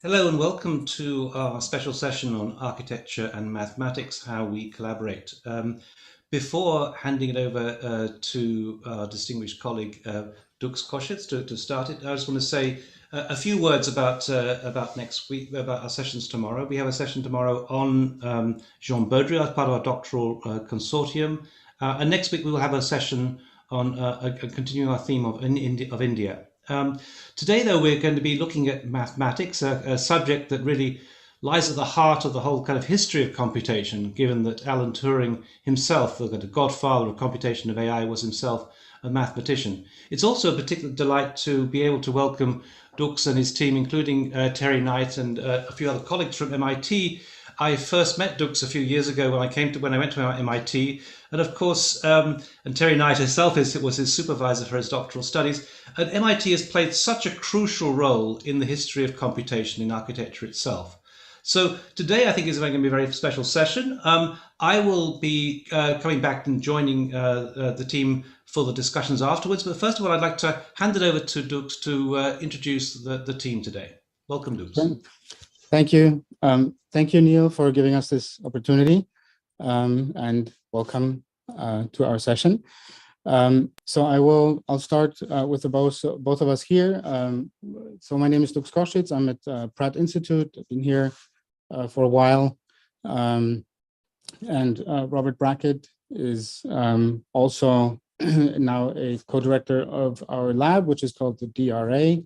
Hello and welcome to our special session on architecture and mathematics, how we collaborate. Before handing it over to our distinguished colleague, Dux Koschitz, to start it, I just want to say a few words about next week, about our sessions tomorrow. We have a session tomorrow on Jean Baudrillard as part of our doctoral consortium. And next week we will have a session on continuing our theme of India. Today, though, we're going to be looking at mathematics, a subject that really lies at the heart of the whole kind of history of computation, given that Alan Turing himself, the godfather of computation of AI, was himself a mathematician. It's also a particular delight to be able to welcome Dux and his team, including Terry Knight and a few other colleagues from MIT. I first met Dux a few years ago when I went to MIT, and of course, and Terry Knight herself was his supervisor for his doctoral studies. And MIT has played such a crucial role in the history of computation in architecture itself. So today, I think, is going to be a very special session. I will be coming back and joining the team for the discussions afterwards. But first of all, I'd like to hand it over to Dux to introduce the team today. Welcome, Dux. Thank you. Thank you, Neil, for giving us this opportunity, and welcome to our session. So I'll start with both of us here. So my name is Dux Koschitz. I'm at Pratt Institute. I've been here for a while. And Robert Brackett is also now a co-director of our lab, which is called the DRA.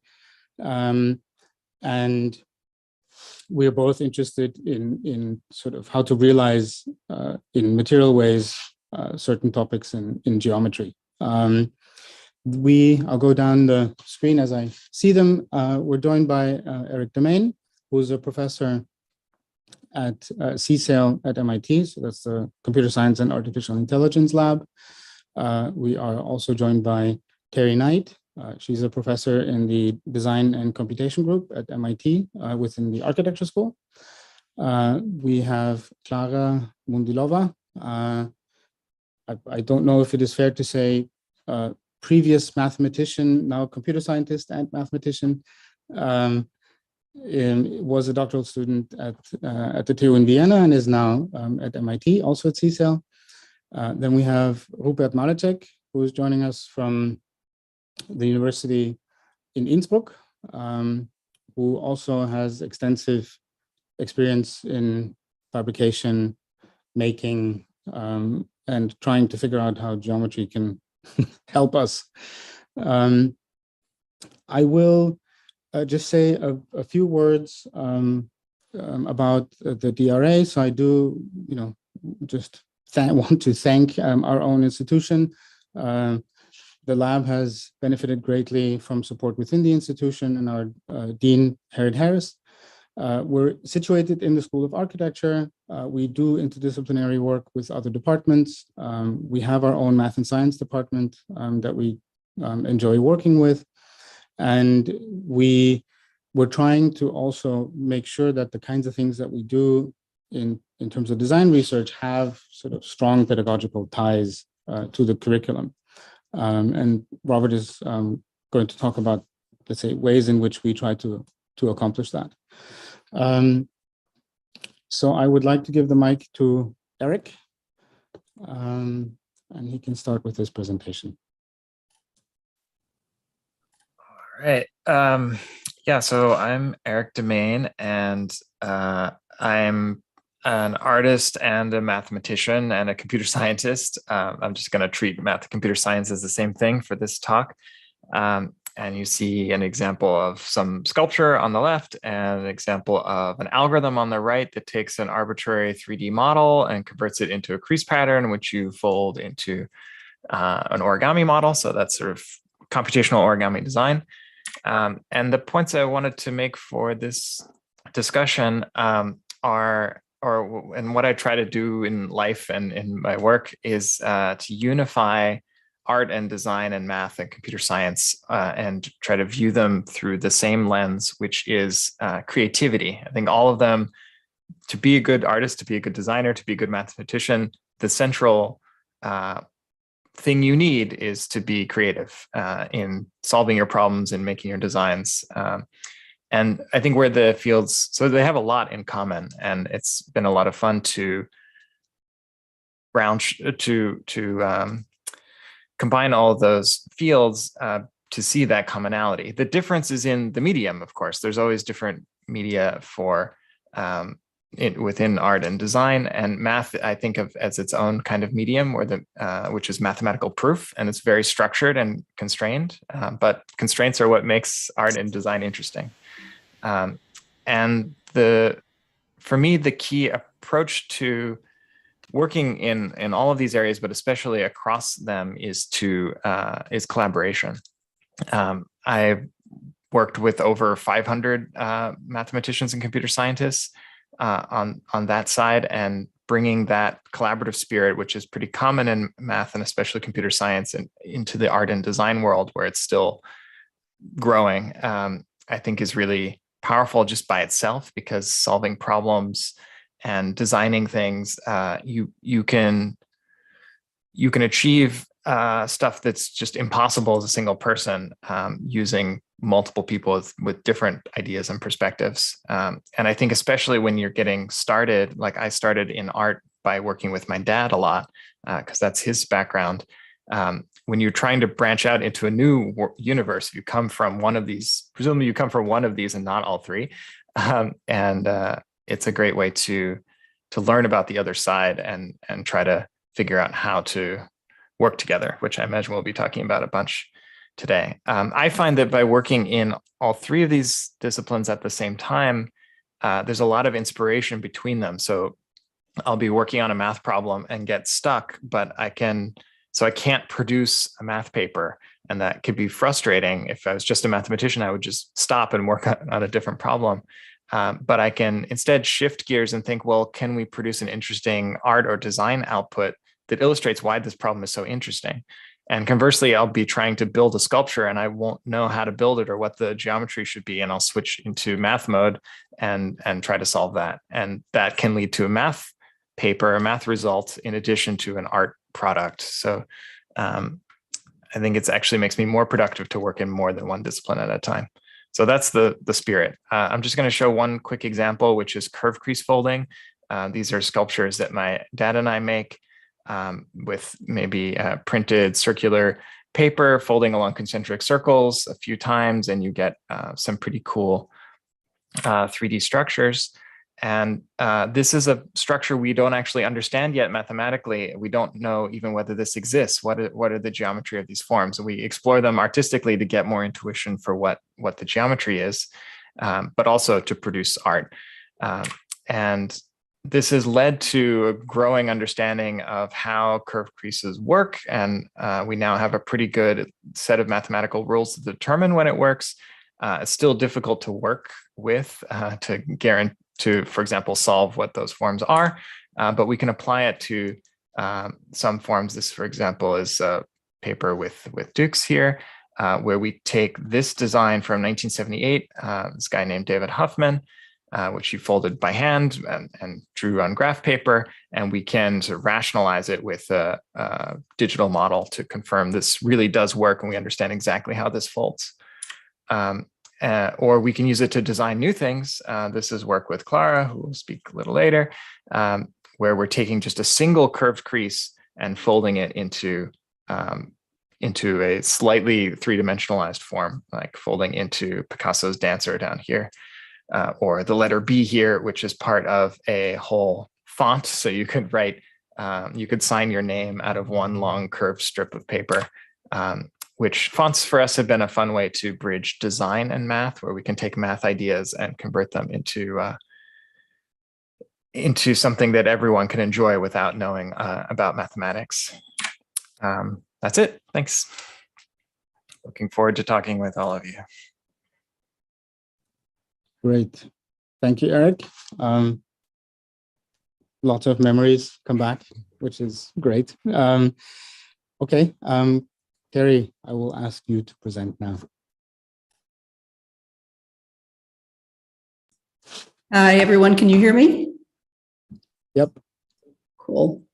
And we're both interested in sort of how to realize in material ways certain topics in geometry. I'll go down the screen as I see them. We're joined by Erik Demaine, who's a professor at CSAIL at MIT. So that's the Computer Science and Artificial Intelligence Lab. We are also joined by Terry Knight. She's a professor in the Design and Computation Group at MIT within the Architecture School. We have Clara Mundilova. I don't know if it is fair to say previous mathematician, now computer scientist and mathematician. Was a doctoral student at the TU in Vienna and is now at MIT, also at CSAIL. Then we have Rupert Maleczek, who is joining us from the University in Innsbruck, who also has extensive experience in fabrication, making, and trying to figure out how geometry can help us. I will just say a few words about the DRA. So I do, just want to thank our own institution. The lab has benefited greatly from support within the institution and our Dean, Harriet Harris. We're situated in the School of Architecture. We do interdisciplinary work with other departments. We have our own math and science department that we enjoy working with. And we're trying to also make sure that the kinds of things that we do in terms of design research have sort of strong pedagogical ties to the curriculum. And Robert is going to talk about, let's say, ways in which we try to accomplish that. So I would like to give the mic to Erik, and he can start with his presentation. All right. Yeah, so I'm Erik Demaine, and I'm an artist and a mathematician and a computer scientist. I'm just going to treat math and computer science as the same thing for this talk. And you see an example of some sculpture on the left and an example of an algorithm on the right that takes an arbitrary 3D model and converts it into a crease pattern, which you fold into an origami model. So that's sort of computational origami design. And the points I wanted to make for this discussion and what I try to do in life and in my work is to unify art and design and math and computer science and try to view them through the same lens, which is creativity. I think all of them, to be a good artist, to be a good designer, to be a good mathematician, the central thing you need is to be creative in solving your problems and making your designs. And I think where the fields, so they have a lot in common, and it's been a lot of fun to combine all of those fields to see that commonality. The difference is in the medium, of course. There's always different media for within art and design, and math I think of as its own kind of medium, which is mathematical proof, and it's very structured and constrained. But constraints are what makes art and design interesting. And for me, the key approach to working in all of these areas, but especially across them, is collaboration. I've worked with over 500 mathematicians and computer scientists on that side, and bringing that collaborative spirit, which is pretty common in math and especially computer science, and into the art and design world where it's still growing, I think is really powerful just by itself, because solving problems and designing things, you can achieve stuff that's just impossible as a single person, using multiple people with different ideas and perspectives. And I think especially when you're getting started, like I started in art by working with my dad a lot, because that's his background. When you're trying to branch out into a new universe, you come from one of these, presumably you come from one of these and not all three. It's a great way to learn about the other side and try to figure out how to work together, which I imagine we'll be talking about a bunch today. I find that by working in all three of these disciplines at the same time, there's a lot of inspiration between them. So I'll be working on a math problem and get stuck, but I can't produce a math paper. And that could be frustrating. If I was just a mathematician, I would just stop and work on a different problem. But I can instead shift gears and think, well, can we produce an interesting art or design output that illustrates why this problem is so interesting? And conversely, I'll be trying to build a sculpture and I won't know how to build it or what the geometry should be. And I'll switch into math mode and try to solve that. And that can lead to a math paper, a math result, in addition to an art product. So I think it actually makes me more productive to work in more than one discipline at a time. So that's the spirit. I'm just going to show one quick example, which is curve crease folding. These are sculptures that my dad and I make with maybe printed circular paper, folding along concentric circles a few times, and you get some pretty cool 3D structures. And this is a structure we don't actually understand yet mathematically. We don't know even whether this exists. What are the geometry of these forms? And we explore them artistically to get more intuition for what the geometry is, but also to produce art. And this has led to a growing understanding of how curved creases work. And we now have a pretty good set of mathematical rules to determine when it works. It's still difficult to work with to guarantee, to, for example, solve what those forms are, but we can apply it to some forms. This, for example, is a paper with Dukes here, where we take this design from 1978, this guy named David Huffman, which he folded by hand and drew on graph paper, and we can sort of rationalize it with a digital model to confirm this really does work and we understand exactly how this folds. Or we can use it to design new things. This is work with Clara, who will speak a little later, where we're taking just a single curved crease and folding it into a slightly three-dimensionalized form, like folding into Picasso's Dancer down here, or the letter B here, which is part of a whole font. So you could write, you could sign your name out of one long curved strip of paper. Which fonts for us have been a fun way to bridge design and math, where we can take math ideas and convert them into something that everyone can enjoy without knowing about mathematics. That's it. Thanks. Looking forward to talking with all of you. Great. Thank you, Erik. Lots of memories come back, which is great. Okay. Terry, I will ask you to present now. Hi, everyone. Can you hear me? Yep. Cool.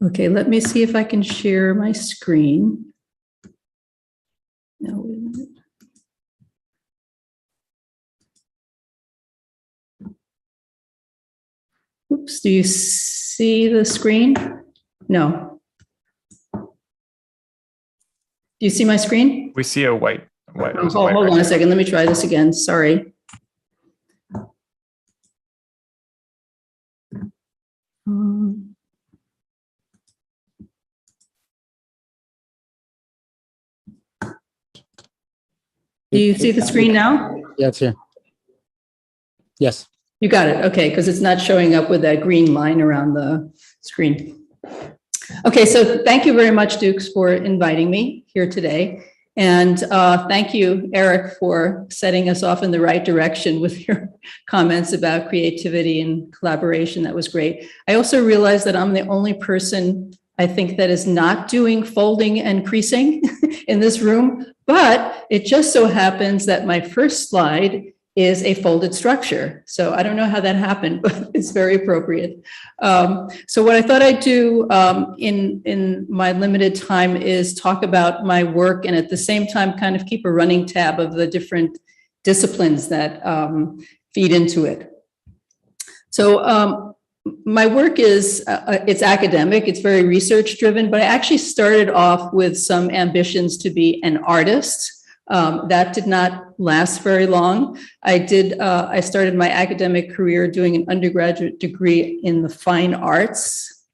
Okay, let me see if I can share my screen. No, wait a minute. Oops, do you see the screen? No. Do you see my screen? We see a white. Oh, hold on a second. Let me try this again. Sorry. Do you see the screen now? Yeah, it's here. Yes. You got it. Okay, because it's not showing up with that green line around the screen. Okay, so thank you very much, Dukes, for inviting me here today. And thank you, Erik, for setting us off in the right direction with your comments about creativity and collaboration. That was great. I also realized that I'm the only person, I think, that is not doing folding and creasing in this room, but it just so happens that my first slide is a folded structure. So I don't know how that happened, but it's very appropriate. So what I thought I'd do in my limited time is talk about my work and at the same time kind of keep a running tab of the different disciplines that feed into it. So my work is, it's academic, it's very research driven, but I actually started off with some ambitions to be an artist. That did not last very long. I started my academic career doing an undergraduate degree in the fine arts.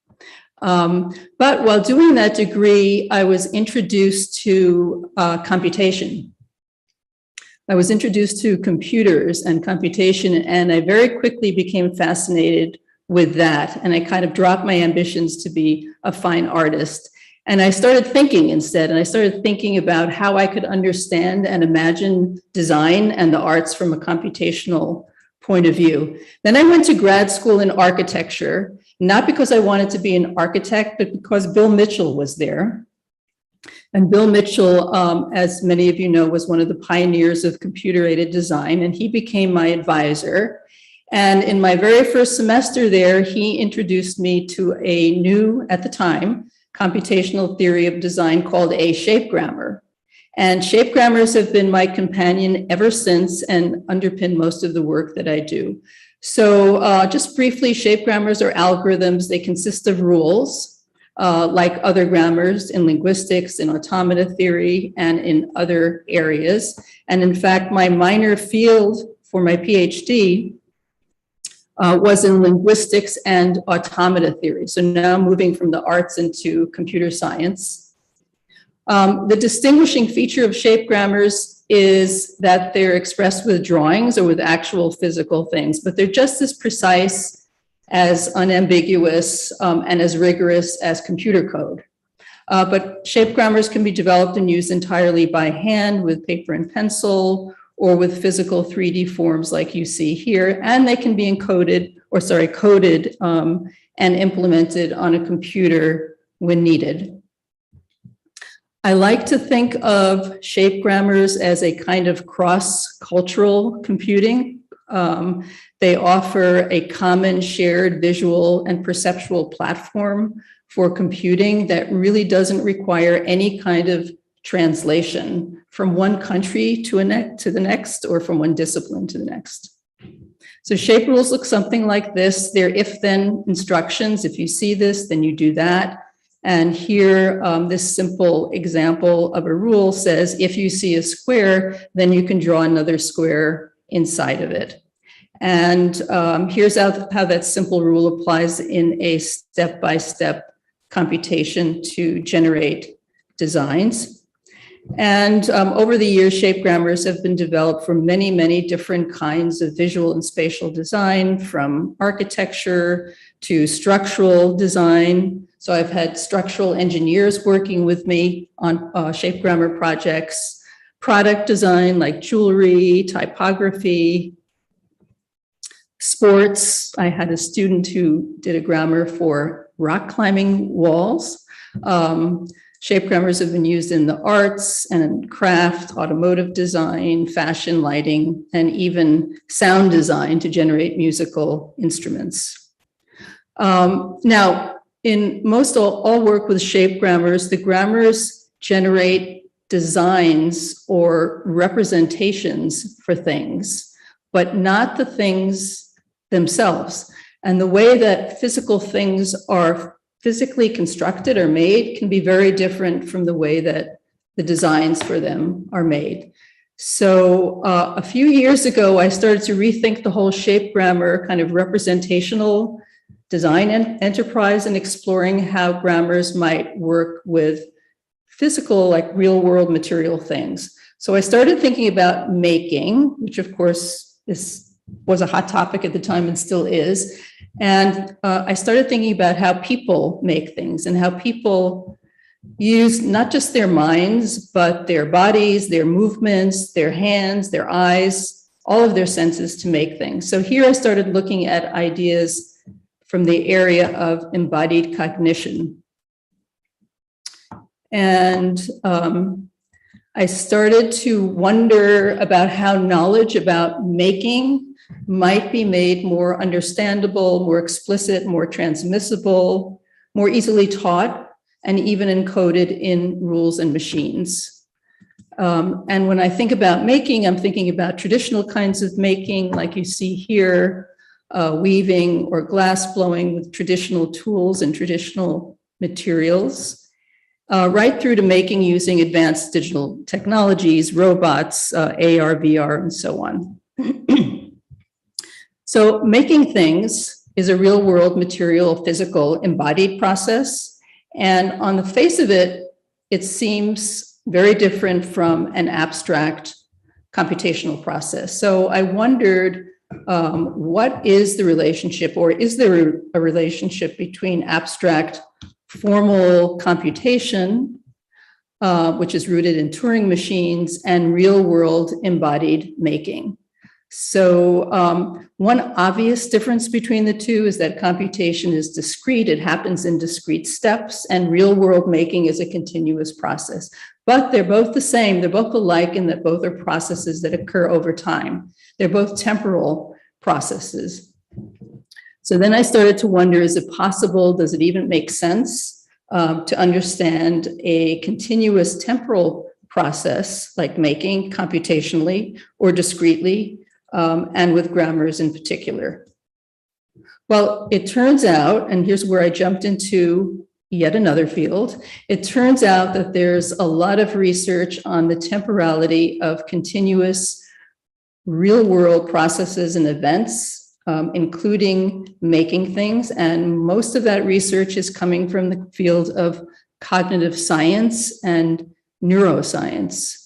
But while doing that degree, I was introduced to computation. I was introduced to computers and computation, and I very quickly became fascinated with that. And I kind of dropped my ambitions to be a fine artist. And I started thinking instead, and I started thinking about how I could understand and imagine design and the arts from a computational point of view. Then I went to grad school in architecture, not because I wanted to be an architect, but because Bill Mitchell was there. And Bill Mitchell, as many of you know, was one of the pioneers of computer-aided design, and he became my advisor. And in my very first semester there, he introduced me to a new, at the time, computational theory of design called a shape grammar. And shape grammars have been my companion ever since and underpin most of the work that I do. So just briefly, shape grammars are algorithms. They consist of rules, like other grammars in linguistics, in automata theory, and in other areas. And in fact, my minor field for my PhD was in linguistics and automata theory. So now moving from the arts into computer science. The distinguishing feature of shape grammars is that they're expressed with drawings or with actual physical things, but they're just as precise, as unambiguous, and as rigorous as computer code. But shape grammars can be developed and used entirely by hand with paper and pencil, or with physical 3D forms like you see here, and they can be coded and implemented on a computer when needed. I like to think of shape grammars as a kind of cross-cultural computing. They offer a common shared visual and perceptual platform for computing that really doesn't require any kind of translation from one country to the next, or from one discipline to the next. So shape rules look something like this. They're if-then instructions. If you see this, then you do that. And here, this simple example of a rule says, if you see a square, then you can draw another square inside of it. And here's how that simple rule applies in a step-by-step computation to generate designs. And over the years, shape grammars have been developed for many, many different kinds of visual and spatial design, from architecture to structural design. So I've had structural engineers working with me on shape grammar projects, product design like jewelry, typography, sports. I had a student who did a grammar for rock climbing walls. Shape grammars have been used in the arts and craft, automotive design, fashion, lighting, and even sound design to generate musical instruments. Now, in most all work with shape grammars, the grammars generate designs or representations for things, but not the things themselves. And the way that physical things are physically constructed or made can be very different from the way that the designs for them are made. So a few years ago, I started to rethink the whole shape grammar kind of representational design and enterprise, and exploring how grammars might work with physical, like real world material things. So I started thinking about making, which of course was a hot topic at the time and still is. And I started thinking about how people make things and how people use not just their minds, but their bodies, their movements, their hands, their eyes, all of their senses to make things. So here I started looking at ideas from the area of embodied cognition. And I started to wonder about how knowledge about making might be made more understandable, more explicit, more transmissible, more easily taught, and even encoded in rules and machines. And when I think about making, I'm thinking about traditional kinds of making, like you see here, weaving or glass blowing with traditional tools and traditional materials, right through to making using advanced digital technologies, robots, AR, VR, and so on. So making things is a real world material, physical, embodied process. And on the face of it, it seems very different from an abstract computational process. So I wondered, what is the relationship, or is there a relationship between abstract formal computation, which is rooted in Turing machines, and real world embodied making? So one obvious difference between the two is that computation is discrete. It happens in discrete steps, and real world making is a continuous process. But they're both the same. They're both alike in that both are processes that occur over time. They're both temporal processes. So then I started to wonder, is it possible, does it even make sense to understand a continuous temporal process like making computationally or discretely, and with grammars in particular? Well, it turns out, and here's where I jumped into yet another field, it turns out that there's a lot of research on the temporality of continuous real world processes and events, including making things. And most of that research is coming from the field of cognitive science and neuroscience.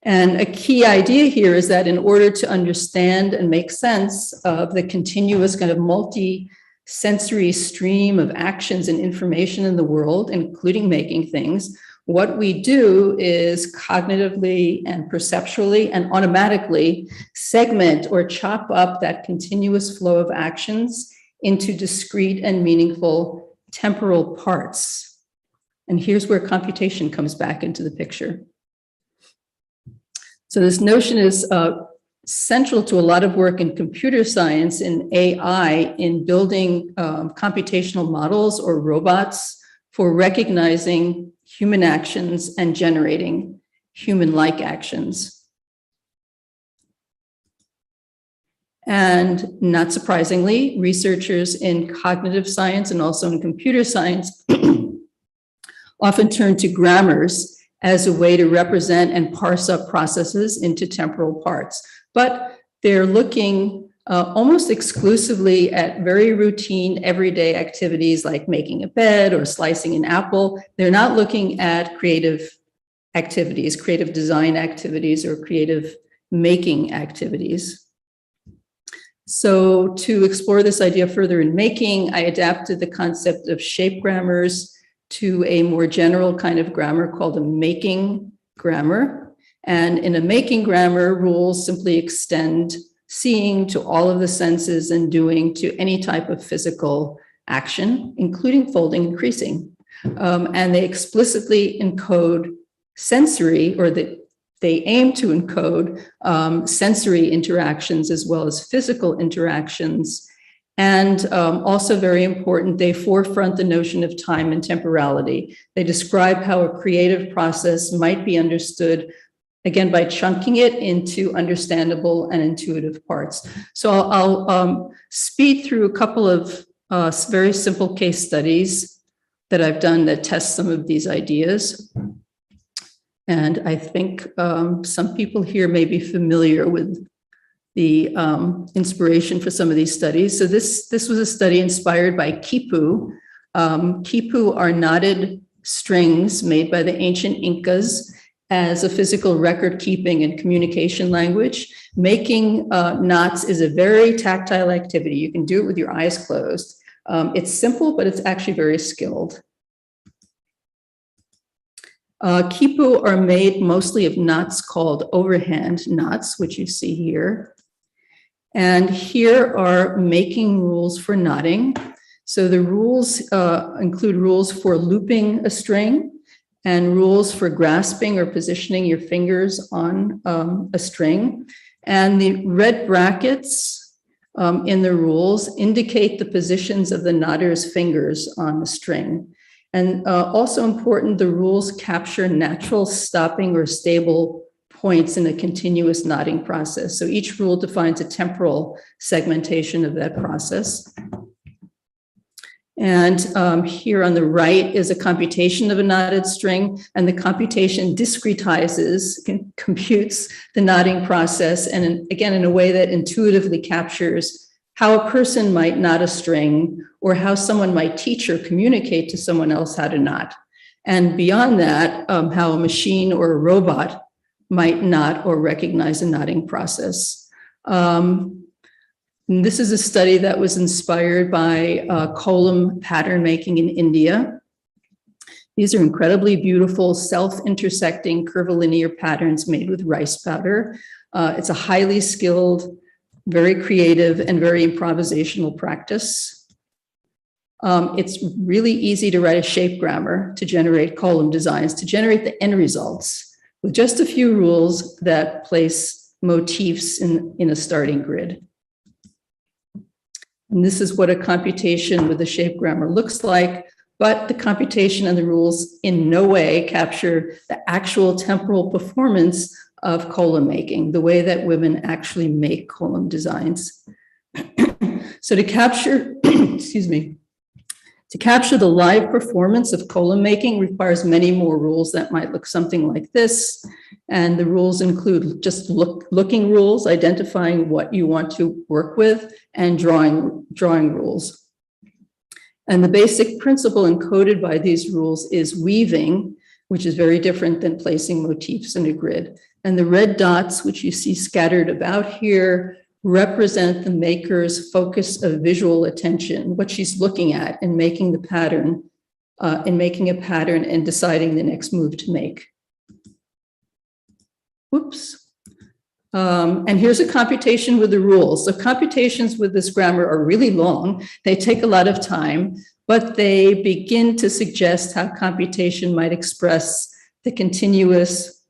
And a key idea here is that in order to understand and make sense of the continuous kind of multi-sensory stream of actions and information in the world, including making things, what we do is cognitively and perceptually and automatically segment or chop up that continuous flow of actions into discrete and meaningful temporal parts. And here's where computation comes back into the picture. So this notion is central to a lot of work in computer science and AI in building computational models or robots for recognizing human actions and generating human-like actions. And not surprisingly, researchers in cognitive science and also in computer science often turn to grammars as a way to represent and parse up processes into temporal parts. But they're looking almost exclusively at very routine everyday activities like making a bed or slicing an apple. They're not looking at creative activities, creative design activities, or creative making activities. So to explore this idea further in making, I adapted the concept of shape grammars to a more general kind of grammar called a making grammar. And in a making grammar, rules simply extend seeing to all of the senses and doing to any type of physical action, including folding and creasing. And they explicitly encode sensory, or they aim to encode sensory interactions as well as physical interactions. And also very important, they forefront the notion of time and temporality. They describe how a creative process might be understood again, by chunking it into understandable and intuitive parts. So I'll speed through a couple of very simple case studies that I've done that test some of these ideas. And I think some people here may be familiar with the inspiration for some of these studies. So this was a study inspired by kipu. Kipu are knotted strings made by the ancient Incas as a physical record keeping and communication language. Making knots is a very tactile activity. You can do it with your eyes closed. It's simple, but it's actually very skilled. Kipu are made mostly of knots called overhand knots, which you see here. And here are making rules for knotting. So the rules include rules for looping a string and rules for grasping or positioning your fingers on a string. And the red brackets in the rules indicate the positions of the knotter's fingers on the string. And also important, the rules capture natural stopping or stable points in a continuous knotting process. So each rule defines a temporal segmentation of that process. And here on the right is a computation of a knotted string, and the computation discretizes, computes the knotting process, and again, in a way that intuitively captures how a person might knot a string, or how someone might teach or communicate to someone else how to knot. And beyond that, how a machine or a robot might knot or recognize a knotting process. This is a study that was inspired by kolam pattern making in India. These are incredibly beautiful, self-intersecting curvilinear patterns made with rice powder. It's a highly skilled, very creative, and very improvisational practice. It's really easy to write a shape grammar to generate column designs, to generate the end results with just a few rules that place motifs in a starting grid. And this is what a computation with a shape grammar looks like, but the computation and the rules in no way capture the actual temporal performance of column making, the way that women actually make column designs. So to capture, excuse me, to capture the live performance of column making requires many more rules that might look something like this. And the rules include just looking rules, identifying what you want to work with, and drawing rules. And the basic principle encoded by these rules is weaving, which is very different than placing motifs in a grid. And the red dots, which you see scattered about here, represent the maker's focus of visual attention, what she's looking at in making the pattern, and deciding the next move to make. Whoops. And here's a computation with the rules. So computations with this grammar are really long. They take a lot of time, but they begin to suggest how computation might express the continuous,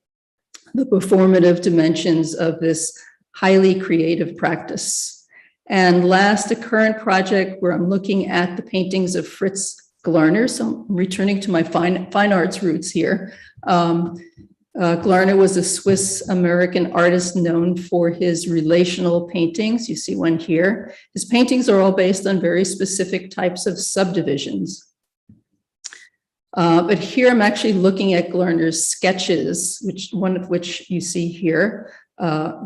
the performative dimensions of this highly creative practice. And last, a current project where I'm looking at the paintings of Fritz Glarner. So I'm returning to my fine arts roots here. Glarner was a Swiss-American artist known for his relational paintings. You see one here. His paintings are all based on very specific types of subdivisions. But here I'm actually looking at Glarner's sketches, one of which you see here.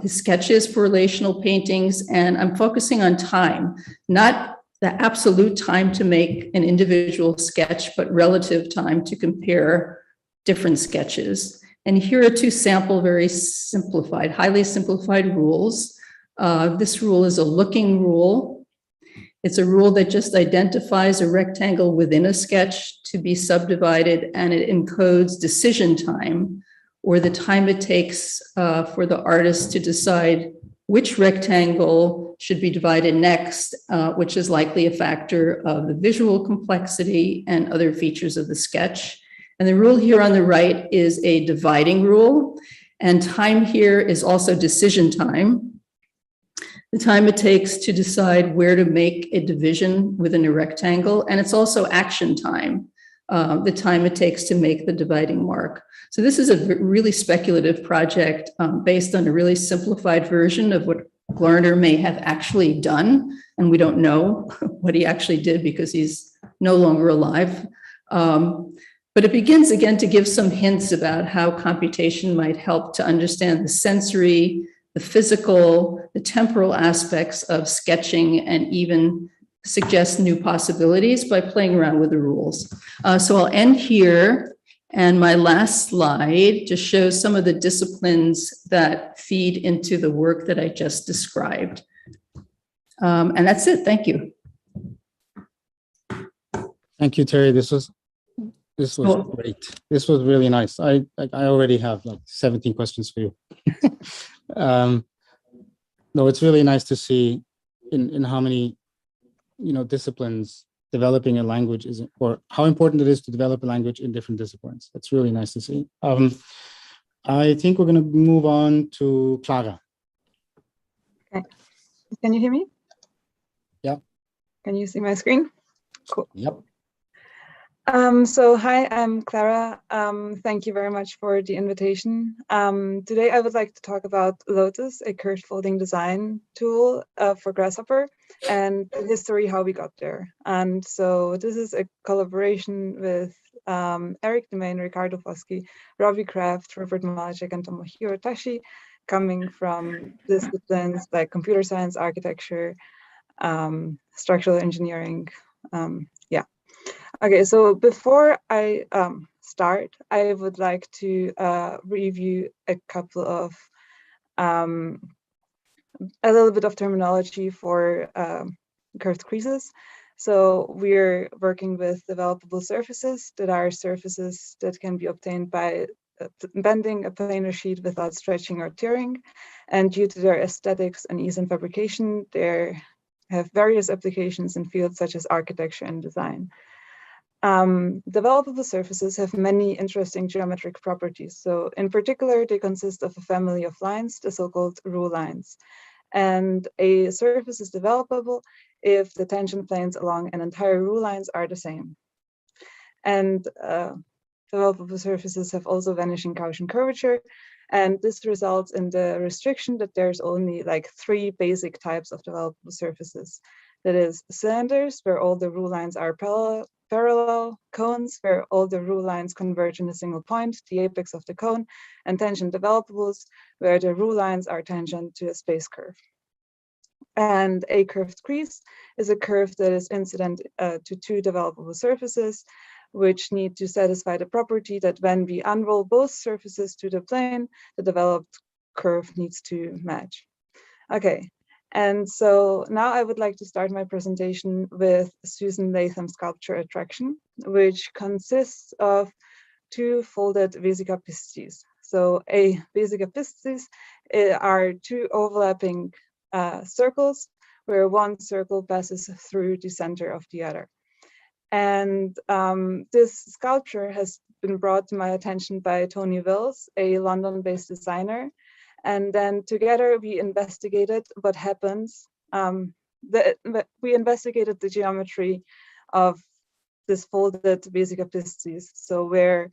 His sketches for relational paintings, and I'm focusing on time, not the absolute time to make an individual sketch, but relative time to compare different sketches. And here are two sample, very simplified, highly simplified rules. This rule is a looking rule. It's a rule that just identifies a rectangle within a sketch to be subdivided, and it encodes decision time, or the time it takes for the artist to decide which rectangle should be divided next, which is likely a factor of the visual complexity and other features of the sketch. And the rule here on the right is a dividing rule, and time here is also decision time. The time it takes to decide where to make a division within a rectangle, and it's also action time. the time it takes to make the dividing mark. So this is a really speculative project based on a really simplified version of what Glarner may have actually done. And we don't know what he actually did because he's no longer alive. But it begins again to give some hints about how computation might help to understand the sensory, the physical, the temporal aspects of sketching, and even suggest new possibilities by playing around with the rules. So I'll end here. And my last slide just shows some of the disciplines that feed into the work that I just described. And that's it. Thank you. Thank you, Terry. This was great. This was really nice. I already have like 17 questions for you. No, it's really nice to see in how many disciplines developing a language is, or how important it is to develop a language in different disciplines. That's really nice to see. I think we're going to move on to Clara. Okay. Can you hear me? Yeah. Can you see my screen? Cool. Yep. So hi, I'm Clara. Thank you very much for the invitation. Today I would like to talk about Lotus, a curved folding design tool for Grasshopper, and the history how we got there. And so this is a collaboration with Erik, Demaine, Ricardo Foschi, Robbie Kraft, Rupert, Maleczek, and Tomohiro Tashi, coming from disciplines like computer science, architecture, structural engineering. Yeah. Okay, so before I start, I would like to review a couple of a little bit of terminology for curved creases. So we're working with developable surfaces that are surfaces that can be obtained by bending a planar sheet without stretching or tearing. And due to their aesthetics and ease in fabrication, they have various applications in fields such as architecture and design. Developable surfaces have many interesting geometric properties. So in particular, they consist of a family of lines, the so-called rule lines. And a surface is developable if the tangent planes along an entire rule lines are the same. And developable surfaces have also vanishing Gaussian curvature. And this results in the restriction that there's only like 3 basic types of developable surfaces. That is cylinders, where all the rule lines are parallel, cones, where all the rule lines converge in a single point, the apex of the cone, and tangent developables, where the rule lines are tangent to a space curve. And a curved crease is a curve that is incident to 2 developable surfaces, which need to satisfy the property that when we unroll both surfaces to the plane, the developed curve needs to match. Okay. And so now I would like to start my presentation with Susan Latham's sculpture Attraction, which consists of 2 folded vesica piscis. So a vesica piscis are 2 overlapping circles where one circle passes through the center of the other. And this sculpture has been brought to my attention by Tony Wills, a London-based designer. And then together we investigated what happens. We investigated the geometry of this folded vesica piscis. So where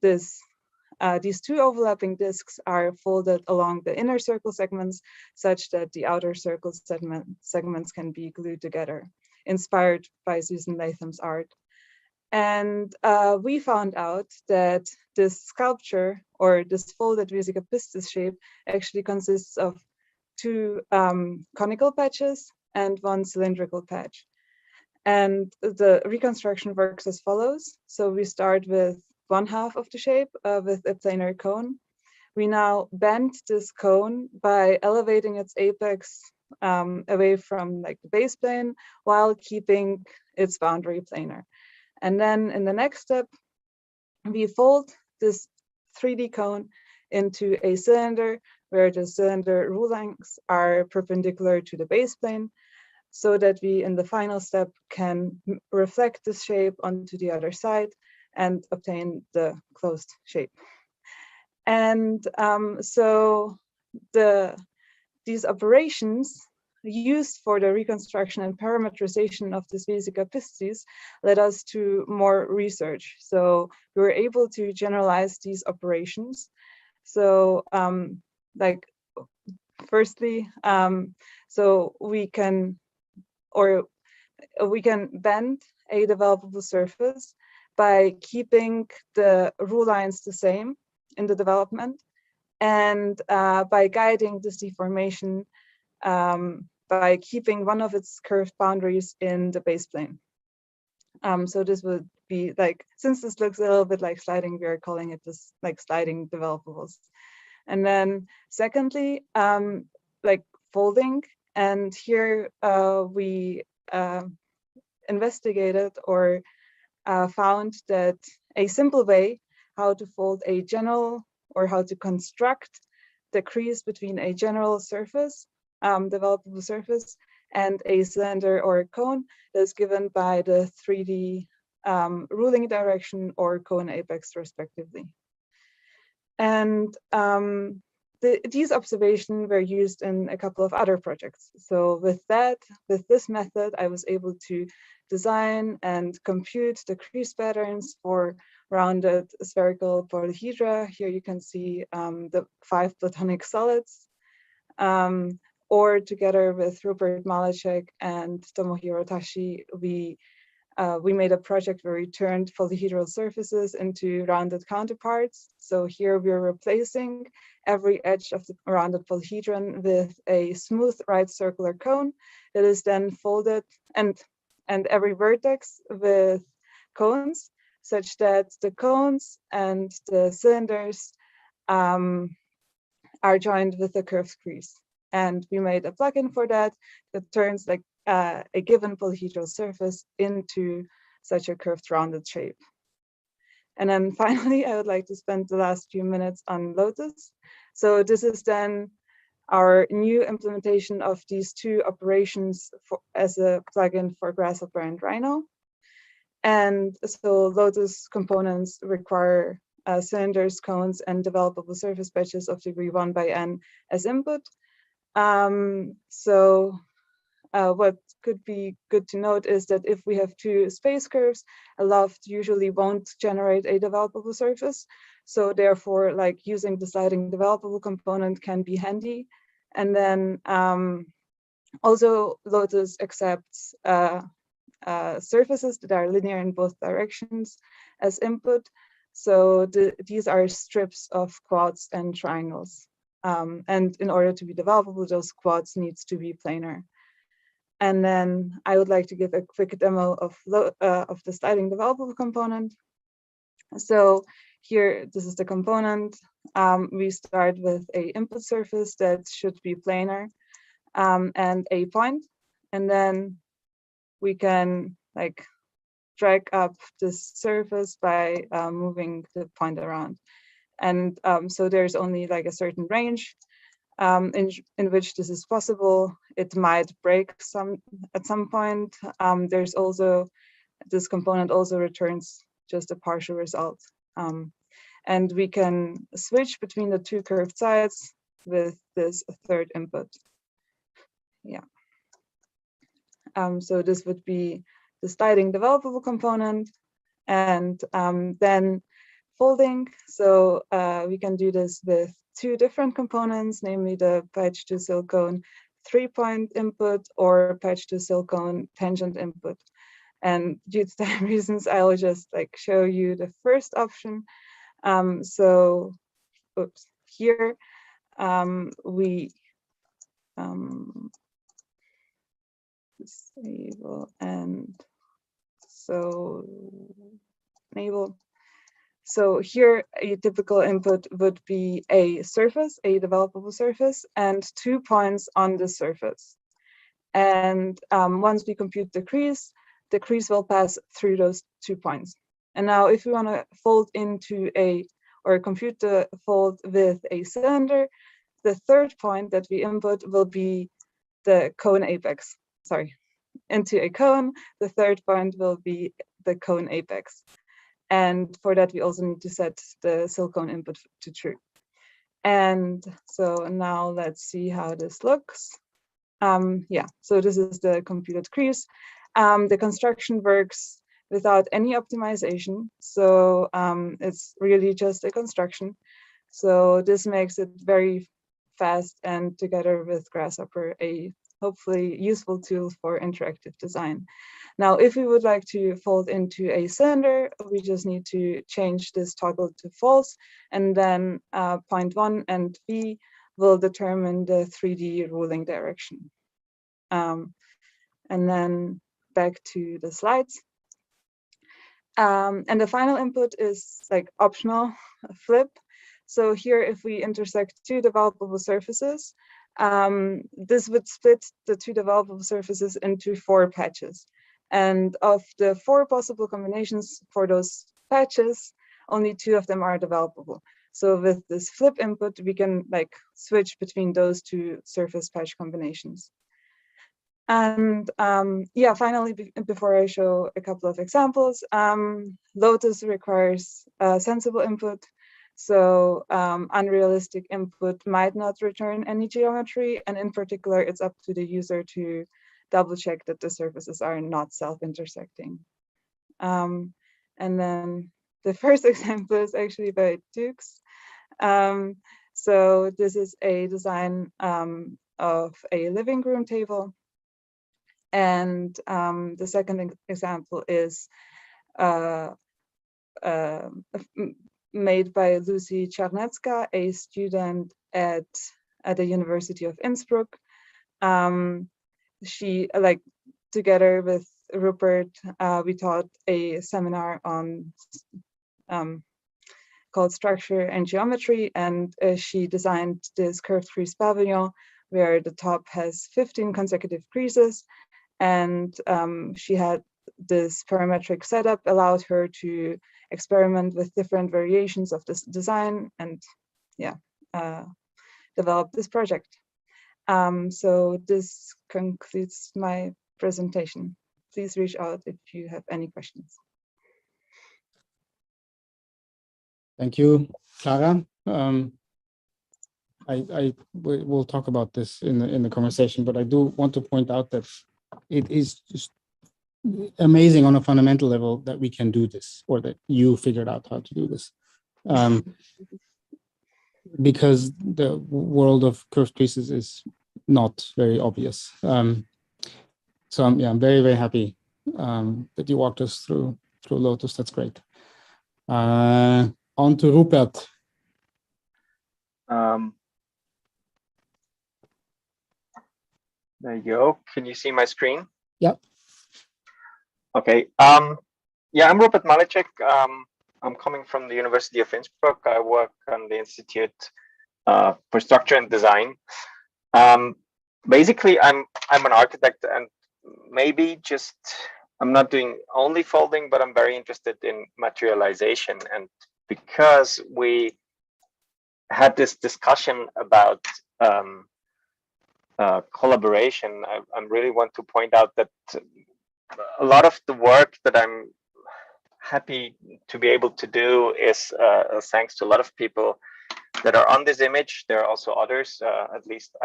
these 2 overlapping discs are folded along the inner circle segments such that the outer circle segments can be glued together, inspired by Susan Latham's art. And we found out that this sculpture, or this folded vesica piscis shape, actually consists of 2 conical patches and 1 cylindrical patch. And the reconstruction works as follows. So we start with 1/2 of the shape with a planar cone. We now bend this cone by elevating its apex away from like the base plane while keeping its boundary planar. And then in the next step, we fold this 3D cone into a cylinder where the cylinder rule lengths are perpendicular to the base plane, so that we in the final step can reflect this shape onto the other side and obtain the closed shape. And so these operations used for the reconstruction and parametrization of this Vesica piscis led us to more research. So we were able to generalize these operations. So like firstly, so we can bend a developable surface by keeping the rule lines the same in the development, and by guiding this deformation by keeping one of its curved boundaries in the base plane. So this would be like, since this looks a little bit like sliding, we are calling it this like sliding developables. And then secondly, like folding. And here we investigated or found that a simple way how to fold a general, or how to construct the crease between a general surface, developable surface, and a cylinder or a cone is given by the 3D ruling direction or cone apex respectively. And these observations were used in a couple of other projects. So with this method, I was able to design and compute the crease patterns for rounded spherical polyhedra. Here you can see the 5 platonic solids. Or together with Rupert, Maleczek, and Tomohiro Tashi, we made a project where we turned polyhedral surfaces into rounded counterparts. So here we're replacing every edge of the rounded polyhedron with a smooth right circular cone that is then folded, and every vertex with cones, such that the cones and the cylinders are joined with a curved crease. And we made a plugin for that turns like a given polyhedral surface into such a curved rounded shape. And then finally, I would like to spend the last few minutes on Lotus. So this is then our new implementation of these two operations as a plugin for Grasshopper and Rhino. And so Lotus components require cylinders, cones, and developable surface patches of degree 1 by n as input. What could be good to note is that if we have two space curves, a loft usually won't generate a developable surface. So therefore, like using the sliding developable component can be handy. And then also Lotus accepts surfaces that are linear in both directions as input. So these are strips of quads and triangles. And in order to be developable, those quads needs to be planar. And then I would like to give a quick demo of the sliding developable component. So here, this is the component. We start with a input surface that should be planar and a point. And then we can like drag up this surface by moving the point around. And so there's only like a certain range in which this is possible. It might break at some point. There's also, this component also returns just a partial result. And we can switch between the two curved sides with this third input. Yeah. So this would be the sliding developable component, and then folding. So we can do this with two different components, namely the patch to silicone 3-point input or patch to silicone tangent input. And due to time reasons, I'll just like show you the first option. So here we disable and so enable. So here a typical input would be a surface, a developable surface, and 2 points on the surface. And once we compute the crease will pass through those 2 points. And now if we want to fold into or compute the fold with a cylinder, the third point that we input will be the cone apex. Sorry, into a cone, the third point will be the cone apex. And for that, we also need to set the silicone input to true. And so now let's see how this looks. Yeah, so this is the computed crease. The construction works without any optimization. So it's really just a construction. So this makes it very fast, and together with Grasshopper, a hopefully useful tool for interactive design. Now, if we would like to fold into a cylinder, we just need to change this toggle to false, and then point 1 and V will determine the 3D ruling direction. And then back to the slides. And the final input is like optional flip. So here, if we intersect two developable surfaces, this would split the two developable surfaces into 4 patches. And of the 4 possible combinations for those patches, only 2 of them are developable. So with this flip input, we can like switch between those 2 surface patch combinations. And yeah, finally, before I show a couple of examples, Lotus requires sensible input. So unrealistic input might not return any geometry. And in particular, it's up to the user to double check that the surfaces are not self-intersecting. And then the first example is actually by Dukes. So this is a design of a living room table. And the second example is made by Lucy Czarnecka, a student at the University of Innsbruck. She, like, together with Rupert, we taught a seminar on called Structure and Geometry, and she designed this curved crease pavilion where the top has 15 consecutive creases. And she had this parametric setup allowed her to experiment with different variations of this design and yeah, develop this project. So this concludes my presentation. Please reach out if you have any questions. Thank you, Clara. We'll talk about this in the conversation, but I do want to point out that it is just amazing on a fundamental level that we can do this, or that you figured out how to do this, because the world of curved creases is not very obvious. So I'm very, very happy that you walked us through Lotus. That's great. On to Rupert. There you go. Can you see my screen? Yep. Okay. Yeah, I'm Rupert Maleczek. I'm coming from the University of Innsbruck. I work on the Institute for Structure and Design. Basically, I'm an architect, and maybe just I'm not doing only folding, but I'm very interested in materialization. And because we had this discussion about collaboration, I really want to point out that a lot of the work that I'm happy to be able to do is thanks to a lot of people that are on this image. There are also others. At least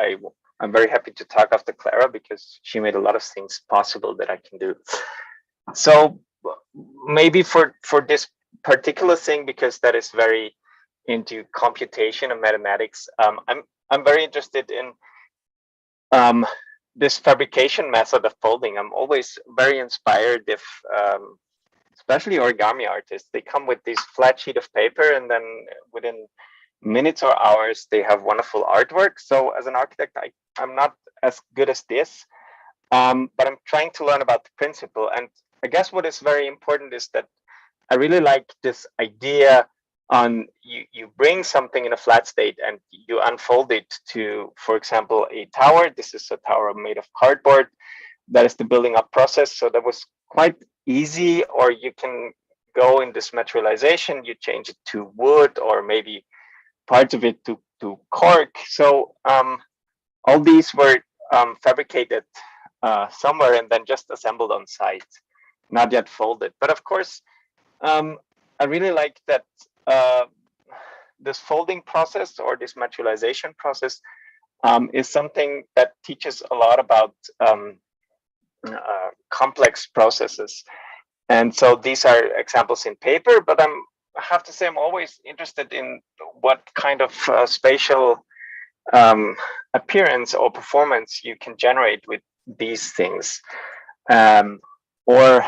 I'm very happy to talk after Clara, because she made a lot of things possible that I can do. So maybe for this particular thing, because that is very into computation and mathematics, I'm very interested in this fabrication method of folding. I'm always very inspired if especially origami artists, they come with this flat sheet of paper, and then within minutes or hours they have wonderful artwork. So as an architect, I'm not as good as this, but I'm trying to learn about the principle. And I guess what is very important is that I really like this idea on you bring something in a flat state and you unfold it to, for example, a tower. This is a tower made of cardboard. That is the building up process. So that was quite easy. Or you can go in this materialization, you change it to wood, or maybe parts of it to cork. So all these were fabricated somewhere and then just assembled on site, not yet folded. But of course, I really like that this folding process or this materialization process is something that teaches a lot about complex processes. And so these are examples in paper, but I have to say I'm always interested in what kind of spatial appearance or performance you can generate with these things. Or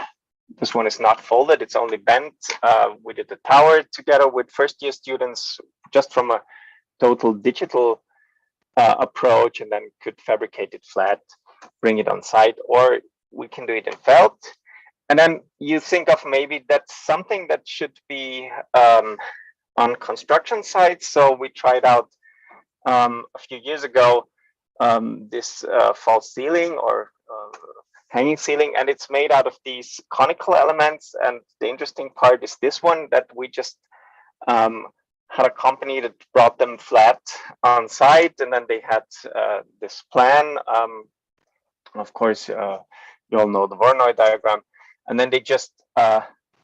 this one is not folded, it's only bent. We did the tower together with first-year students just from a total digital approach, and then could fabricate it flat, bring it on site, or we can do it in felt. And then you think of maybe that's something that should be on construction sites. So we tried out a few years ago this false ceiling or hanging ceiling, and it's made out of these conical elements. And the interesting part is this one, that we just had a company that brought them flat on site, and then they had this plan. Of course, you all know the Voronoi diagram, and then they just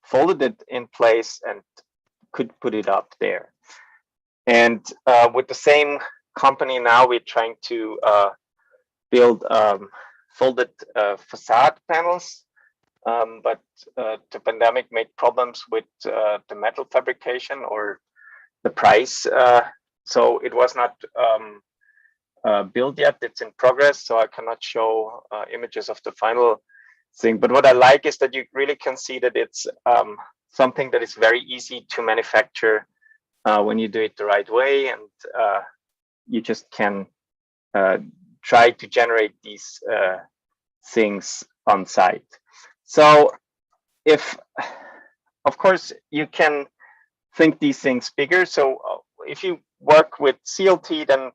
folded it in place and could put it up there. And with the same company now, we're trying to build folded facade panels, but the pandemic made problems with the metal fabrication or the price, so it was not built yet. It's in progress, so I cannot show images of the final thing. But what I like is that you really can see that it's something that is very easy to manufacture when you do it the right way, and you just can try to generate these things on site. So if, of course, you can think these things bigger. So if you work with CLT, then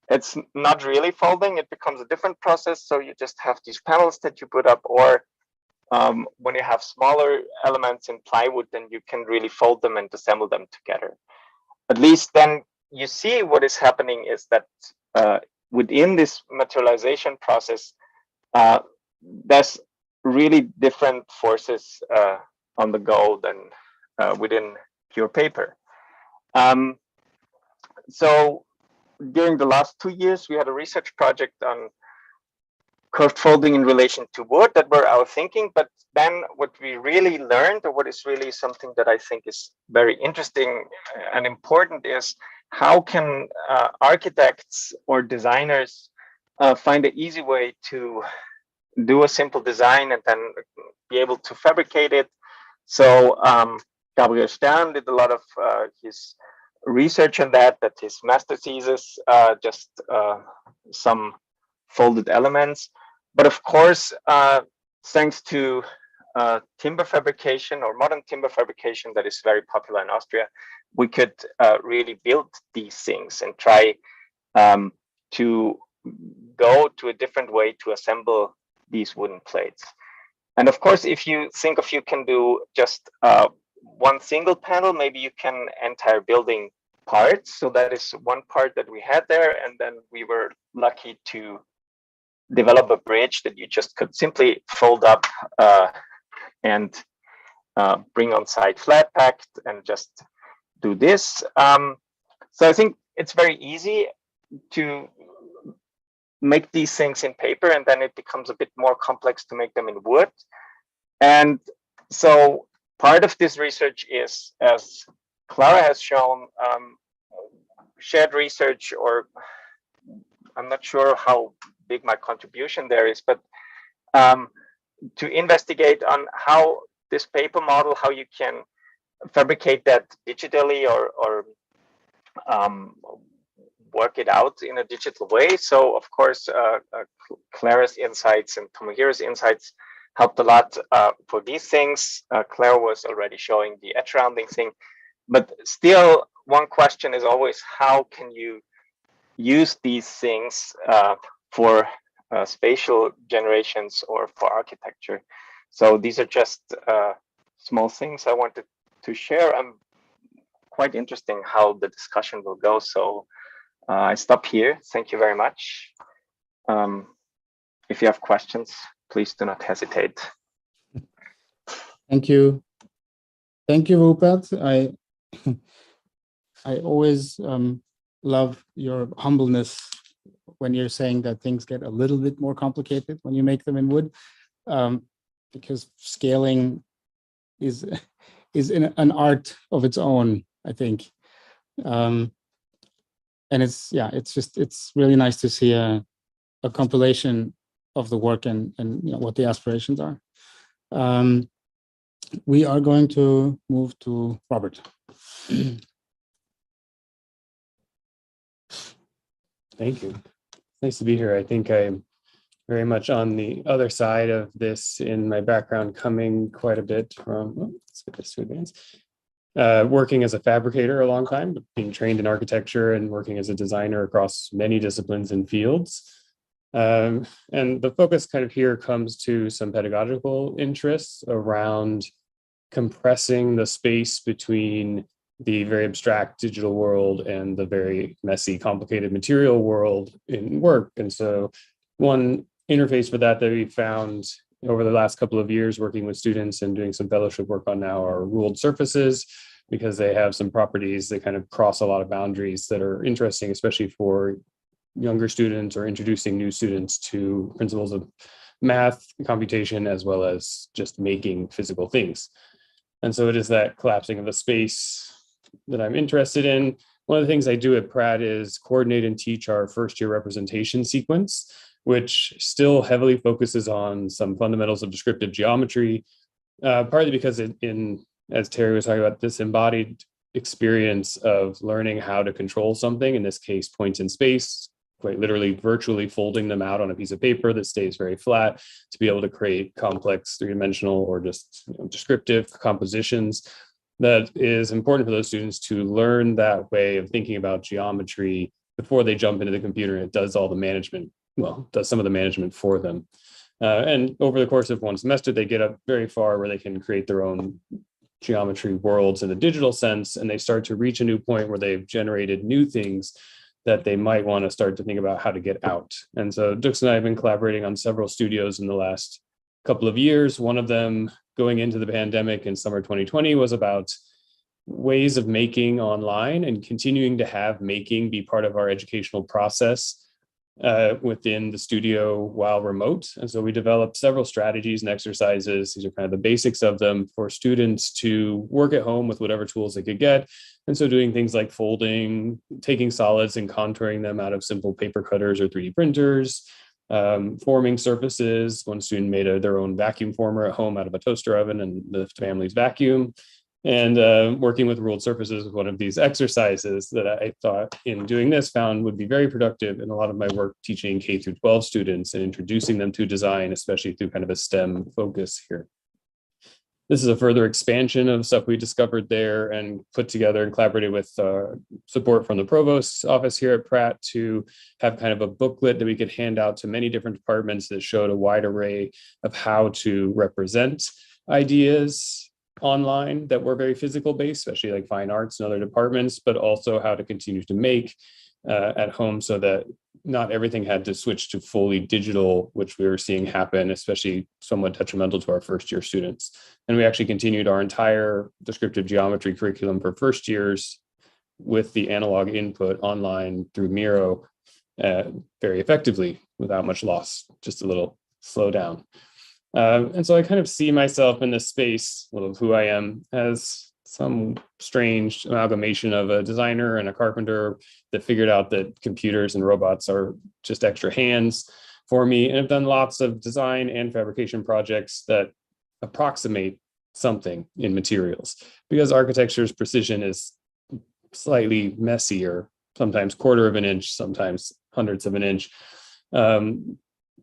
it's not really folding, it becomes a different process. So you just have these panels that you put up, or when you have smaller elements in plywood, then you can really fold them and assemble them together. At least then you see what is happening is that within this materialization process, there's really different forces on the go than within pure paper. So during the last 2 years, we had a research project on curved folding in relation to wood. That were our thinking. But then what we really learned, or what is really something that I think is very interesting and important, is how can architects or designers find an easy way to do a simple design and then be able to fabricate it. So Gabriel Stern did a lot of his research on that his master thesis, just some folded elements. But of course, thanks to timber fabrication or modern timber fabrication that is very popular in Austria, we could really build these things and try to go to a different way to assemble these wooden plates. And of course, if you think of you can do just one single panel, maybe you can entire building parts. So that is one part that we had there. And then we were lucky to develop a bridge that you just could simply fold up and bring on site flat packed and just do this. So I think it's very easy to make these things in paper, and then it becomes a bit more complex to make them in wood. And so part of this research is, as Clara has shown, shared research, or I'm not sure how big my contribution there is, but to investigate on how this paper model, how you can fabricate that digitally or work it out in a digital way. So of course, Clara's insights and Tomohiro's insights helped a lot for these things. Clara was already showing the edge rounding thing, but still one question is always, how can you use these things for spatial generations or for architecture? So these are just small things I wanted to share. I'm quite interesting how the discussion will go. So I stop here. Thank you very much. If you have questions, please do not hesitate. Thank you. Thank you, Rupert. I always love your humbleness when you're saying that things get a little bit more complicated when you make them in wood, because scaling is an art of its own, I think. And it's really nice to see a compilation of the work and what the aspirations are. We are going to move to Robert. Thank you. Nice to be here. I think I'm very much on the other side of this in my background, coming quite a bit from, let's get this to advance. Working as a fabricator a long time, being trained in architecture and working as a designer across many disciplines and fields. And the focus kind of here comes to some pedagogical interests around compressing the space between the very abstract digital world and the very messy, complicated material world in work. And so one interface for that we found over the last couple of years working with students and doing some fellowship work on now are ruled surfaces, because they have some properties that kind of cross a lot of boundaries that are interesting, especially for younger students or introducing new students to principles of math, computation, as well as just making physical things. And so it is that collapsing of the space that I'm interested in. One of the things I do at Pratt is coordinate and teach our first year representation sequence, which still heavily focuses on some fundamentals of descriptive geometry, partly because as Terry was talking about, this embodied experience of learning how to control something, in this case, points in space, quite literally virtually folding them out on a piece of paper that stays very flat to be able to create complex three-dimensional or just descriptive compositions. That is important for those students to learn that way of thinking about geometry before they jump into the computer and it does all the management, does some of the management for them. And over the course of one semester, they get up very far where they can create their own geometry worlds in the digital sense, and they start to reach a new point where they've generated new things that they might want to start to think about how to get out. And so Dux and I have been collaborating on several studios in the last couple of years. One of them going into the pandemic in summer 2020 was about ways of making online and continuing to have making be part of our educational process within the studio while remote. And so we developed several strategies and exercises. These are kind of the basics of them for students to work at home with whatever tools they could get. And so doing things like folding, taking solids and contouring them out of simple paper cutters or 3D printers, forming surfaces. One student made their own vacuum former at home out of a toaster oven and the family's vacuum. And working with ruled surfaces was one of these exercises that I thought in doing this found would be very productive in a lot of my work teaching K-12 students and introducing them to design, especially through kind of a STEM focus here. This is a further expansion of stuff we discovered there and put together and collaborated with support from the provost's office here at Pratt to have kind of a booklet that we could hand out to many different departments that showed a wide array of how to represent ideas online that were very physical based, especially like fine arts and other departments, but also how to continue to make at home so that not everything had to switch to fully digital, which we were seeing happen, especially somewhat detrimental to our first year students. And we actually continued our entire descriptive geometry curriculum for first years with the analog input online through Miro very effectively without much loss, just a little slow down. And so I kind of see myself in this space of who I am as some strange amalgamation of a designer and a carpenter that figured out that computers and robots are just extra hands for me, and have done lots of design and fabrication projects that approximate something in materials, because architecture's precision is slightly messier, sometimes quarter of an inch, sometimes hundredths of an inch.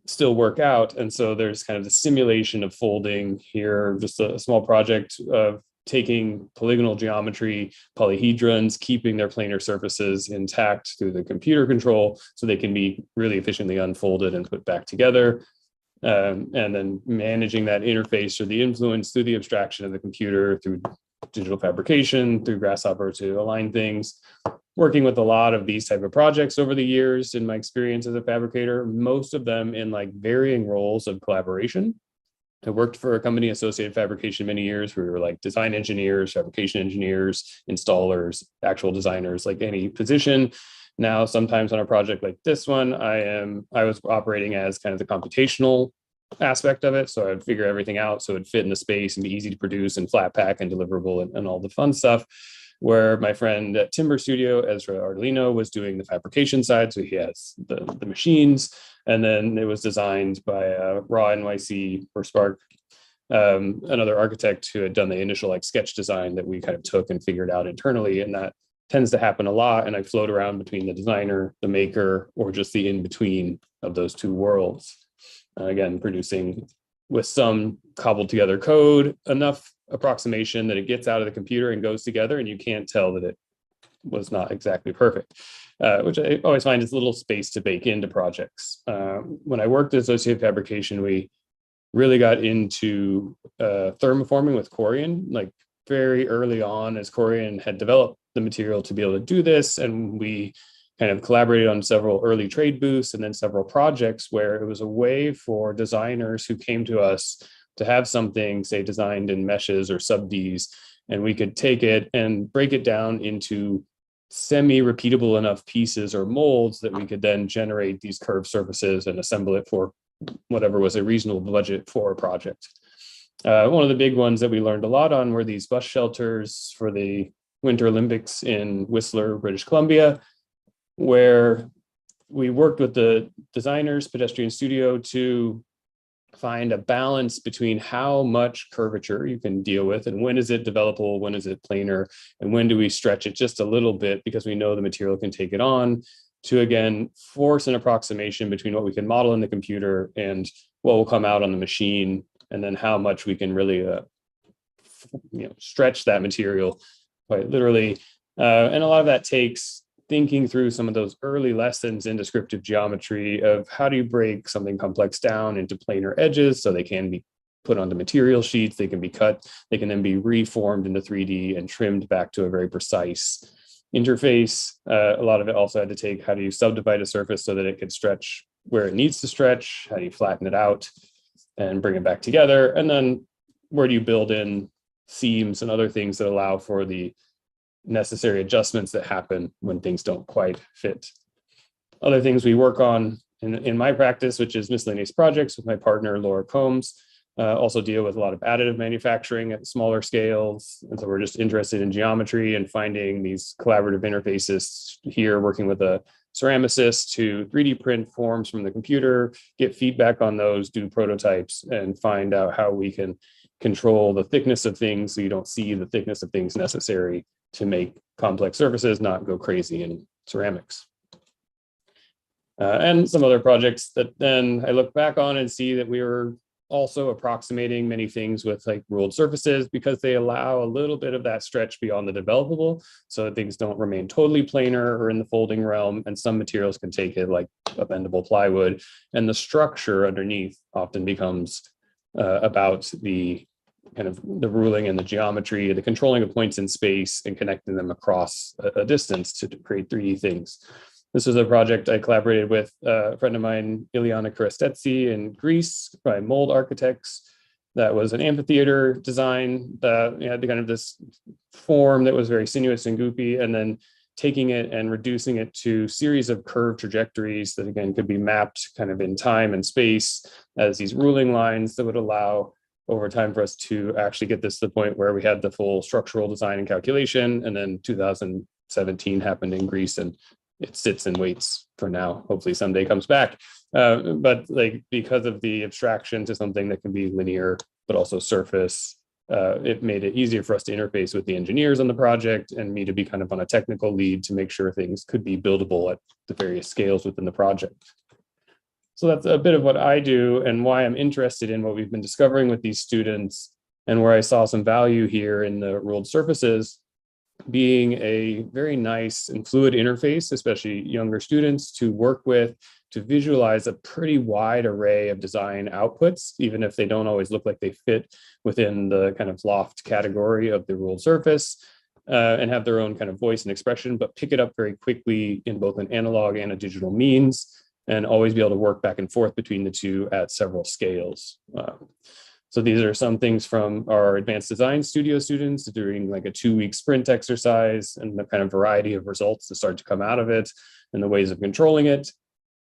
Still work out. And so there's kind of the simulation of folding here, just a small project of taking polygonal geometry, polyhedrons, keeping their planar surfaces intact through the computer control so they can be really efficiently unfolded and put back together. And then managing that interface or the influence through the abstraction of the computer, through digital fabrication, through Grasshopper to align things. Working with a lot of these type of projects over the years in my experience as a fabricator, most of them in like varying roles of collaboration. I worked for a company, Associated Fabrication, many years. We were like design engineers, fabrication engineers, installers, actual designers, like any position. Now, sometimes on a project like this one, I was operating as kind of the computational aspect of it. So I'd figure everything out so it'd fit in the space and be easy to produce and flat pack and deliverable and all the fun stuff. Where my friend at Timber Studio, Ezra Ardolino, was doing the fabrication side. So he has the machines, and then it was designed by Raw NYC or Spark, another architect who had done the initial like sketch design that we kind of took and figured out internally. And that tends to happen a lot. And I float around between the designer, the maker, or just the in-between of those two worlds. Again, producing with some cobbled together code, enough approximation that it gets out of the computer and goes together, and you can't tell that it was not exactly perfect, which I always find is a little space to bake into projects. When I worked at Associated Fabrication, we really got into thermoforming with Corian, like very early on, as Corian had developed the material to be able to do this. And we kind of collaborated on several early trade booths and then several projects where it was a way for designers who came to us to have something, say, designed in meshes or sub-Ds, and we could take it and break it down into semi-repeatable enough pieces or molds that we could then generate these curved surfaces and assemble it for whatever was a reasonable budget for a project. One of the big ones that we learned a lot on were these bus shelters for the Winter Olympics in Whistler, British Columbia, where we worked with the designers, Pedestrian Studio, to find a balance between how much curvature you can deal with and when is it developable, when is it planar, and when do we stretch it just a little bit because we know the material can take it on, to again force an approximation between what we can model in the computer and what will come out on the machine, and then how much we can really stretch that material quite literally. And a lot of that takes thinking through some of those early lessons in descriptive geometry of how do you break something complex down into planar edges so they can be put onto material sheets, they can be cut, they can then be reformed into 3D and trimmed back to a very precise interface. A lot of it also had to take, how do you subdivide a surface so that it could stretch where it needs to stretch? How do you flatten it out and bring it back together? And then where do you build in seams and other things that allow for the necessary adjustments that happen when things don't quite fit? Other things we work on in my practice, which is miscellaneous projects with my partner, Laura Combs, also deal with a lot of additive manufacturing at smaller scales. And so we're just interested in geometry and finding these collaborative interfaces here, working with a ceramicist to 3D print forms from the computer, get feedback on those, do prototypes, and find out how we can control the thickness of things so you don't see the thickness of things necessary to make complex surfaces not go crazy in ceramics. And some other projects that then I look back on and see that we were also approximating many things with like ruled surfaces because they allow a little bit of that stretch beyond the developable so that things don't remain totally planar or in the folding realm, and some materials can take it like a bendable plywood, and the structure underneath often becomes about the kind of the ruling and the geometry, the controlling of points in space and connecting them across a distance to create 3D things. This was a project I collaborated with a friend of mine, Ileana Karastetsi in Greece, by Mold Architects. That was an amphitheater design that had kind of this form that was very sinuous and goopy, and then taking it and reducing it to series of curved trajectories that again could be mapped kind of in time and space as these ruling lines that would allow over time for us to actually get this to the point where we had the full structural design and calculation. And then 2017 happened in Greece, and it sits and waits for now. Hopefully someday comes back. But like because of the abstraction to something that can be linear, but also surface, it made it easier for us to interface with the engineers on the project and me to be kind of on a technical lead to make sure things could be buildable at the various scales within the project. So that's a bit of what I do and why I'm interested in what we've been discovering with these students, and where I saw some value here in the ruled surfaces being a very nice and fluid interface, especially younger students, to work with, to visualize a pretty wide array of design outputs, even if they don't always look like they fit within the kind of loft category of the ruled surface, and have their own kind of voice and expression, but pick it up very quickly in both an analog and a digital means, and always be able to work back and forth between the two at several scales. So these are some things from our advanced design studio students doing like a 2-week sprint exercise and the kind of variety of results that start to come out of it. and the ways of controlling it.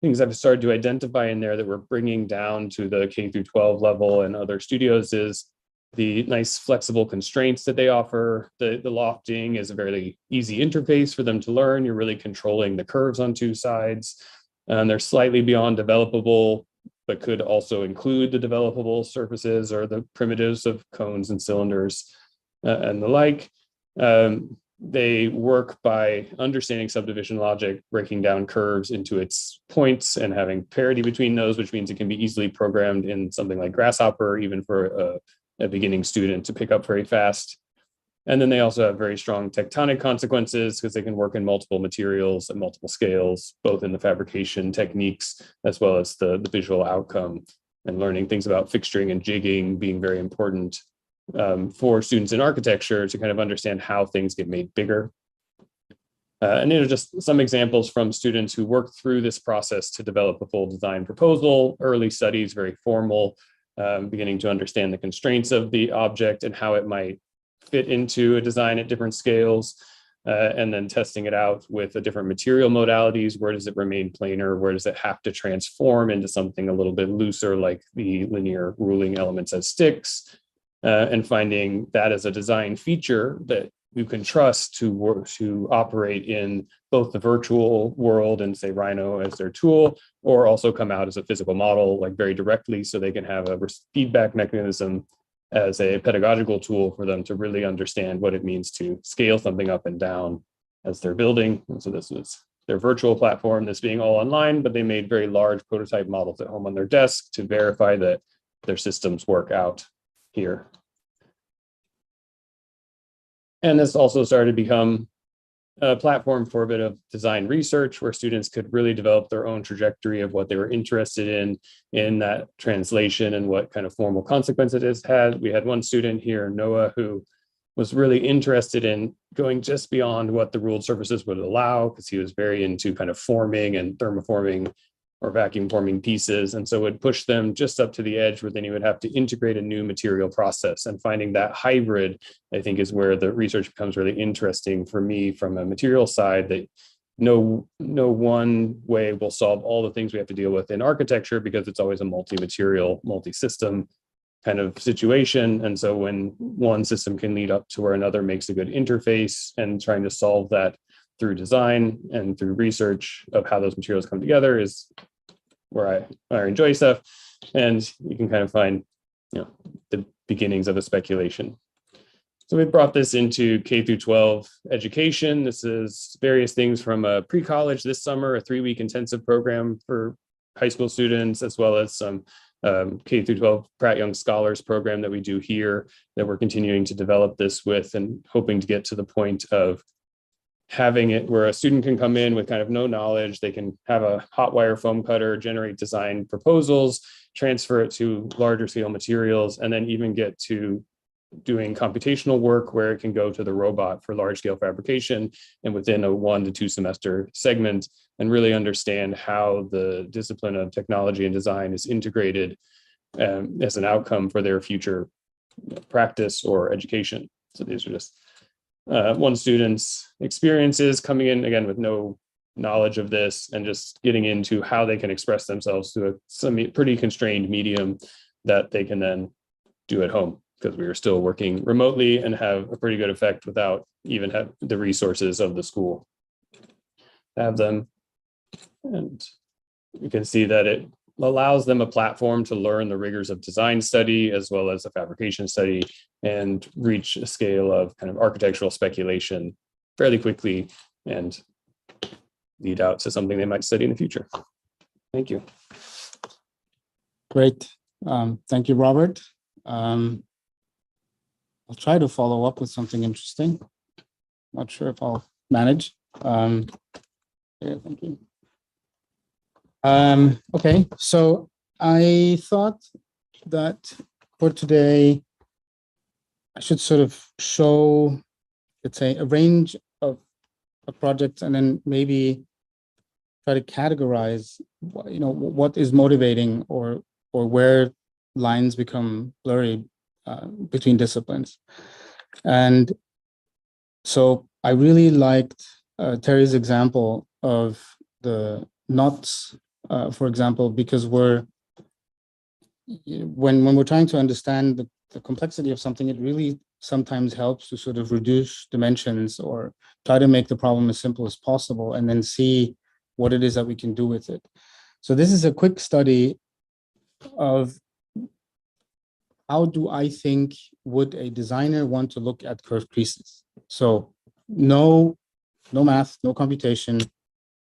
Things I've started to identify in there that we're bringing down to the K through 12 level and other studios is the nice flexible constraints that they offer. The lofting is a very easy interface for them to learn. You're really controlling the curves on two sides. And they're slightly beyond developable, but could also include the developable surfaces or the primitives of cones and cylinders and the like. They work by understanding subdivision logic, breaking down curves into its points and having parity between those, which means it can be easily programmed in something like Grasshopper, even for a beginning student to pick up very fast. And then they also have very strong tectonic consequences because they can work in multiple materials at multiple scales, both in the fabrication techniques as well as the visual outcome, and learning things about fixturing and jigging being very important for students in architecture to kind of understand how things get made bigger. And these are just some examples from students who worked through this process to develop a full design proposal, early studies, very formal, beginning to understand the constraints of the object and how it might fit into a design at different scales, and then testing it out with the different material modalities. Where does it remain planar? Where does it have to transform into something a little bit looser, like the linear ruling elements as sticks? And finding that as a design feature that you can trust to work to operate in both the virtual world and say Rhino as their tool, or also come out as a physical model, like very directly, so they can have a feedback mechanism as a pedagogical tool for them to really understand what it means to scale something up and down as they're building. And so this was their virtual platform, this being all online, but they made very large prototype models at home on their desk to verify that their systems work out here. And this also started to become a platform for a bit of design research where students could really develop their own trajectory of what they were interested in that translation and what kind of formal consequences it had. We had one student here, Noah, who was really interested in going just beyond what the ruled surfaces would allow, because he was very into kind of forming and thermoforming or vacuum forming pieces, and so would push them just up to the edge where then you would have to integrate a new material process. And finding that hybrid, I think, is where the research becomes really interesting for me from a material side, that no one way will solve all the things we have to deal with in architecture, because it's always a multi-material, multi-system kind of situation. And so when one system can lead up to where another makes a good interface, and trying to solve that through design and through research of how those materials come together is where I enjoy stuff. And you can kind of find, the beginnings of a speculation. So we brought this into K through 12 education. This is various things from a pre-college this summer, a 3-week intensive program for high school students, as well as some K through 12 Pratt Young Scholars program that we do here, that we're continuing to develop this with, and hoping to get to the point of having it where a student can come in with kind of no knowledge. They can have a hot wire foam cutter, generate design proposals, transfer it to larger scale materials, and then even get to doing computational work where it can go to the robot for large scale fabrication, and within a 1 to 2 semester segment, and really understand how the discipline of technology and design is integrated as an outcome for their future practice or education. So these are just one student's experiences coming in, again, with no knowledge of this, and just getting into how they can express themselves through some pretty constrained medium that they can then do at home, because we are still working remotely and have a pretty good effect without even have the resources of the school have them. And you can see that it allows them a platform to learn the rigors of design study as well as a fabrication study, and reach a scale of kind of architectural speculation fairly quickly and lead out to something they might study in the future. Thank you. Great. Thank you, Robert. I'll try to follow up with something interesting. Not sure if I'll manage. Yeah, thank you. Okay, so I thought that for today, I should sort of show, let's say, a range of projects, and then maybe try to categorize, what is motivating, or where lines become blurry between disciplines. And so I really liked Terry's example of knots, for example, because when we're trying to understand the complexity of something, it really sometimes helps to sort of reduce dimensions or try to make the problem as simple as possible and then see what it is that we can do with it. So this is a quick study of how do I think would a designer want to look at curved creases? So no math, no computation,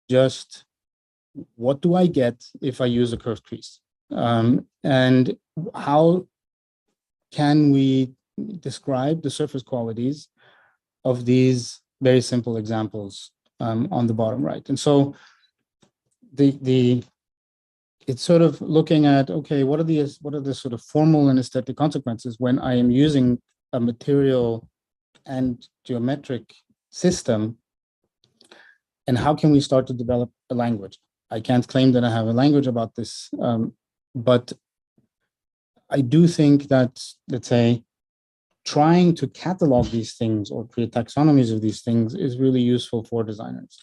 just what do I get if I use a curved crease? And how can we describe the surface qualities of these very simple examples on the bottom right? And so it's sort of looking at, okay, what are the sort of formal and aesthetic consequences when I am using a material and geometric system, and how can we start to develop a language? I can't claim that I have a language about this, but I do think that, let's say, trying to catalog these things or create taxonomies of these things is really useful for designers.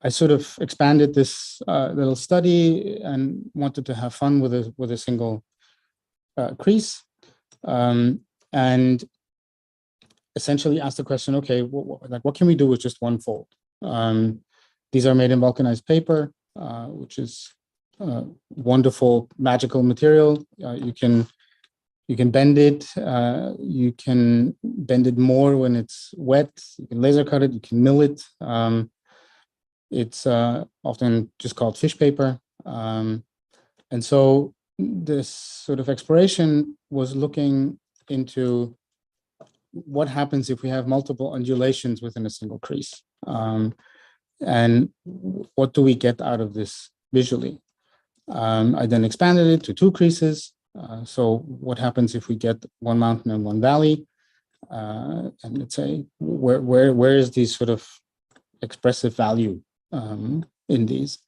I sort of expanded this little study and wanted to have fun with a single crease, and essentially asked the question, okay, what can we do with just one fold? These are made in vulcanized paper, which is wonderful, magical material. You can bend it. You can bend it more when it's wet. You can laser cut it. You can mill it. It's often just called fish paper. And so this sort of exploration was looking into what happens if we have multiple undulations within a single crease. And what do we get out of this visually? I then expanded it to 2 creases. So what happens if we get one mountain and one valley? And let's say, where is the sort of expressive value in these?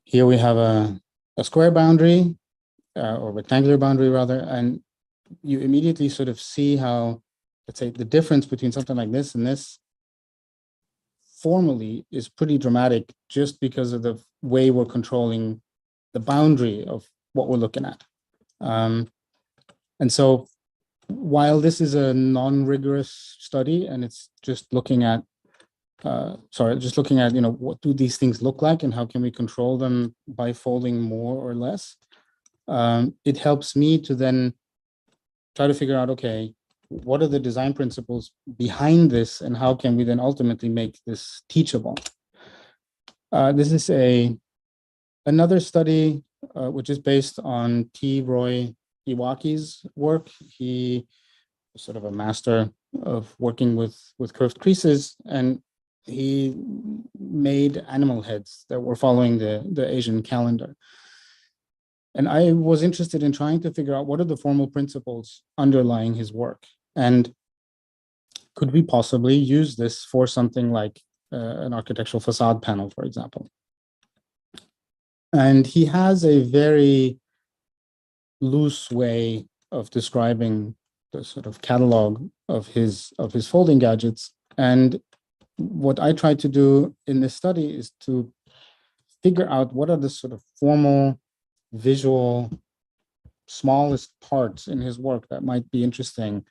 Here we have a square boundary, or rectangular boundary rather, and you immediately sort of see how, let's say, the difference between something like this and this formally is pretty dramatic just because of the way we're controlling the boundary of what we're looking at. And so while this is a non-rigorous study and it's just looking at, what do these things look like and how can we control them by folding more or less, it helps me to then try to figure out, okay, what are the design principles behind this and how can we then ultimately make this teachable? This is another study which is based on T. Roy Iwaki's work. He was sort of a master of working with curved creases, and he made animal heads that were following the Asian calendar. And I was interested in trying to figure out what are the formal principles underlying his work, and could we possibly use this for something like an architectural facade panel, for example. And he has a very loose way of describing the sort of catalog of his folding gadgets. And what I tried to do in this study is to figure out what are the sort of formal, visual, smallest parts in his work that might be interesting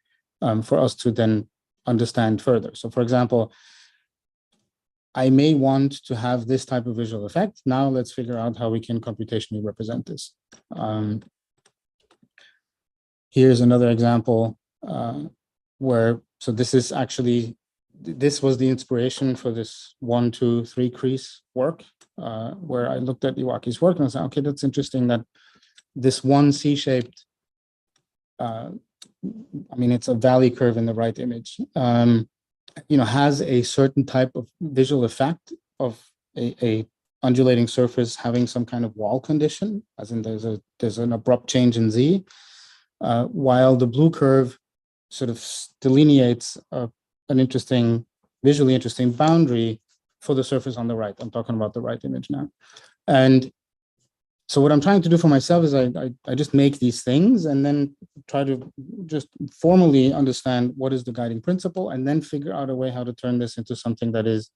for us to then understand further. So for example, I may want to have this type of visual effect. Now let's figure out how we can computationally represent this. Here's another example so this is actually, this was the inspiration for this 1, 2, 3 crease work, where I looked at Iwaki's work and I said, okay, that's interesting that this one C-shaped, it's a valley curve in the right image, has a certain type of visual effect of a undulating surface having some kind of wall condition, as in there's an abrupt change in Z, while the blue curve sort of delineates an visually interesting boundary for the surface on the right. I'm talking about the right image now. And so what I'm trying to do for myself is I just make these things and then try to just formally understand what is the guiding principle, and then figure out a way how to turn this into something that is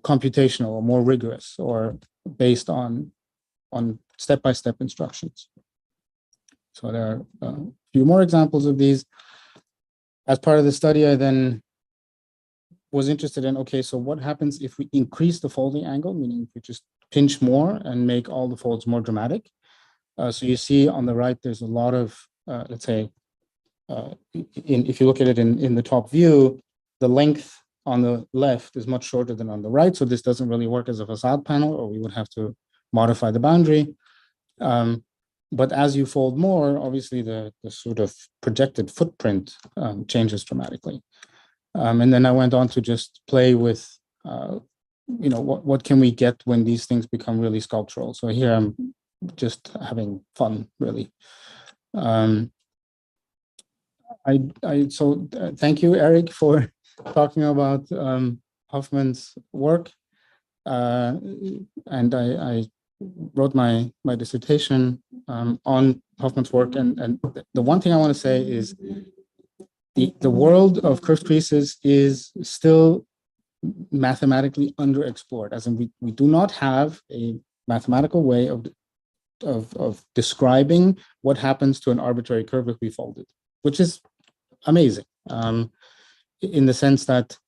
computational or more rigorous or based on step-by-step instructions. So there are a few more examples of these. As part of the study, I then was interested in, okay, so what happens if we increase the folding angle, meaning if we just pinch more and make all the folds more dramatic? So you see on the right, there's a lot of, let's say, if you look at it in the top view, the length on the left is much shorter than on the right. So this doesn't really work as a facade panel, or we would have to modify the boundary. But as you fold more, obviously the sort of projected footprint changes dramatically. And then I went on to just play with, what can we get when these things become really sculptural? So here I'm just having fun, really. Thank you, Erik, for talking about Hoffman's work. And I wrote my dissertation on Hoffman's work. And the one thing I want to say is the world of curved creases is still mathematically underexplored, as in we do not have a mathematical way of describing what happens to an arbitrary curve if we fold it, which is amazing, in the sense that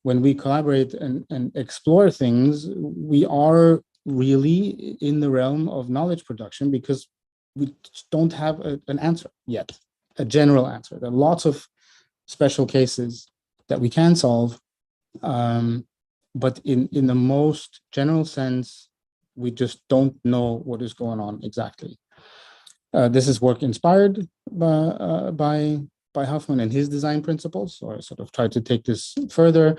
when we collaborate and explore things, we are really in the realm of knowledge production, because we don't have an answer yet, a general answer. There are lots of special cases that we can solve, but in the most general sense, we just don't know what is going on exactly. This is work inspired by Hoffman and his design principles. So I sort of tried to take this further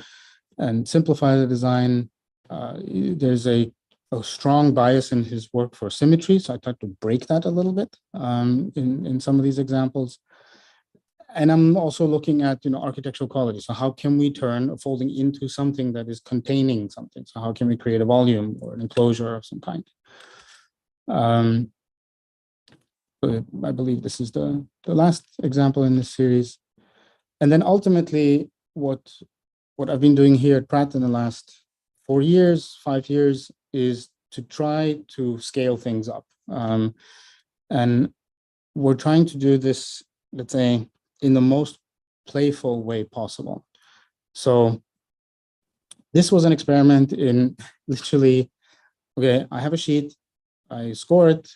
and simplify the design. There's a strong bias in his work for symmetry, so I tried to break that a little bit in some of these examples. And I'm also looking at architectural quality. So how can we turn a folding into something that is containing something? So how can we create a volume or an enclosure of some kind? I believe this is the last example in this series. And then ultimately, what I've been doing here at Pratt in the last 5 years, is to try to scale things up. And we're trying to do this, let's say, in the most playful way possible. So this was an experiment in literally, okay, I have a sheet, I score it,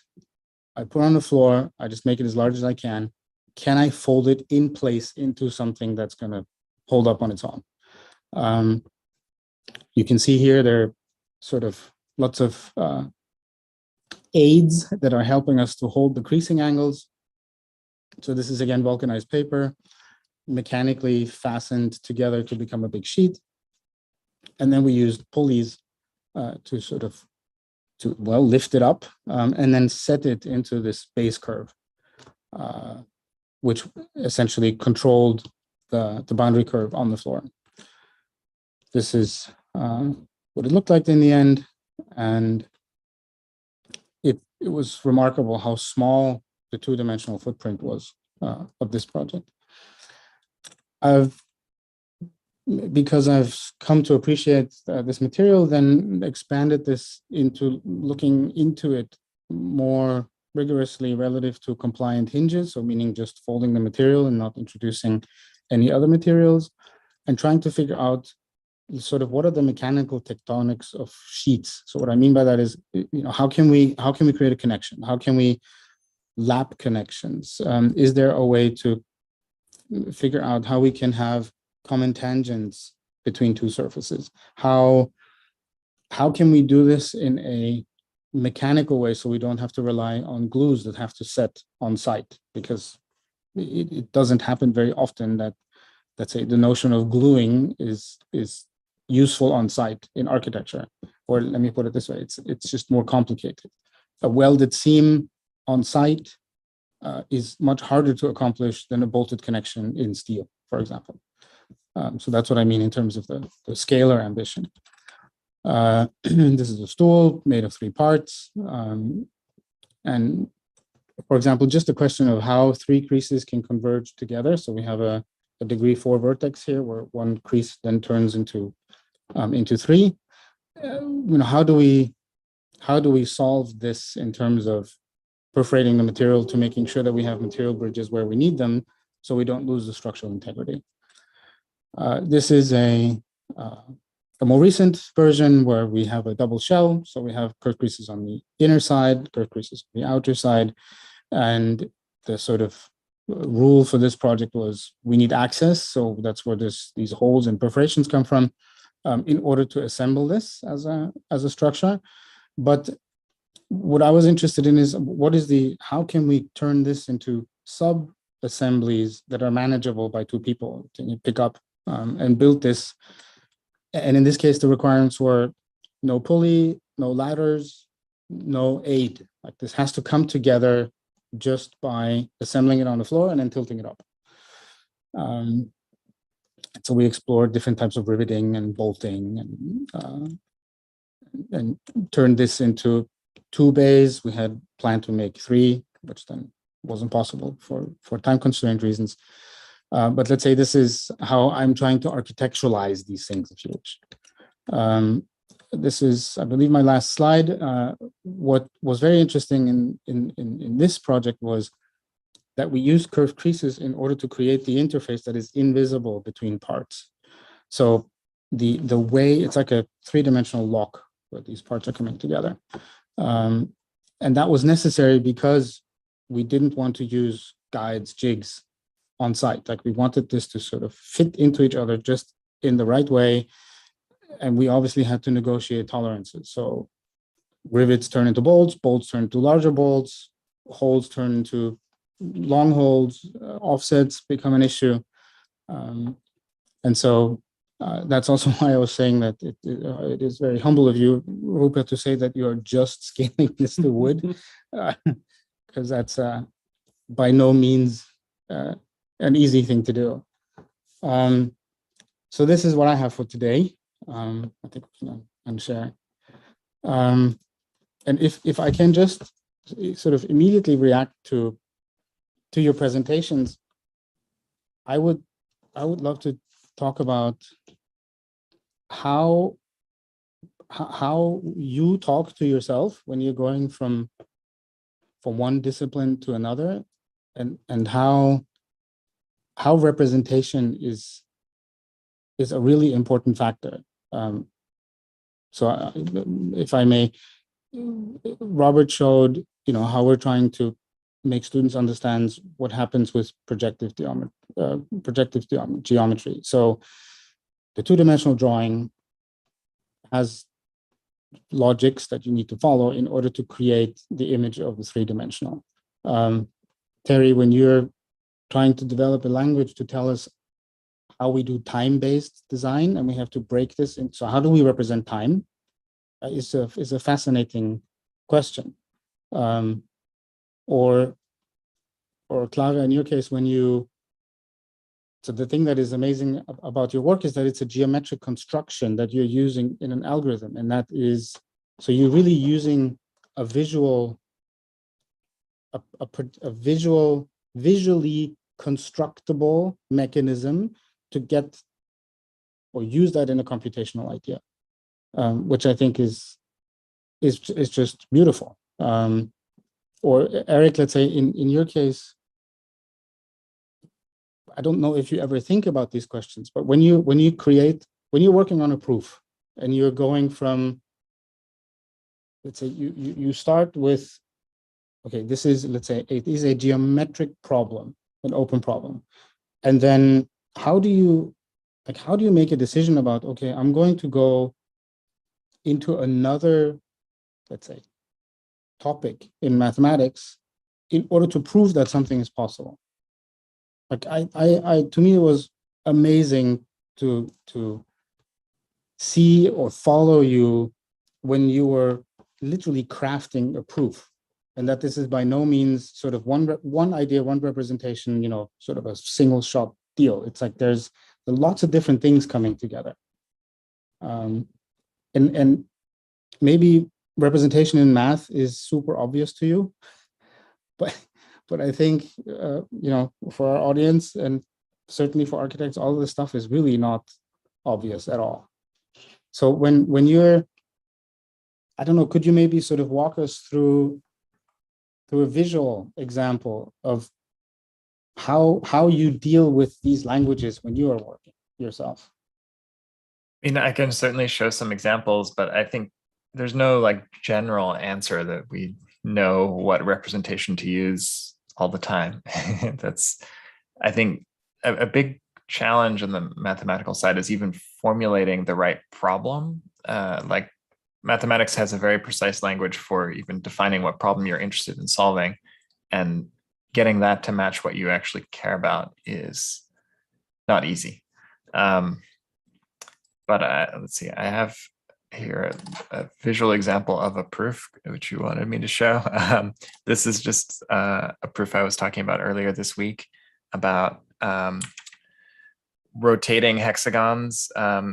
I put it on the floor, I just make it as large as I can. Can I fold it in place into something that's gonna hold up on its own? You can see here, there are sort of lots of aids that are helping us to hold the creasing angles. So this is again vulcanized paper, mechanically fastened together to become a big sheet. And then we used pulleys to lift it up and then set it into this base curve, which essentially controlled the boundary curve on the floor. This is what it looked like in the end. And it was remarkable how small the two-dimensional footprint was of this project. Because I've come to appreciate this material, then expanded this into looking into it more rigorously relative to compliant hinges, so meaning just folding the material and not introducing any other materials, and trying to figure out sort of what are the mechanical tectonics of sheets. So what I mean by that is, how can we create a connection? How can we lap connections? Is there a way to figure out how we can have common tangents between two surfaces? How can we do this in a mechanical way so we don't have to rely on glues that have to set on site? Because it doesn't happen very often that, let's say, the notion of gluing is useful on site in architecture. Or let me put it this way, it's just more complicated. A welded seam on site is much harder to accomplish than a bolted connection in steel, for example. So that's what I mean in terms of the scalar ambition. This is a stool made of 3 parts. And for example, just a question of how three creases can converge together. So we have a degree 4 vertex here, where one crease then turns into three. How do we solve this in terms of perforating the material to making sure that we have material bridges where we need them, so we don't lose the structural integrity? This is a more recent version where we have a double shell. So we have curved creases on the inner side, curved creases on the outer side. And the sort of rule for this project was we need access. So that's where these holes and perforations come from, in order to assemble this as a structure. But what I was interested in is how can we turn this into sub-assemblies that are manageable by two people? Can you pick up and build this? And in this case, the requirements were no pulley, no ladders, no aid. Like, this has to come together just by assembling it on the floor and then tilting it up. So we explored different types of riveting and bolting and turned this into 2 bays. We had planned to make 3, which then wasn't possible for time constraint reasons. But let's say this is how I'm trying to architecturalize these things, if you wish. This is, I believe, my last slide. What was very interesting in this project was that we used curved creases in order to create the interface that is invisible between parts. So the way, it's like a 3-dimensional lock where these parts are coming together. And that was necessary because we didn't want to use guides, jigs on site. Like, we wanted this to sort of fit into each other just in the right way. And we obviously had to negotiate tolerances. So rivets turn into bolts, bolts turn into larger bolts, holes turn into long holes, offsets become an issue. And so that's also why I was saying that it is very humble of you, Rupert, to say that you are just scaling this to wood, because that's by no means an easy thing to do. So this is what I have for today. I think we can share. And if I can just sort of immediately react to your presentations, I would love to talk about how you talk to yourself when you're going from one discipline to another, and how representation is a really important factor. So if I may, Robert showed, how we're trying to make students understand what happens with projective geometry. So the 2-dimensional drawing has logics that you need to follow in order to create the image of the 3-dimensional. Terry, when you're trying to develop a language to tell us how we do time-based design, and we have to break this in, so how do we represent time? Is a fascinating question. Or Clara, in your case, so the thing that is amazing about your work is that it's a geometric construction that you're using in an algorithm, and that is, so you're really using a visually constructible mechanism to get or use that in a computational idea, which I think is just beautiful. Or Erik, let's say in your case, I don't know if you ever think about these questions, but when you're working on a proof and you're going from, let's say you start with, okay, this is, let's say it is a geometric problem, an open problem. And then how do you make a decision about, okay, I'm going to go into another, let's say, topic in mathematics in order to prove that something is possible? Like to me, it was amazing to see or follow you when you were literally crafting a proof, and that this is by no means sort of one idea, one representation, sort of a single shot deal. It's like there's lots of different things coming together. And maybe representation in math is super obvious to you, but I think, for our audience and certainly for architects, all of this stuff is really not obvious at all. So when you're, I don't know, could you maybe sort of walk us through a visual example of how you deal with these languages when you are working yourself? I can certainly show some examples, but I think there's no like general answer that we know what representation to use all the time. That's, I think, a big challenge on the mathematical side is even formulating the right problem. Like mathematics has a very precise language for even defining what problem you're interested in solving, and getting that to match what you actually care about is not easy. But let's see, I have here a visual example of a proof which you wanted me to show. This is just a proof I was talking about earlier this week about rotating hexagons.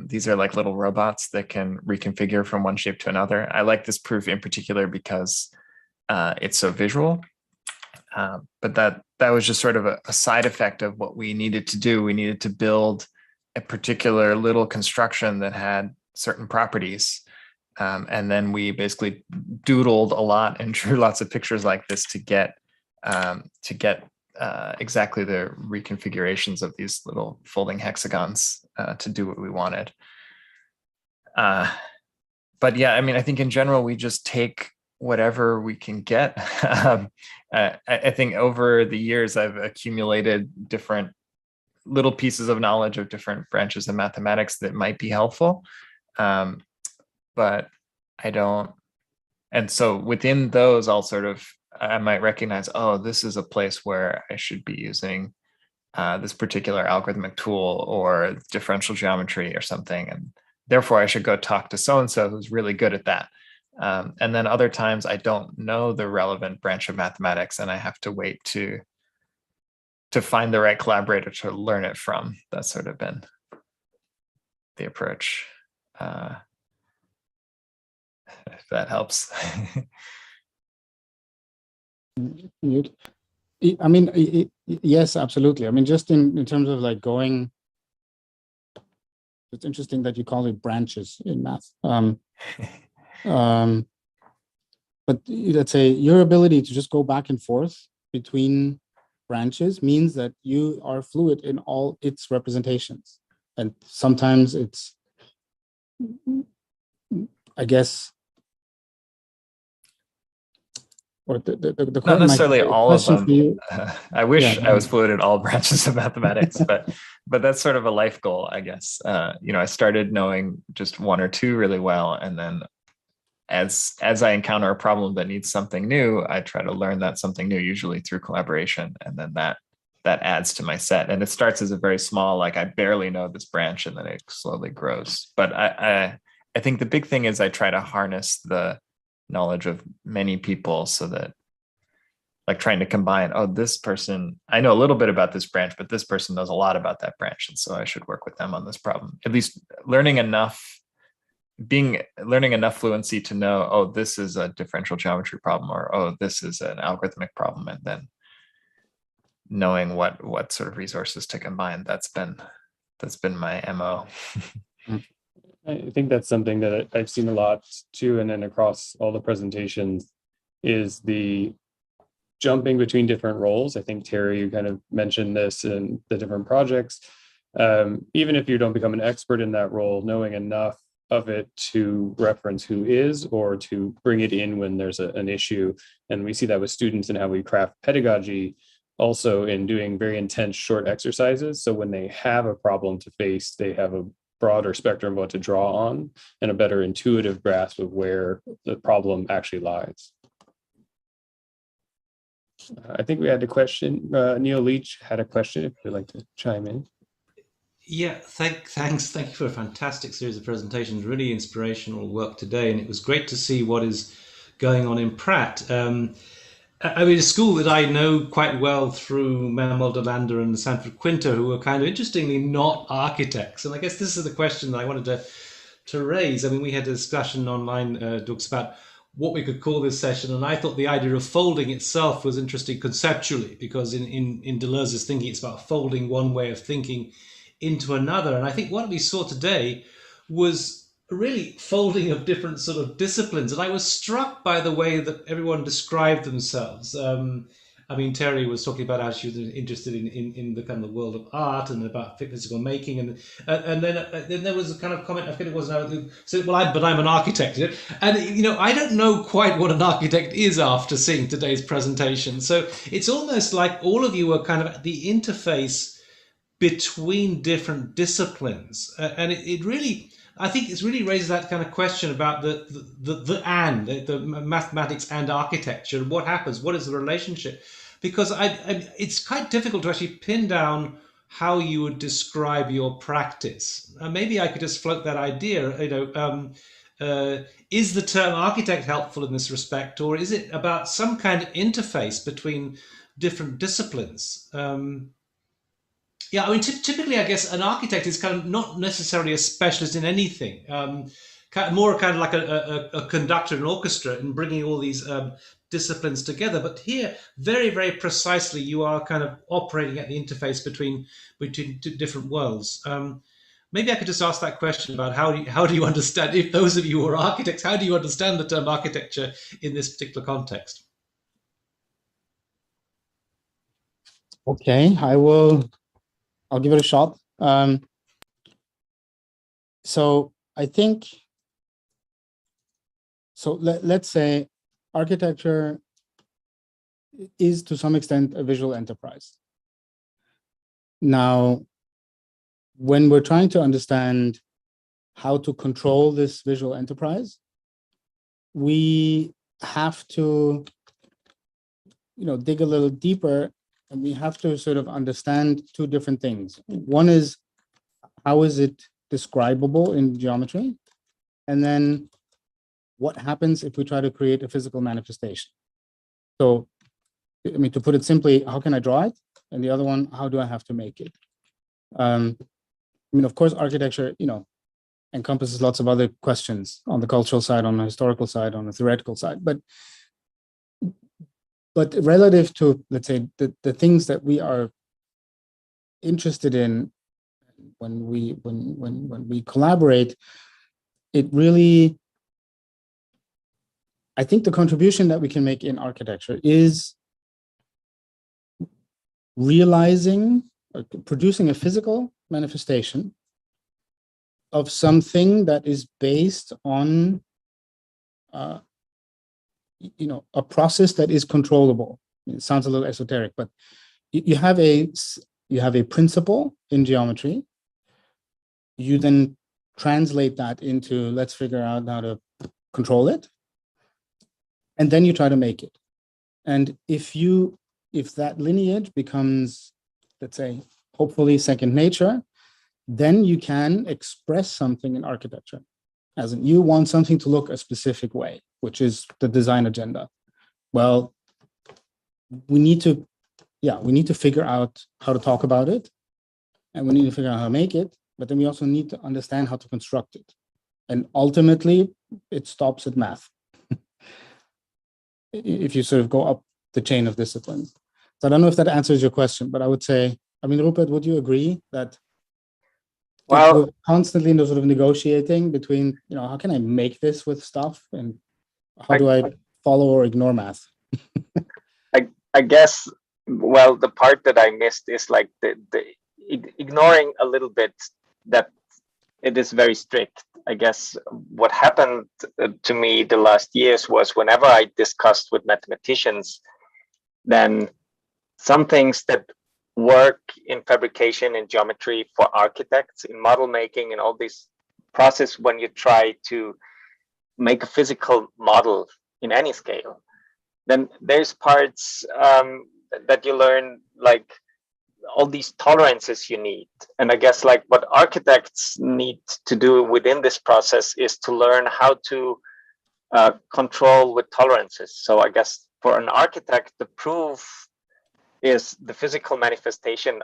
These are like little robots that can reconfigure from one shape to another. I like this proof in particular because it's so visual. But that was just sort of a side effect of what we needed to do. We needed to build a particular little construction that had certain properties. And then we basically doodled a lot and drew lots of pictures like this to get exactly the reconfigurations of these little folding hexagons to do what we wanted. But yeah, I mean, I think in general, we just take whatever we can get. I think over the years, I've accumulated different little pieces of knowledge of different branches of mathematics that might be helpful. But I don't, and so within those, I might recognize, oh, this is a place where I should be using this particular algorithmic tool or differential geometry or something. And therefore I should go talk to so-and-so who's really good at that. And then other times I don't know the relevant branch of mathematics and I have to wait to find the right collaborator to learn it from. That's sort of been the approach. If that helps. I mean, yes, absolutely. I mean, just in terms of like going, it's interesting that you call it branches in math. But let's say your ability to just go back and forth between branches means that you are fluid in all its representations. And sometimes it's, I guess, or the not necessarily all of them. I wish Yeah, I was fluid in all branches of mathematics, but that's sort of a life goal, I guess. I started knowing just one or two really well, and then as I encounter a problem that needs something new, I try to learn that something new, usually through collaboration, and then that adds to my set. And it starts as a very small, like I barely know this branch, and then it slowly grows. But I think the big thing is I try to harness the knowledge of many people, so that, like, trying to combine, oh, this person, I know a little bit about this branch, but this person knows a lot about that branch, and so I should work with them on this problem. At least learning enough fluency to know, oh, this is a differential geometry problem, or oh, this is an algorithmic problem, and then knowing what sort of resources to combine. That's been my MO. I think that's something that I've seen a lot too, and then across all the presentations, is the jumping between different roles. I think, Terry, you kind of mentioned this in the different projects. Even if you don't become an expert in that role, knowing enough of it to reference who is, or to bring it in when there's an issue. And we see that with students and how we craft pedagogy, also in doing very intense short exercises. So when they have a problem to face, they have a broader spectrum of what to draw on and a better intuitive grasp of where the problem actually lies. I think we had a question. Neil Leach had a question, if you'd like to chime in. Yeah, thanks. Thank you for a fantastic series of presentations, really inspirational work today. And it was great to see what is going on in Pratt. I mean, a school that I know quite well through Manuel de Landa and Sanford Quinto, who are kind of interestingly not architects. And I guess this is the question that I wanted to raise. I mean, we had a discussion online, Dux, about what we could call this session, and I thought the idea of folding itself was interesting conceptually, because in Deleuze's thinking, it's about folding one way of thinking into another. And I think what we saw today was really folding of different sort of disciplines. And I was struck by the way that everyone described themselves. I mean, Terry was talking about how she was interested in the kind of the world of art and about physical making, and then there was a kind of comment, I forget it was now, so but I'm an architect, and I don't know quite what an architect is after seeing today's presentation. So it's almost like all of you are kind of at the interface between different disciplines, and it really, I think it's really raises that kind of question about the mathematics and architecture. What happens? What is the relationship? Because it's quite difficult to actually pin down how you would describe your practice. Maybe I could just float that idea. Is the term architect helpful in this respect, or is it about some kind of interface between different disciplines? Yeah, I mean, typically, I guess an architect is kind of not necessarily a specialist in anything. More kind of like a conductor in an orchestra and bringing all these disciplines together. But here, very, very precisely, you are kind of operating at the interface between two different worlds. Maybe I could just ask that question about how do you understand, if those of you who are architects, how do you understand the term architecture in this particular context? Okay, I'll give it a shot. So I think, so let's say architecture is to some extent a visual enterprise. Now, when we're trying to understand how to control this visual enterprise, we have to, dig a little deeper, and we have to sort of understand two different things. One is, how is it describable in geometry? And then what happens if we try to create a physical manifestation? So, I mean, to put it simply, how can I draw it? And the other one, how do I have to make it? I mean, of course, architecture, encompasses lots of other questions on the cultural side, on the historical side, on the theoretical side. But relative to, let's say, the things that we are interested in when we collaborate, it really, I think the contribution that we can make in architecture is realizing, producing a physical manifestation of something that is based on a process that is controllable. It sounds a little esoteric, but you have a principle in geometry. You then translate that into, let's figure out how to control it, and then you try to make it. And if that lineage becomes, let's say, hopefully second nature, then you can express something in architecture. As in, you want something to look a specific way, which is the design agenda. Well, we need to figure out how to talk about it, and we need to figure out how to make it, but then we also need to understand how to construct it. And ultimately, it stops at math. If you sort of go up the chain of disciplines. So I don't know if that answers your question, but I would say, I mean, Rupert, would you agree that we're constantly in the sort of negotiating between, how can I make this with stuff, and how do I follow or ignore math? I guess, well, the part that I missed is like the ignoring a little bit that it is very strict. I guess what happened to me the last years was, whenever I discussed with mathematicians, then some things that work in fabrication and geometry for architects, in model making and all this process, when you try to make a physical model in any scale, then there's parts that you learn, like all these tolerances you need. And I guess like what architects need to do within this process is to learn how to control with tolerances. So I guess for an architect, the proof is the physical manifestation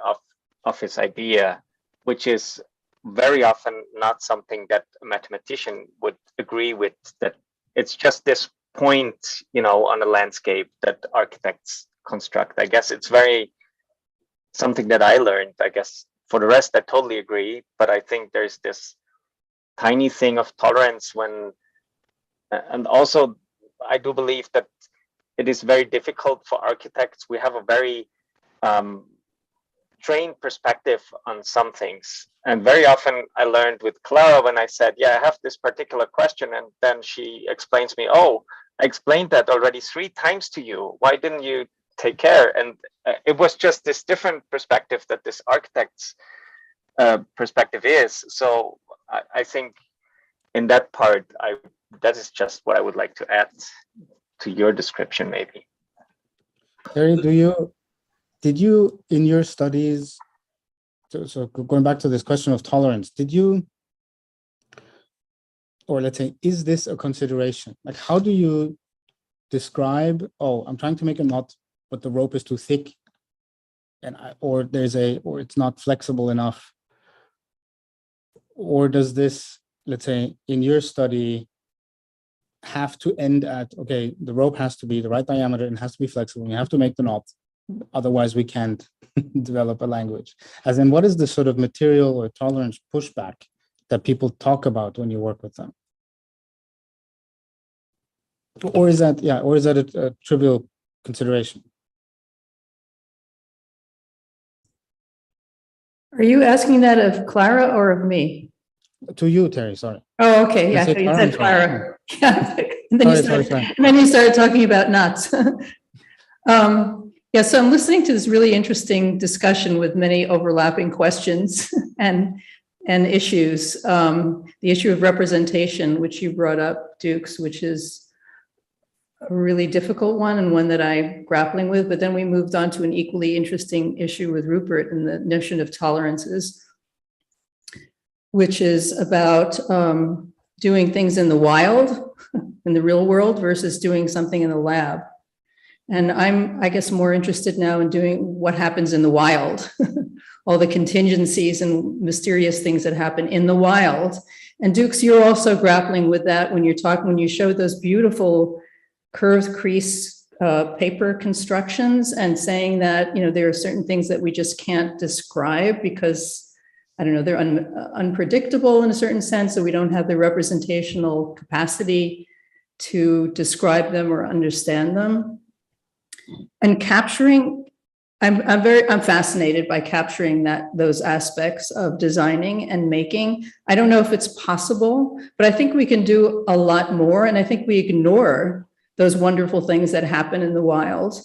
of his idea, which is very often not something that a mathematician would agree with, that it's just this point, you know, on a landscape that architects construct. I guess it's very something that I learned. I guess for the rest, I totally agree. But I think there's this tiny thing of tolerance when, and also I do believe that it is very difficult for architects. We have a very trained perspective on some things. And very often I learned with Clara when I said, yeah, I have this particular question. And then she explains me, oh, I explained that already 3 times to you. Why didn't you take care? And it was just this different perspective that this architect's perspective is. So I think in that part, that is just what I would like to add to your description, maybe. Terry, did you in your studies, so going back to this question of tolerance, did you, or let's say, is this a consideration? Like, how do you describe, oh, I'm trying to make a knot, but the rope is too thick, and or it's not flexible enough? Or does this, let's say, in your study, have to end at, okay, the rope has to be the right diameter and has to be flexible, and you have to make the knot, otherwise we can't develop a language? As in, what is the sort of material or tolerance pushback that people talk about when you work with them? Or is that, yeah, or is that a trivial consideration? Are you asking that of Clara or of me? To you, Terry, sorry. Oh, okay, yeah, I said you Clara, said Clara. Yeah. And then sorry. and then you started talking about knots. Yeah, so I'm listening to this really interesting discussion with many overlapping questions and issues. The issue of representation, which you brought up, Dukes, which is a really difficult one and one that I'm grappling with. But then we moved on to an equally interesting issue with Rupert and the notion of tolerances, which is about doing things in the wild, in the real world, versus doing something in the lab. And I'm, I guess, more interested now in doing what happens in the wild, all the contingencies and mysterious things that happen in the wild. And Dukes, you're also grappling with that when you showed those beautiful curved crease paper constructions and saying that, you know, there are certain things that we just can't describe because, I don't know, they're unpredictable in a certain sense, so we don't have the representational capacity to describe them or understand them. And capturing, I'm fascinated by capturing those aspects of designing and making. I don't know if it's possible, but I think we can do a lot more. And I think we ignore those wonderful things that happen in the wild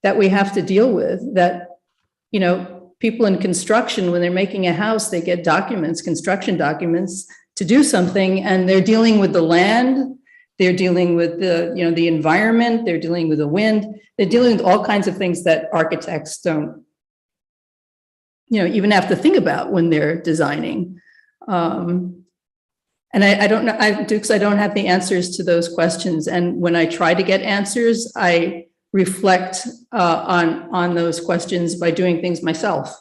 that we have to deal with. That, you know, people in construction, when they're making a house, they get documents, construction documents to do something, and they're dealing with the land. They're dealing with the, you know, the environment, they're dealing with the wind, they're dealing with all kinds of things that architects don't, you know, even have to think about when they're designing. And I don't know, Dukes, I don't have the answers to those questions. And when I try to get answers, I reflect on those questions by doing things myself.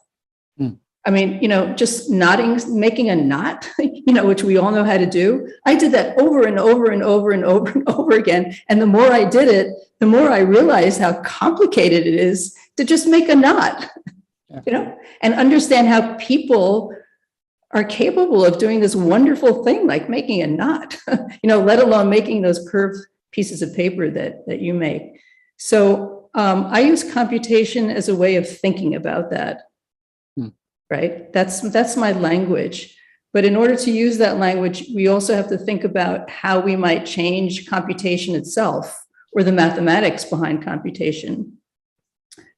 I mean, you know, just knotting, making a knot, you know, which we all know how to do. I did that over and over and over and over and over again. And the more I did it, the more I realized how complicated it is to just make a knot, you know, and understand how people are capable of doing this wonderful thing, like making a knot, you know, let alone making those curved pieces of paper that you make. So I use computation as a way of thinking about that. Right? That's my language. But in order to use that language, we also have to think about how we might change computation itself or the mathematics behind computation.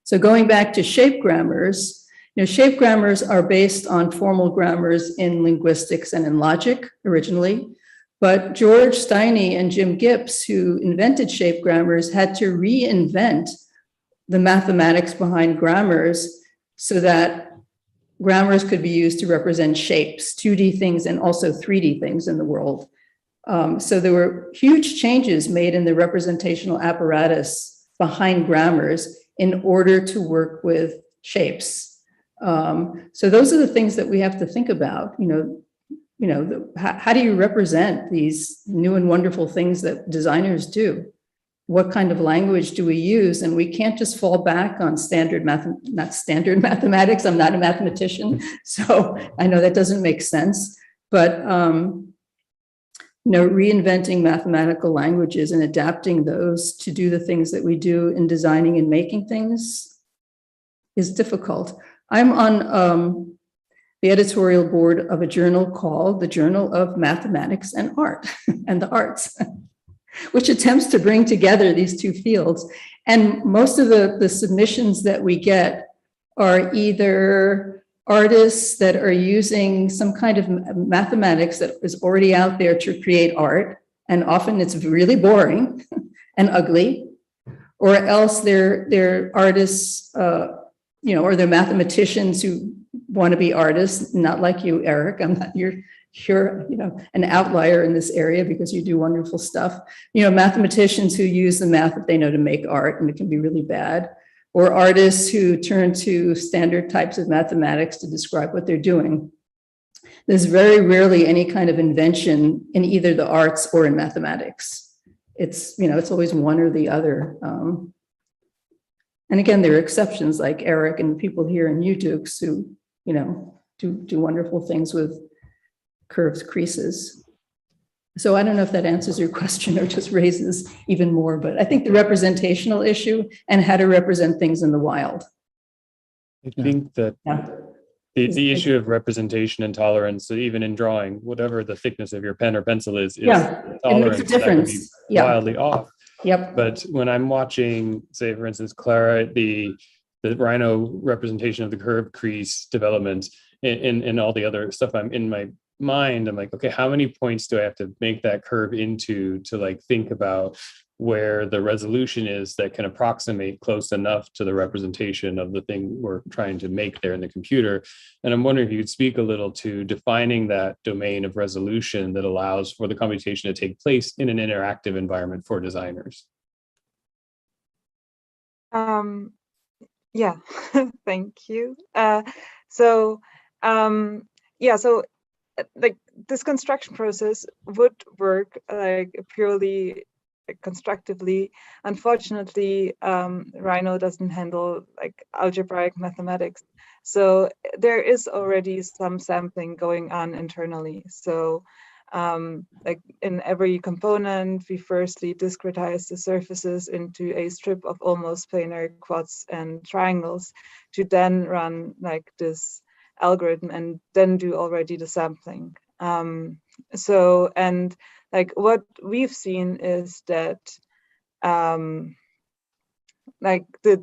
So going back to shape grammars, you know, shape grammars are based on formal grammars in linguistics and in logic originally. But George Steiny and Jim Gips, who invented shape grammars, had to reinvent the mathematics behind grammars so that grammars could be used to represent shapes, 2D things and also 3D things in the world. So there were huge changes made in the representational apparatus behind grammars in order to work with shapes. So those are the things that we have to think about, you know, how do you represent these new and wonderful things that designers do? What kind of language do we use? And we can't just fall back on not standard mathematics. I'm not a mathematician, so I know that doesn't make sense. But reinventing mathematical languages and adapting those to do the things that we do in designing and making things is difficult. I'm on the editorial board of a journal called the Journal of Mathematics and Art and the Arts, which attempts to bring together these two fields. And most of the submissions that we get are either artists that are using some kind of mathematics that is already out there to create art, and often it's really boring and ugly, or else they're artists, or they're mathematicians who want to be artists, not like you, Erik. You're an outlier in this area because you do wonderful stuff. Mathematicians who use the math that they know to make art, and it can be really bad, or artists who turn to standard types of mathematics to describe what they're doing. There's very rarely any kind of invention in either the arts or in mathematics. It's always one or the other. And again, there are exceptions like Erik and people here in UDukes who, do wonderful things with curved creases. So I don't know if that answers your question or just raises even more, but I think the representational issue and how to represent things in the wild. I think that the issue of representation and tolerance, even in drawing, whatever the thickness of your pen or pencil is tolerance it makes a difference. That could be wildly off. Yep. But when I'm watching, say, for instance, Clara, the Rhino representation of the curved crease development and all the other stuff, I'm in my mind, I'm like, okay, how many points do I have to make that curve into to like think about where the resolution is that can approximate close enough to the representation of the thing we're trying to make there in the computer. And I'm wondering if you could speak a little to defining that domain of resolution that allows for the computation to take place in an interactive environment for designers. Yeah, thank you. So like this construction process would work like purely constructively. Unfortunately, Rhino doesn't handle like algebraic mathematics. So there is already some sampling going on internally. So like in every component, we firstly discretize the surfaces into a strip of almost planar quads and triangles to then run like this algorithm and then do already the sampling. And like what we've seen is that like the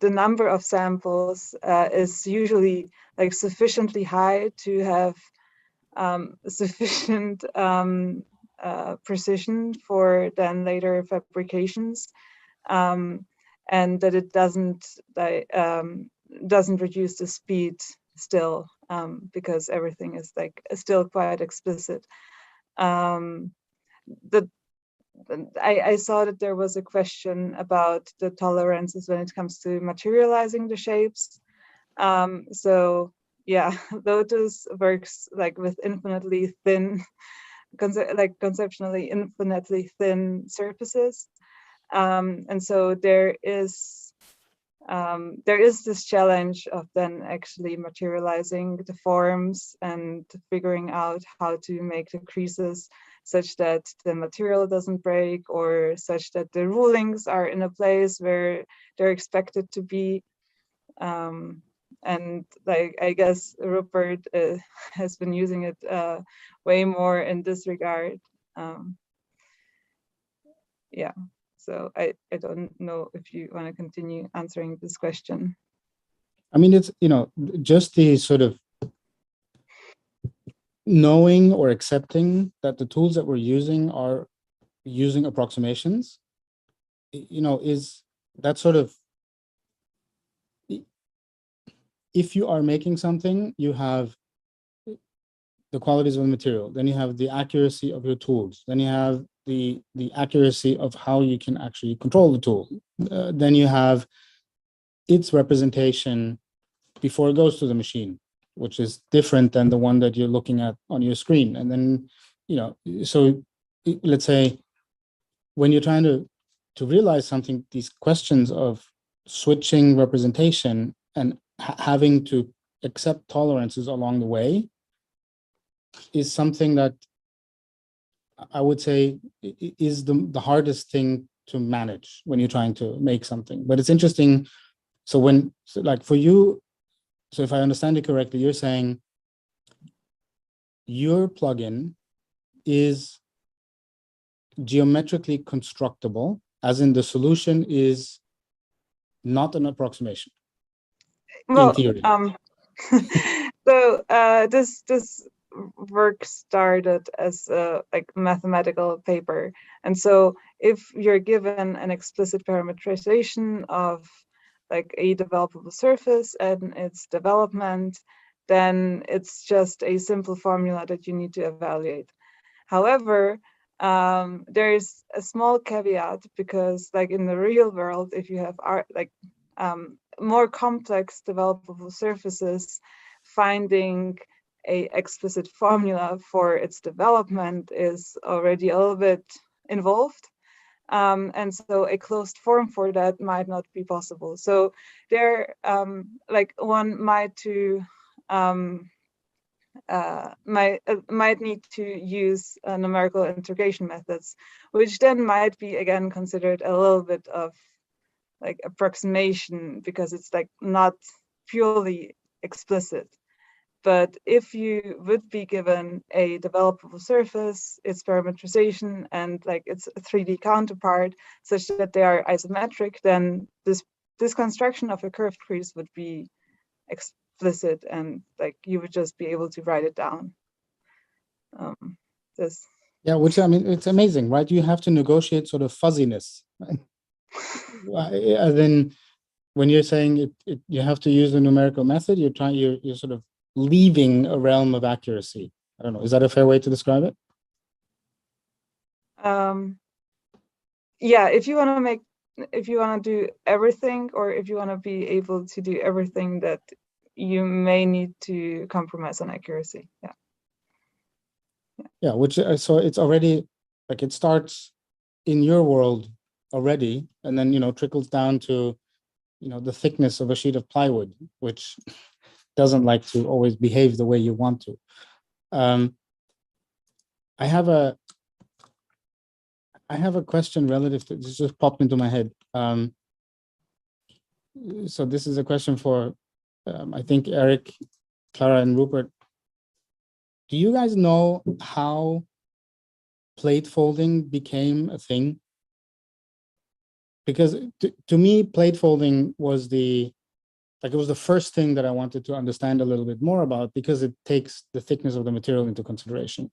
number of samples is usually like sufficiently high to have sufficient precision for then later fabrications, and that it doesn't reduce the speed still, because everything is like still quite explicit. I saw that there was a question about the tolerances when it comes to materializing the shapes. So yeah, Lotus works like with infinitely thin, conceptually infinitely thin surfaces. And so there is this challenge of then actually materializing the forms and figuring out how to make the creases such that the material doesn't break, or such that the rulings are in a place where they're expected to be. And like, I guess Rupert has been using it way more in this regard. Yeah. So I don't know if you want to continue answering this question. I mean, it's, just the sort of knowing or accepting that the tools that we're using are using approximations, is that sort of, if you are making something, you have the qualities of the material, then you have the accuracy of your tools, then you have the accuracy of how you can actually control the tool. Then you have its representation before it goes to the machine. which is different than the one that you're looking at on your screen. And then, so let's say when you're trying to realize something, these questions of switching representation and having to accept tolerances along the way is something that I would say is the hardest thing to manage when you're trying to make something. But it's interesting. So like for you, so if I understand it correctly, you're saying your plugin is geometrically constructible, as in the solution is not an approximation. Well, in theory. So this work started as a mathematical paper, and so if you're given an explicit parameterization of a developable surface and its development, then it's just a simple formula that you need to evaluate. However, there's a small caveat, because in the real world, if you have more complex developable surfaces, finding a explicit formula for its development is already a little bit involved. And so a closed form for that might not be possible. So there, one might need to use numerical integration methods, which then might be again considered a little bit of approximation, because it's not purely explicit. But if you would be given a developable surface, its parameterization, and its 3D counterpart such that they are isometric, then this construction of a curved crease would be explicit, and you would just be able to write it down. Yeah, which I mean, it's amazing, right? You have to negotiate sort of fuzziness. And then when you're saying you have to use the numerical method, you're sort of leaving a realm of accuracy. I don't know. Is that a fair way to describe it? Yeah, if you want to do everything, or if you want to be able to do everything, that you may need to compromise on accuracy. Yeah. Yeah, which so it's already it starts in your world already, and then trickles down to the thickness of a sheet of plywood, which doesn't like to always behave the way you want to. I have a question relative to this, just popped into my head. So this is a question for I think Erik, Clara, and Rupert. Do you guys know how plate folding became a thing? Because to me, plate folding was it was the first thing that I wanted to understand a little bit more about, because it takes the thickness of the material into consideration.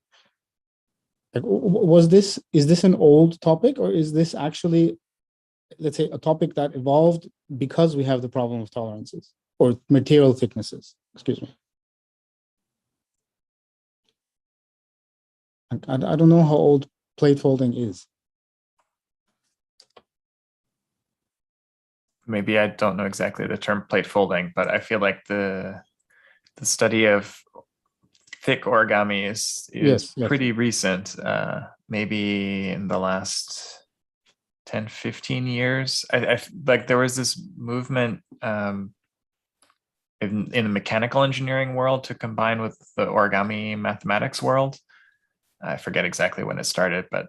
Is this an old topic, or is this actually, let's say, a topic that evolved because we have the problem of tolerances or material thicknesses? Excuse me. I don't know how old plate folding is. Maybe I don't know exactly the term plate folding, but I feel like the study of thick origami is Yes. pretty recent, maybe in the last 10, 15 years. I there was this movement in the mechanical engineering world to combine with the origami mathematics world. I forget exactly when it started, but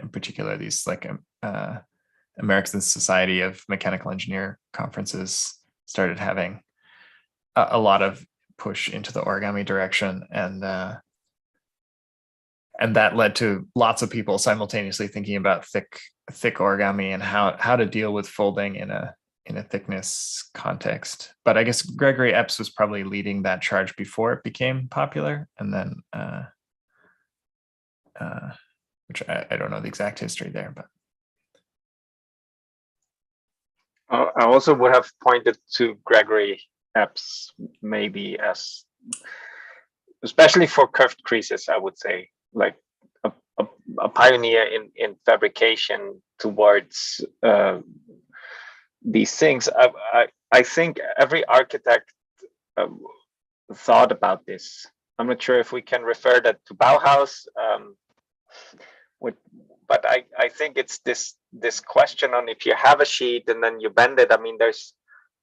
in particular, these American Society of Mechanical Engineer conferences started having a lot of push into the origami direction, and that led to lots of people simultaneously thinking about thick origami and how to deal with folding in a thickness context. But I guess Gregory Epps was probably leading that charge before it became popular, and then which I don't know the exact history there, but I also would have pointed to Gregory Epps maybe as, especially for curved creases, I would say, a pioneer in fabrication towards these things. I think every architect thought about this. I'm not sure if we can refer that to Bauhaus, but I think it's this question on if you have a sheet and then you bend it. I mean, there's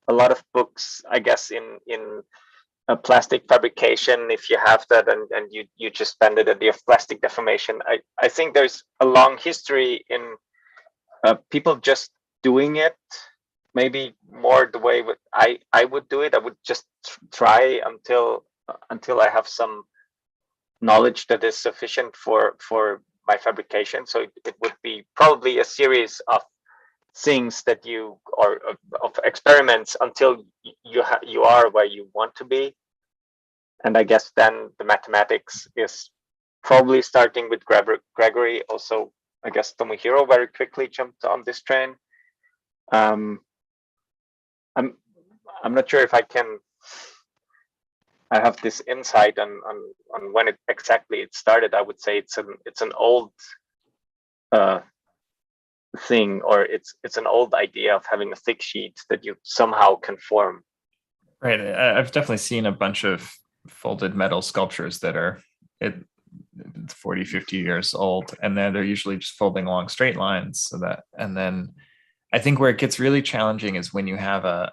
a lot of books, I guess, in plastic fabrication. If you have that and you just bend it and you have plastic deformation, I think there's a long history in people just doing it. Maybe more the way I would do it. I would just try until I have some knowledge that is sufficient for my fabrication. So it would be probably a series of things that you, or of experiments until you are where you want to be. And I guess then the mathematics is probably starting with Gregory. Also, I guess Tomohiro very quickly jumped on this train. I'm not sure if I have this insight on when it exactly started. I would say it's an old thing, or it's an old idea of having a thick sheet that you somehow can form. Right. I've definitely seen a bunch of folded metal sculptures that are 40, 50 years old, and then they're usually just folding along straight lines. So that, and then I think where it gets really challenging is when you have a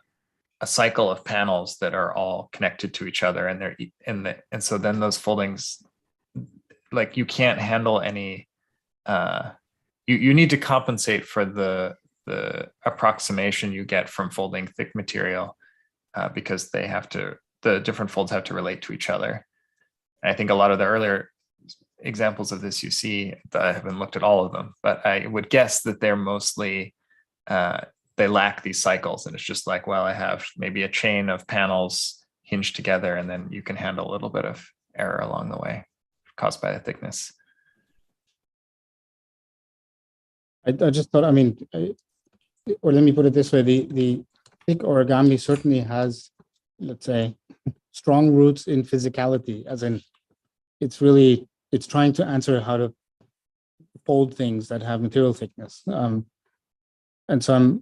cycle of panels that are all connected to each other, and and so then those foldings, like, you can't handle any. You need to compensate for the approximation you get from folding thick material, because the different folds have to relate to each other. And I think a lot of the earlier examples of this you see, I haven't looked at all of them, but I would guess that they're mostly they lack these cycles, and it's just like, well, I have maybe a chain of panels hinged together, and then you can handle a little bit of error along the way caused by the thickness. I just thought, I mean, or let me put it this way, the thick origami certainly has, let's say, strong roots in physicality, as in it's trying to answer how to fold things that have material thickness. And so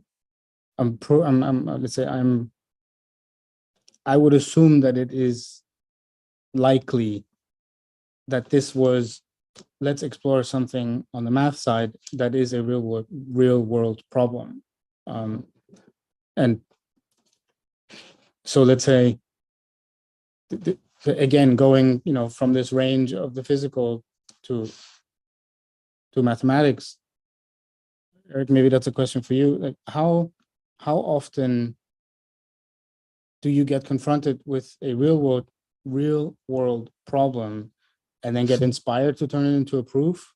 I would assume that it is likely that this was, let's explore something on the math side that is a real world problem. And so let's say, again, going, from this range of the physical to mathematics, Erik, maybe that's a question for you. Like, how often do you get confronted with a real world problem and then get inspired to turn it into a proof?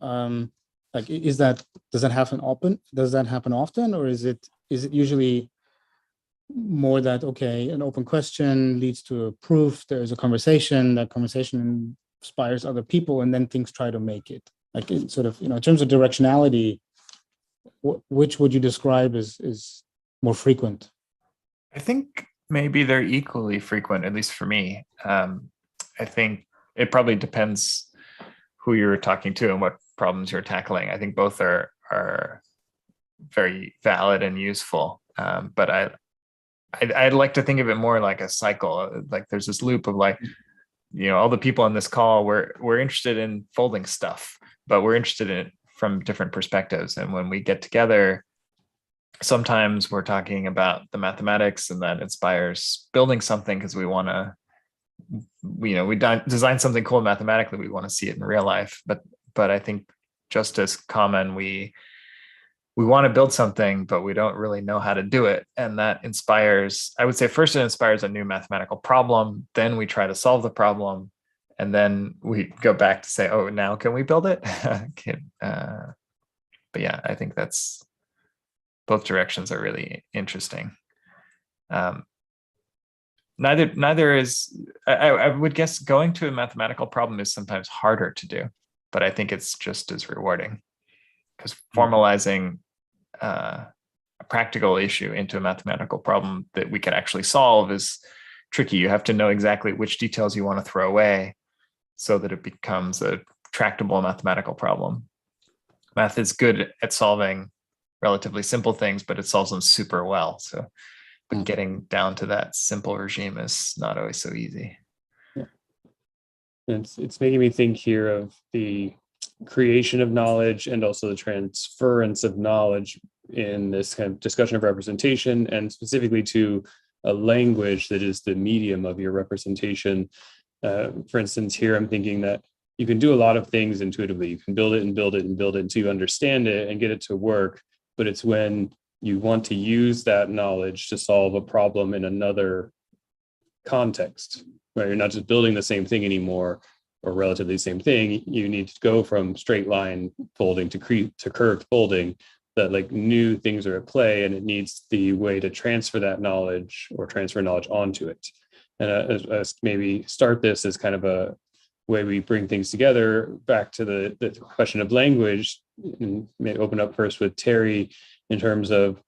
Like, does that happen often? Does that happen often, or is it usually more that, okay, an open question leads to a proof, there's a conversation, that conversation inspires other people, and then things try to make it? Like, in sort of, in terms of directionality, which would you describe as more frequent? I think maybe they're equally frequent, at least for me. I think it probably depends who you're talking to and what problems you're tackling. I think both are very valid and useful. But I'd like to think of it more like a cycle. Like, there's this loop of, like, all the people on this call, we're interested in folding stuff, but we're interested in it from different perspectives. And when we get together, sometimes we're talking about the mathematics, and that inspires building something because we want to, we design something cool mathematically, we want to see it in real life. But I think just as common, we want to build something, but we don't really know how to do it. And that inspires, I would say, first it inspires a new mathematical problem, then we try to solve the problem, and then we go back to say, oh, now can we build it? But yeah, I think that's, both directions are really interesting. Neither is, I would guess going to a mathematical problem is sometimes harder to do, but I think it's just as rewarding, because formalizing a practical issue into a mathematical problem that we can actually solve is tricky. You have to know exactly which details you want to throw away so that it becomes a tractable mathematical problem. Math is good at solving relatively simple things, but it solves them super well. So but getting down to that simple regime is not always so easy. It's making me think here of the creation of knowledge and also the transference of knowledge in this kind of discussion of representation, and specifically to a language that is the medium of your representation. For instance, here I'm thinking that you can do a lot of things intuitively. You can build it and build it and build it until you understand it and get it to work. But it's when you want to use that knowledge to solve a problem in another context, where you're not just building the same thing anymore, or relatively the same thing. You need to go from straight line folding to curved folding, that like new things are at play, and it needs the way to transfer that knowledge or transfer knowledge onto it. And as maybe start this as kind of a way we bring things together back to the question of language, and maybe open up first with Terry in terms of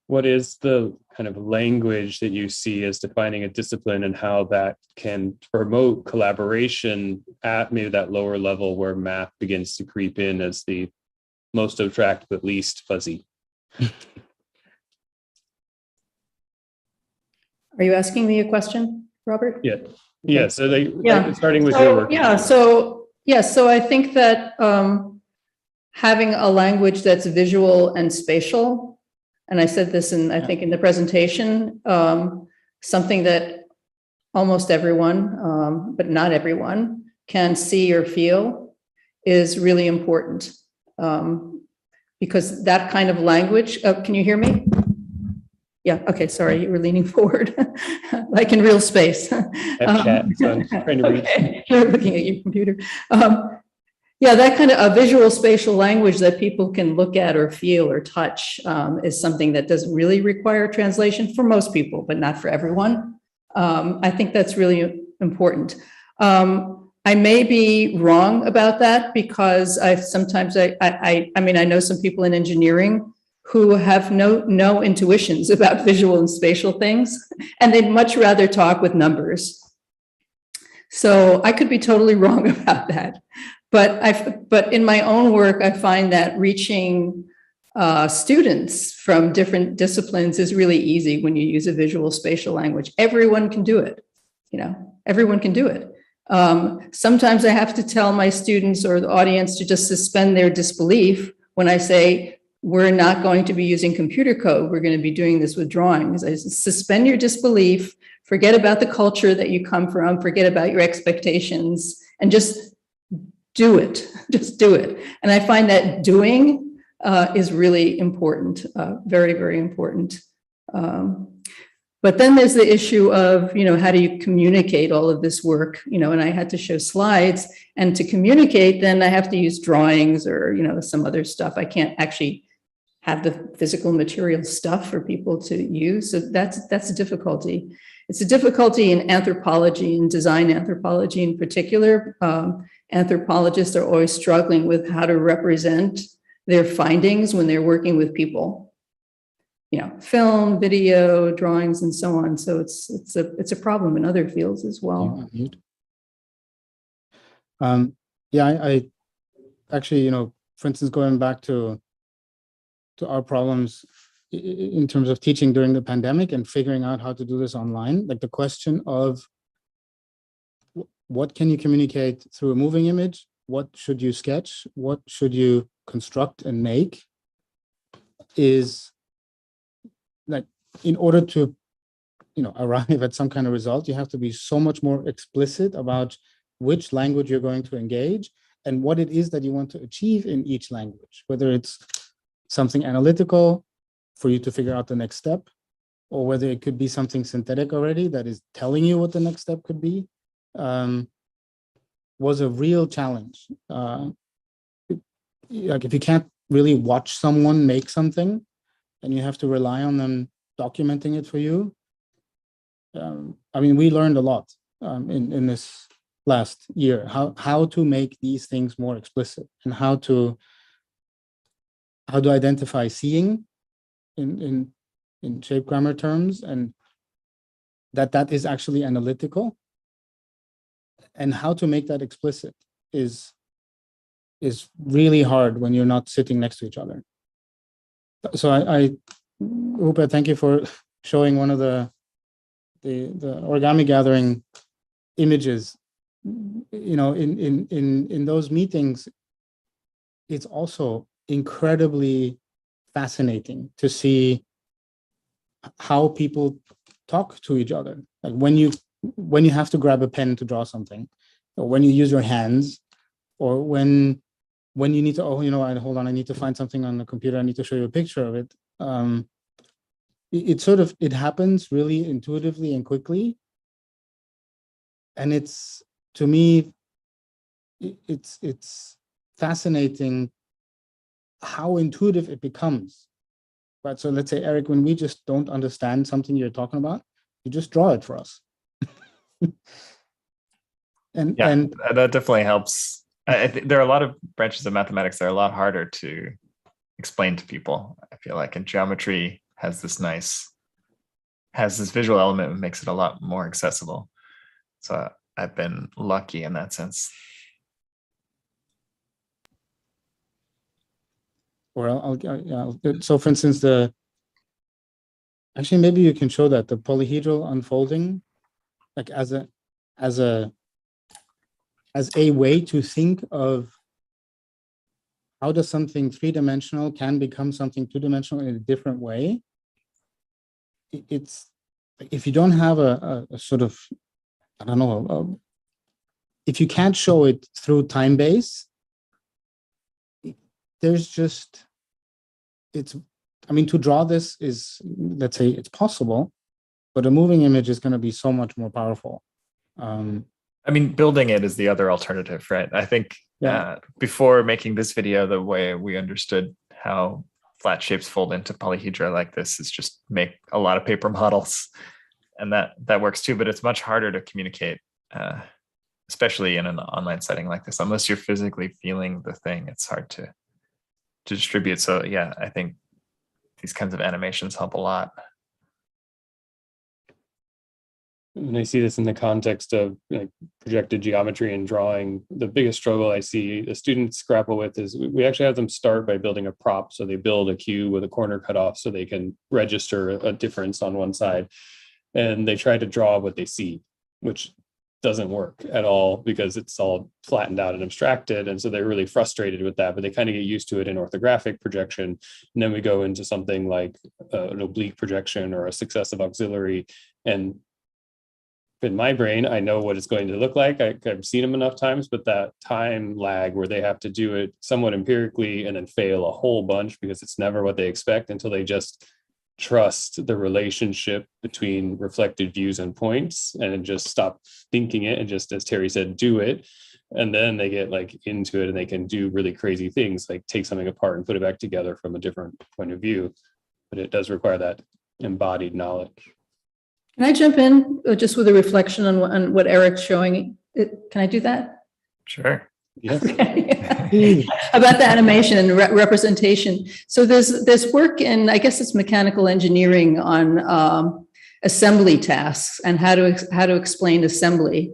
what is the kind of language that you see as defining a discipline, and how that can promote collaboration at maybe that lower level where math begins to creep in as the most abstract but least fuzzy. Are you asking me a question, Robert? Yeah. Yeah. So Yeah. Starting with your work. Yeah. So I think that having a language that's visual and spatial, and I said this I think in the presentation, something that almost everyone, but not everyone, can see or feel is really important. Because that kind of language, can you hear me? Yeah, okay, sorry, you were leaning forward, like in real space. I have chat, so I'm trying to read. Okay, you're looking at your computer. Yeah, that kind of a visual spatial language that people can look at or feel or touch is something that doesn't really require translation for most people, but not for everyone. I think that's really important. I may be wrong about that, because I mean, I know some people in engineering who have no intuitions about visual and spatial things, and they'd much rather talk with numbers. So I could be totally wrong about that. But in my own work, I find that reaching students from different disciplines is really easy when you use a visual spatial language. Everyone can do it, everyone can do it. Sometimes I have to tell my students or the audience to just suspend their disbelief when I say, we're not going to be using computer code. We're going to be doing this with drawings. I suspend your disbelief, forget about the culture that you come from, forget about your expectations, and just do it. Just do it. And I find that doing is really important, very, very important. But then there's the issue of, how do you communicate all of this work, and I had to show slides, and to communicate, then I have to use drawings or, some other stuff. I can't actually have the physical material stuff for people to use. So that's a difficulty. It's a difficulty in anthropology and design anthropology in particular. Anthropologists are always struggling with how to represent their findings when they're working with people. Film, video, drawings, and so on. So it's a problem in other fields as well. Yeah, I actually, for instance, going back to our problems in terms of teaching during the pandemic and figuring out how to do this online, like the question of what can you communicate through a moving image? What should you sketch? What should you construct and make? Is like, in order to, arrive at some kind of result, you have to be so much more explicit about which language you're going to engage and what it is that you want to achieve in each language, whether it's something analytical for you to figure out the next step, or whether it could be something synthetic already that is telling you what the next step could be, was a real challenge. Like, if you can't really watch someone make something, and you have to rely on them documenting it for you. I mean, we learned a lot in this last year, how to make these things more explicit, and how to identify seeing in shape grammar terms, and that is actually analytical, and how to make that explicit is really hard when you're not sitting next to each other. So Rupert, thank you for showing one of the origami gathering images, you know, in those meetings, it's also incredibly fascinating to see how people talk to each other. Like when you have to grab a pen to draw something, or when you use your hands, or when you need to, oh, you know, hold on, I need to find something on the computer, I need to show you a picture of it. It happens really intuitively and quickly. And it's, to me, it's fascinating how intuitive it becomes. But so let's say, Erik, when we just don't understand something you're talking about, you just draw it for us. and that definitely helps. There are a lot of branches of mathematics that are a lot harder to explain to people. I feel like, and geometry has this visual element that makes it a lot more accessible. So I've been lucky in that sense. Or so for instance, actually maybe you can show that the polyhedral unfolding, like as a way to think of how does something three-dimensional can become something two-dimensional in a different way. It's, if you don't have a sort of, I don't know, if you can't show it through time base, there's just, I mean, to draw this is, let's say it's possible, but a moving image is going to be so much more powerful. I mean, building it is the other alternative, right? I think before making this video, the way we understood how flat shapes fold into polyhedra like this is just make a lot of paper models. And that works too, but it's much harder to communicate, especially in an online setting like this. Unless you're physically feeling the thing, it's hard to distribute. So yeah, I think these kinds of animations help a lot. And I see this in the context of like projected geometry and drawing. The biggest struggle I see the students grapple with is we actually have them start by building a prop. So they build a cube with a corner cut off so they can register a difference on one side. And they try to draw what they see, which doesn't work at all because it's all flattened out and abstracted. And so they're really frustrated with that, but they kind of get used to it in orthographic projection. And then we go into something like an oblique projection or a successive auxiliary. And in my brain, I know what it's going to look like. I've seen them enough times, but that time lag where they have to do it somewhat empirically and then fail a whole bunch because it's never what they expect until they just trust the relationship between reflected views and points and just stop thinking it and just, as Terry said, do it. And then they get like into it and they can do really crazy things like take something apart and put it back together from a different point of view. But it does require that embodied knowledge. Can I jump in just with a reflection on what Erik's showing? Can I do that? Sure. Yes. Okay. About the animation and representation. So there's work in, I guess it's mechanical engineering on assembly tasks and how to explain assembly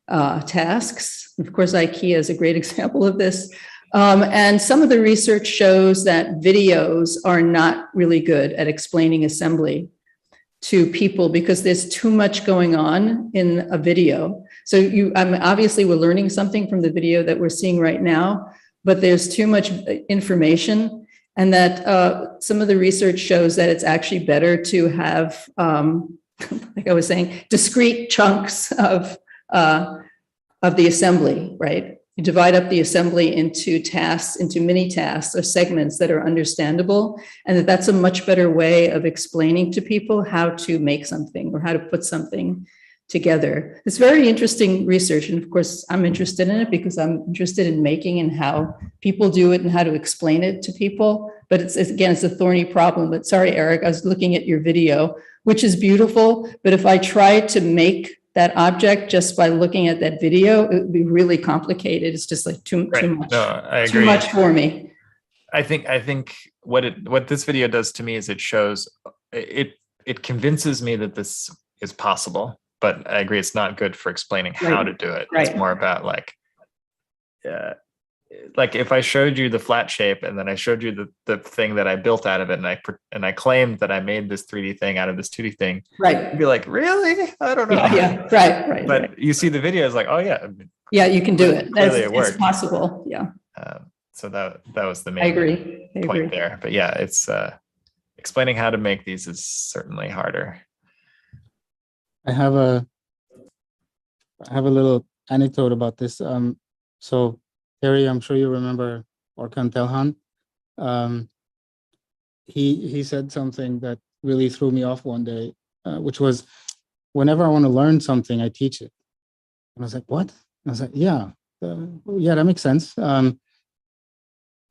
tasks. Of course, IKEA is a great example of this. And some of the research shows that videos are not really good at explaining assembly to people because there's too much going on in a video. So obviously we're learning something from the video that we're seeing right now, but there's too much information, and that some of the research shows that it's actually better to have, like I was saying, discrete chunks of the assembly, right? You divide up the assembly into tasks, into mini tasks or segments that are understandable, and that's a much better way of explaining to people how to make something or how to put something together. It's very interesting research, and of course I'm interested in it because I'm interested in making and how people do it and how to explain it to people. But it's a thorny problem. But sorry, Erik, I was looking at your video, which is beautiful, but if I tried to make that object just by looking at that video, it would be really complicated. It's just like too much. No, I agree. Too much for me. I think what this video does to me is it shows it convinces me that this is possible, but I agree it's not good for explaining how to do it. Right. It's more about like like if I showed you the flat shape and then I showed you the thing that I built out of it, and I claimed that I made this 3D thing out of this 2D thing, Right. you'd be like, really? I don't know. Yeah. Right. But right. you see the video, it's like, oh yeah. Yeah, you can do it. Clearly it It's worked. possible. Yeah. So that was the I main agree. point there. But yeah, it's explaining how to make these is certainly harder. I have a little anecdote about this. So Terry, I'm sure you remember Orkan Telhan. He said something that really threw me off one day, which was, whenever I want to learn something, I teach it. And I was like, what? And I was like, yeah, that makes sense.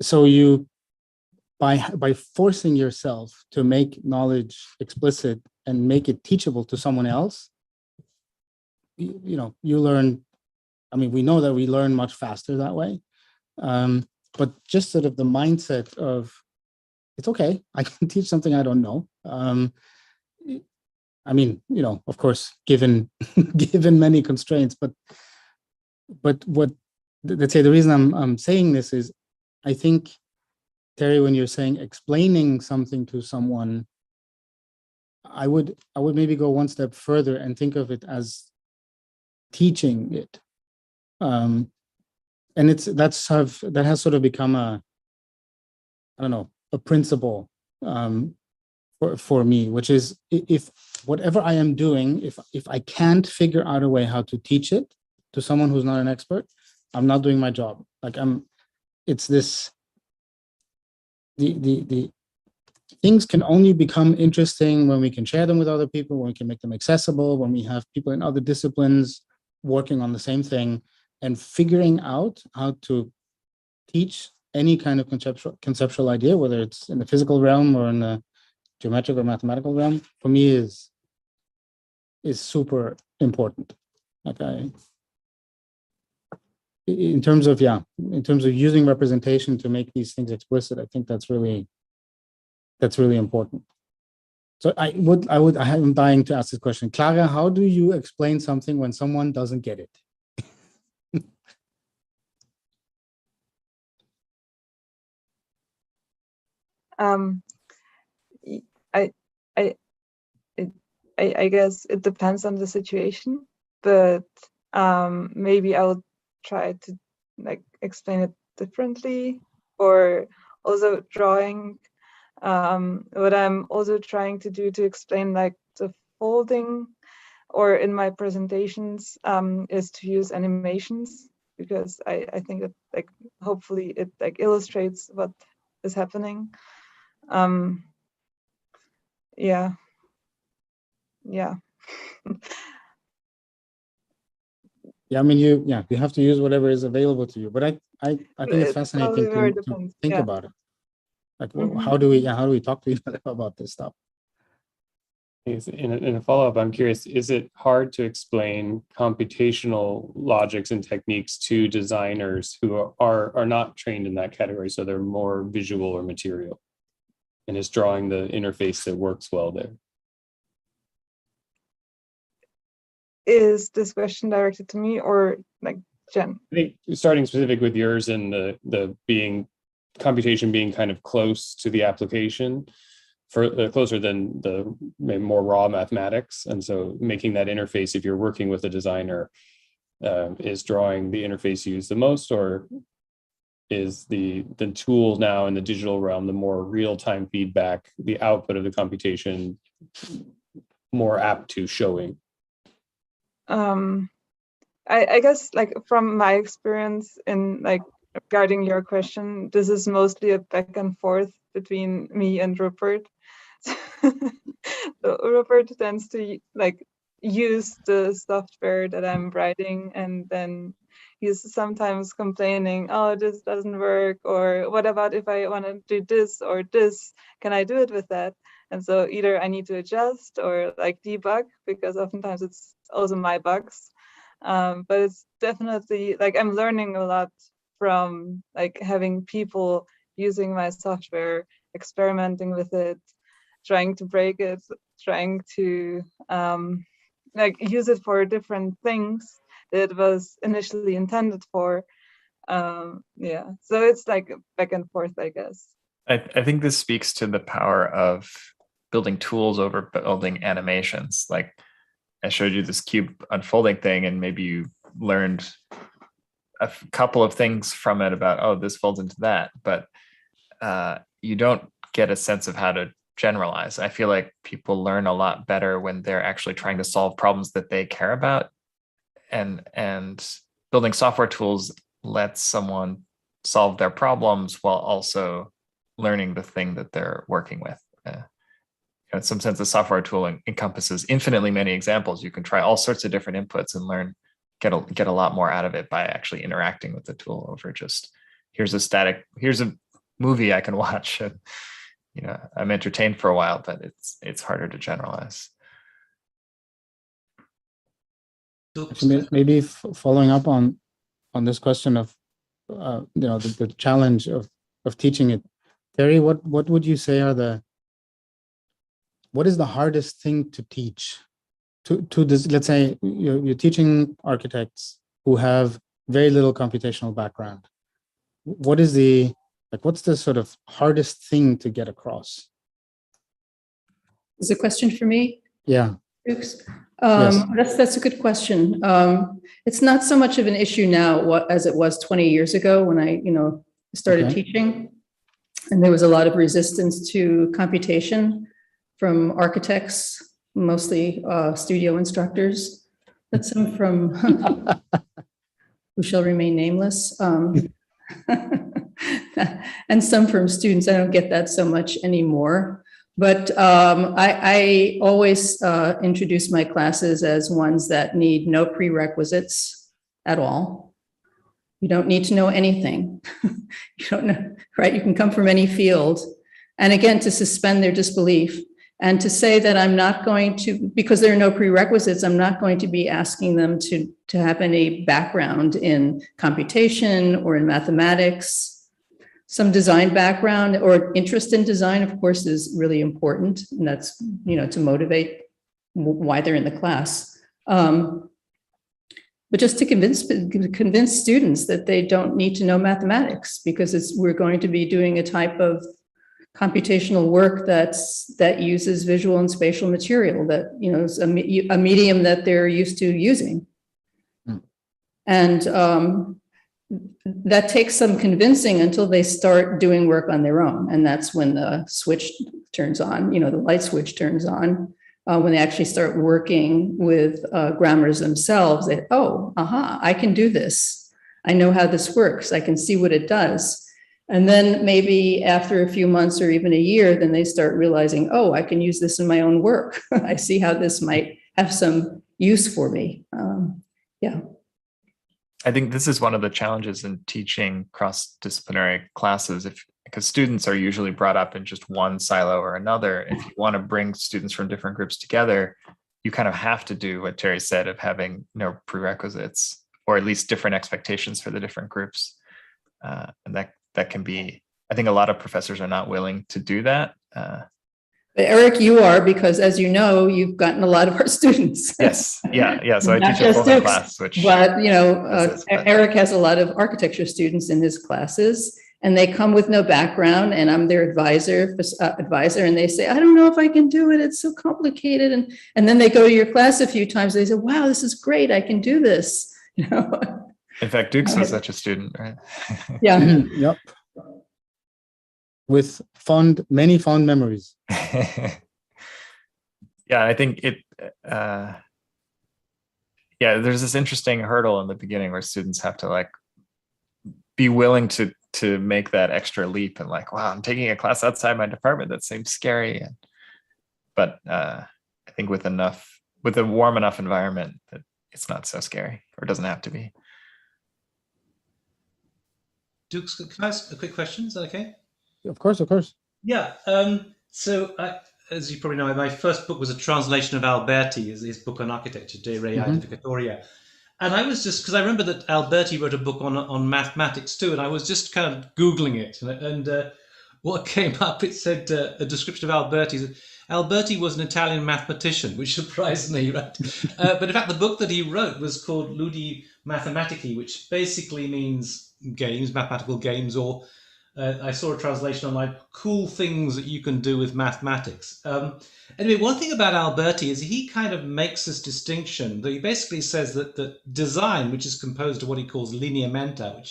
So you, by forcing yourself to make knowledge explicit and make it teachable to someone else, you learn. I mean, we know that we learn much faster that way. But just sort of the mindset of, it's okay, I can teach something I don't know. I mean, of course, given many constraints, but what, let's say the reason I'm saying this is, I think, Terry, when you're saying explaining something to someone, I would maybe go one step further and think of it as teaching it. And that has sort of become a principle for me, which is, if whatever I am doing, if I can't figure out a way how to teach it to someone who's not an expert, I'm not doing my job. Like it's this, the things can only become interesting when we can share them with other people, when we can make them accessible, when we have people in other disciplines working on the same thing and figuring out how to teach any kind of conceptual idea, whether it's in the physical realm or in the geometric or mathematical realm, for me is super important. Okay. In terms of using representation to make these things explicit, I think that's really important. So I'm dying to ask this question. Clara, how do you explain something when someone doesn't get it? I guess it depends on the situation, but maybe I would try to explain it differently, or also drawing. What I'm also trying to do to explain the folding, or in my presentations, is to use animations, because I think that hopefully it illustrates what is happening. Yeah. Yeah, I mean, you have to use whatever is available to you, but I think it's fascinating to think about it. How do we talk to each other about this stuff? In a follow-up, I'm curious, is it hard to explain computational logics and techniques to designers who are not trained in that category, so they're more visual or material, and is drawing the interface that works well there? Is this question directed to me or Jen? I think starting specific with yours and the computation being kind of close to the application, closer than the more raw mathematics, and so making that interface, if you're working with a designer, is drawing the interface used the most, or is the tool now in the digital realm, the more real-time feedback, the output of the computation, more apt to showing? I guess from my experience in regarding your question, this is mostly a back and forth between me and Rupert. So Rupert tends to use the software that I'm writing, and then he's sometimes complaining, oh, this doesn't work, or what about if I want to do this or this, can I do it with that? And so either I need to adjust or debug, because oftentimes it's also my bugs. But it's definitely I'm learning a lot from having people using my software, experimenting with it, trying to break it, trying to use it for different things that it was initially intended for. Yeah, so it's like back and forth, I guess. I think this speaks to the power of building tools over building animations. Like I showed you this cube unfolding thing, and maybe you learned a couple of things from it about, oh, this folds into that, but you don't get a sense of how to generalize. I feel like people learn a lot better when they're actually trying to solve problems that they care about, and building software tools lets someone solve their problems while also learning the thing that they're working with. In some sense, a software tool encompasses infinitely many examples. You can try all sorts of different inputs and learn, get a lot more out of it by actually interacting with the tool over just, here's a movie I can watch, and I'm entertained for a while, but it's harder to generalize. Maybe following up on this question of the challenge of teaching it, Terry, what would you say are what is the hardest thing to teach to this? Let's say you're teaching architects who have very little computational background. What's the sort of hardest thing to get across? Is a question for me? Yeah. Yes. Yes. That's a good question. It's not so much of an issue now as it was 20 years ago when I started teaching, and there was a lot of resistance to computation from architects, mostly studio instructors, but some from who shall remain nameless, and some from students. I don't get that so much anymore. But I always introduce my classes as ones that need no prerequisites at all. You don't need to know anything. You don't know, right? You can come from any field. And again, to suspend their disbelief and to say that I'm not going to, because there are no prerequisites, I'm not going to be asking them to have any background in computation or in mathematics. Some design background or interest in design, of course, is really important, and that's to motivate why they're in the class. But just to convince students that they don't need to know mathematics, because we're going to be doing a type of computational work that uses visual and spatial material that is a medium that they're used to using, and that takes some convincing until they start doing work on their own. And that's when the switch turns on, the light switch turns on, when they actually start working with grammars themselves. I can do this. I know how this works. I can see what it does. And then maybe after a few months or even a year, then they start realizing, I can use this in my own work. I see how this might have some use for me. Yeah. I think this is one of the challenges in teaching cross-disciplinary classes, because students are usually brought up in just one silo or another. If you want to bring students from different groups together, you kind of have to do what Terry said of having no prerequisites, or at least different expectations for the different groups. And that can be, I think a lot of professors are not willing to do that. But Erik, you are, because as you know, you've gotten a lot of our students. Yes, yeah. So I Not teach a full just class, which. But Erik has a lot of architecture students in his classes, and they come with no background, and I'm their advisor, and they say, I don't know if I can do it. It's so complicated, and then they go to your class a few times. They say, wow, this is great. I can do this. In fact, Dukes was such a student, right? Yeah. Yep. With many fond memories. Yeah, I think there's this interesting hurdle in the beginning where students have to be willing to make that extra leap and wow, I'm taking a class outside my department. That seems scary. But I think with a warm enough environment that it's not so scary, or doesn't have to be. Dukes, can I ask a quick question? Is that okay? Of course. Yeah. So, as you probably know, my first book was a translation of Alberti, his book on architecture, De Re Edificatoria. And I was just, because I remember that Alberti wrote a book on mathematics too, and I was just kind of Googling it. And what came up, it said a description of Alberti. Alberti was an Italian mathematician, which surprised me, right? But in fact, the book that he wrote was called Ludi Mathematici, which basically means games, mathematical games, or I saw a translation online, cool things that you can do with mathematics. Anyway, one thing about Alberti is he kind of makes this distinction that he basically says that design, which is composed of what he calls lineamenta,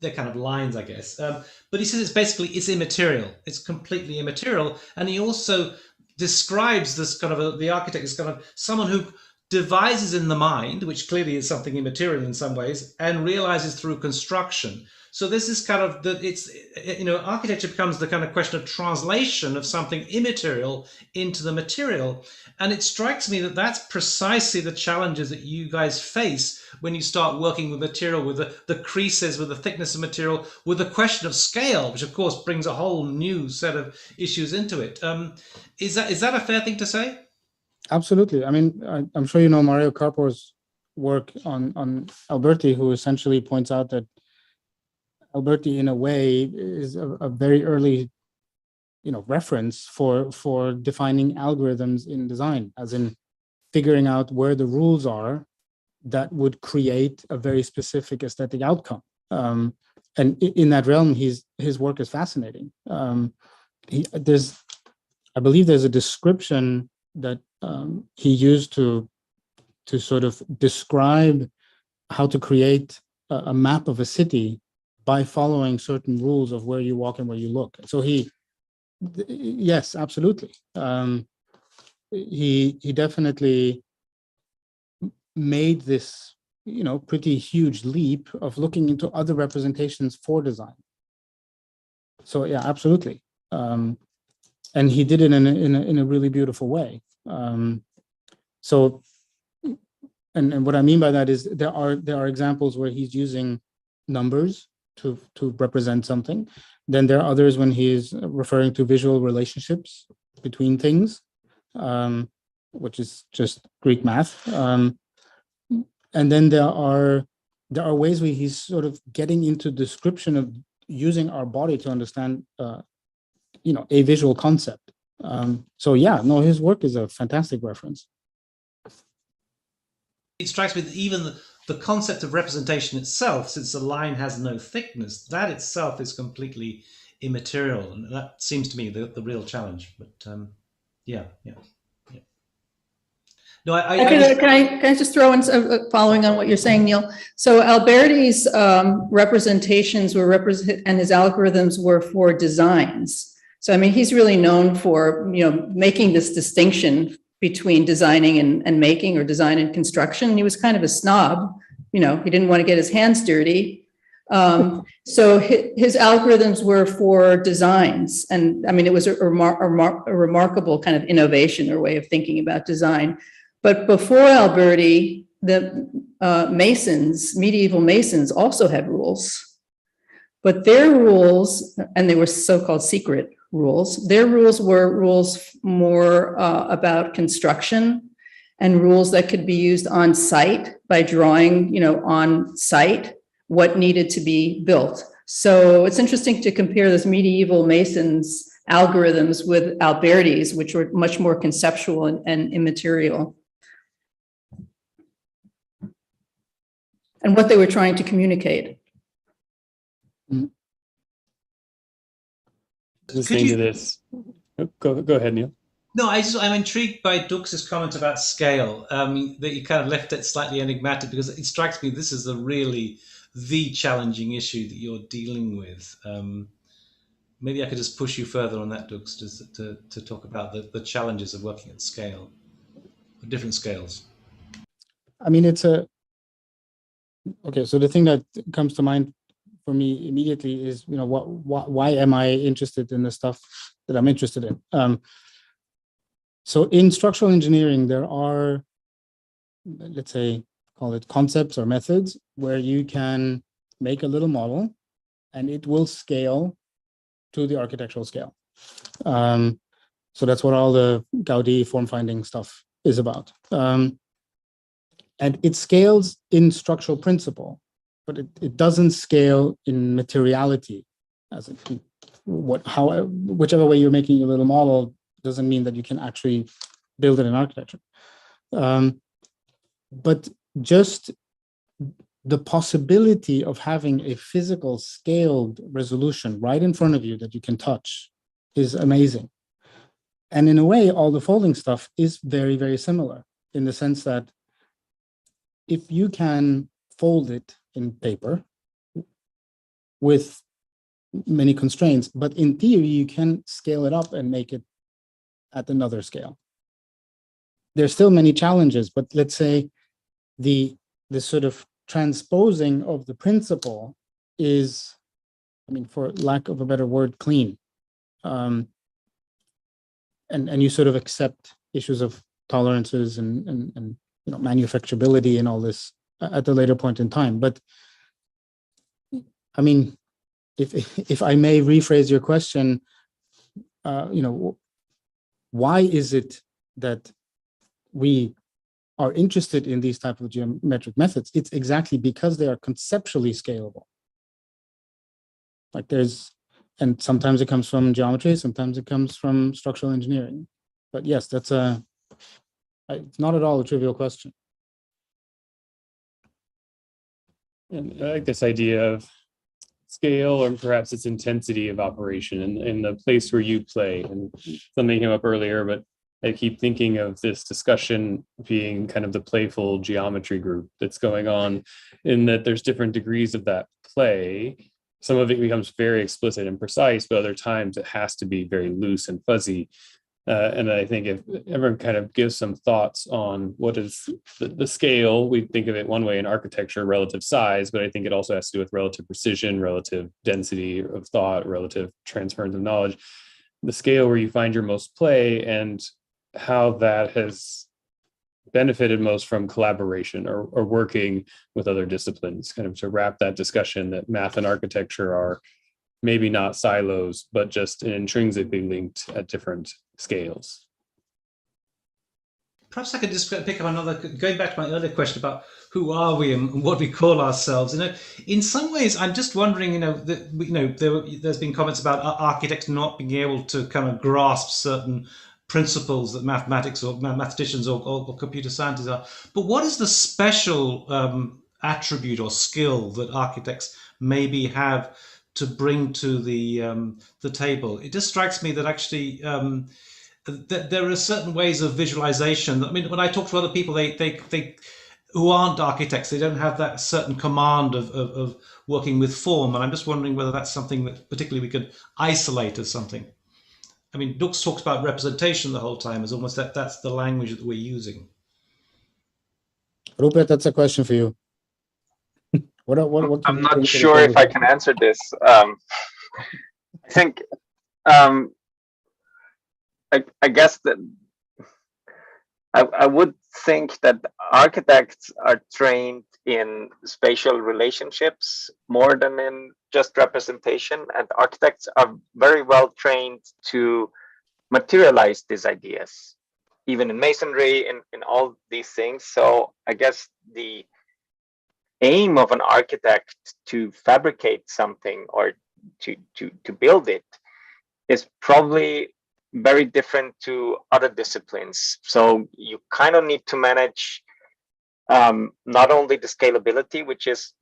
they're kind of lines, I guess. But he says it's immaterial. It's completely immaterial. And he also describes this kind of the architect as kind of someone who devises in the mind, which clearly is something immaterial in some ways, and realizes through construction. So this is kind of architecture becomes the kind of question of translation of something immaterial into the material. And it strikes me that that's precisely the challenges that you guys face when you start working with material, with the creases, with the thickness of material, with the question of scale, which of course brings a whole new set of issues into it. Is that a fair thing to say? Absolutely. I mean, I'm sure you know Mario Carpo's work on Alberti, who essentially points out that Alberti, in a way, is a very early, reference for defining algorithms in design, as in figuring out where the rules are that would create a very specific aesthetic outcome. And in that realm, his work is fascinating. I believe there's a description that he used to sort of describe how to create a map of a city by following certain rules of where you walk and where you look. So yes, absolutely. He definitely made this, pretty huge leap of looking into other representations for design. So yeah, absolutely. And he did it in a really beautiful way. So, and what I mean by that is there are examples where he's using numbers to represent something. Then there are others when he's referring to visual relationships between things, which is just Greek math. And then there are ways where he's sort of getting into description of using our body to understand, a visual concept. So yeah, no, his work is a fantastic reference. It strikes me that even the concept of representation itself, since the line has no thickness, that itself is completely immaterial, and that seems to me the real challenge. But yeah. No, Can I just throw in following on what you're saying, Neil? So Alberti's representations and his algorithms were for designs. So I mean, he's really known for making this distinction between designing and making, or design and construction. He was kind of a snob. He didn't want to get his hands dirty. So his algorithms were for designs. And I mean, it was a remarkable kind of innovation or way of thinking about design. But before Alberti, the medieval masons also had rules. But their rules, and they were so-called secret rules, their rules were rules more about construction, and rules that could be used on site by drawing, on site what needed to be built. So it's interesting to compare this medieval masons' algorithms with Alberti's, which were much more conceptual and immaterial. And what they were trying to communicate. Listening to this. Go ahead, Neil. No, I'm intrigued by Dux' comment about scale, that you kind of left it slightly enigmatic, because it strikes me this is the challenging issue that you're dealing with. Maybe I could just push you further on that, Dux, to talk about the challenges of working at scale, different scales. I mean, okay, so the thing that comes to mind for me immediately is, why am I interested in the stuff that I'm interested in? So in structural engineering, there are, let's say, call it concepts or methods, where you can make a little model and it will scale to the architectural scale. So that's what all the Gaudi form finding stuff is about. And it scales in structural principle, but it doesn't scale in materiality. As whichever way you're making your little model doesn't mean that you can actually build it in architecture. But just the possibility of having a physical scaled resolution right in front of you that you can touch is amazing. And in a way, all the folding stuff is very, very similar in the sense that if you can fold it in paper with many constraints, but in theory, you can scale it up and make it at another scale. There's still many challenges, but let's say the sort of transposing of the principle is, I mean, for lack of a better word, clean. And you sort of accept issues of tolerances and you know, manufacturability and all this at a later point in time. But I mean, if I may rephrase your question, you know, why is it that we are interested in these type of geometric methods? It's exactly because they are conceptually scalable. Like and sometimes it comes from geometry, sometimes it comes from structural engineering. But yes, that's it's not at all a trivial question. And I like this idea of scale, or perhaps its intensity of operation in the place where you play. And something came up earlier, but I keep thinking of this discussion being kind of the playful geometry group that's going on, in that there's different degrees of that play. Some of it becomes very explicit and precise, but other times it has to be very loose and fuzzy. And I think if everyone kind of gives some thoughts on what is the scale, we think of it one way in architecture, relative size, but I think it also has to do with relative precision, relative density of thought, relative transference of knowledge, the scale where you find your most play, and how that has benefited most from collaboration or working with other disciplines, kind of to wrap that discussion that math and architecture are maybe not silos, but just intrinsically linked at different scales. Perhaps I could just pick up another, going back to my earlier question about who are we and what we call ourselves. You know, in some ways, I'm just wondering, you know, that, you know, there's been comments about architects not being able to kind of grasp certain principles that mathematics or mathematicians or computer scientists are. But what is the special attribute or skill that architects maybe have to bring to the table? It just strikes me that actually there are certain ways of visualization. I mean, when I talk to other people, they who aren't architects, they don't have that certain command of working with form. And I'm just wondering whether that's something that particularly we could isolate as something. I mean, Dux talks about representation the whole time as almost that's the language that we're using. Rupert, that's a question for you. What I'm not sure if I can answer this. I think I guess that I would think that architects are trained in spatial relationships more than in just representation, and architects are very well trained to materialize these ideas, even in masonry, in all these things. So I guess the aim of an architect to fabricate something or to build it is probably very different to other disciplines. So you kind of need to manage not only the scalability, which is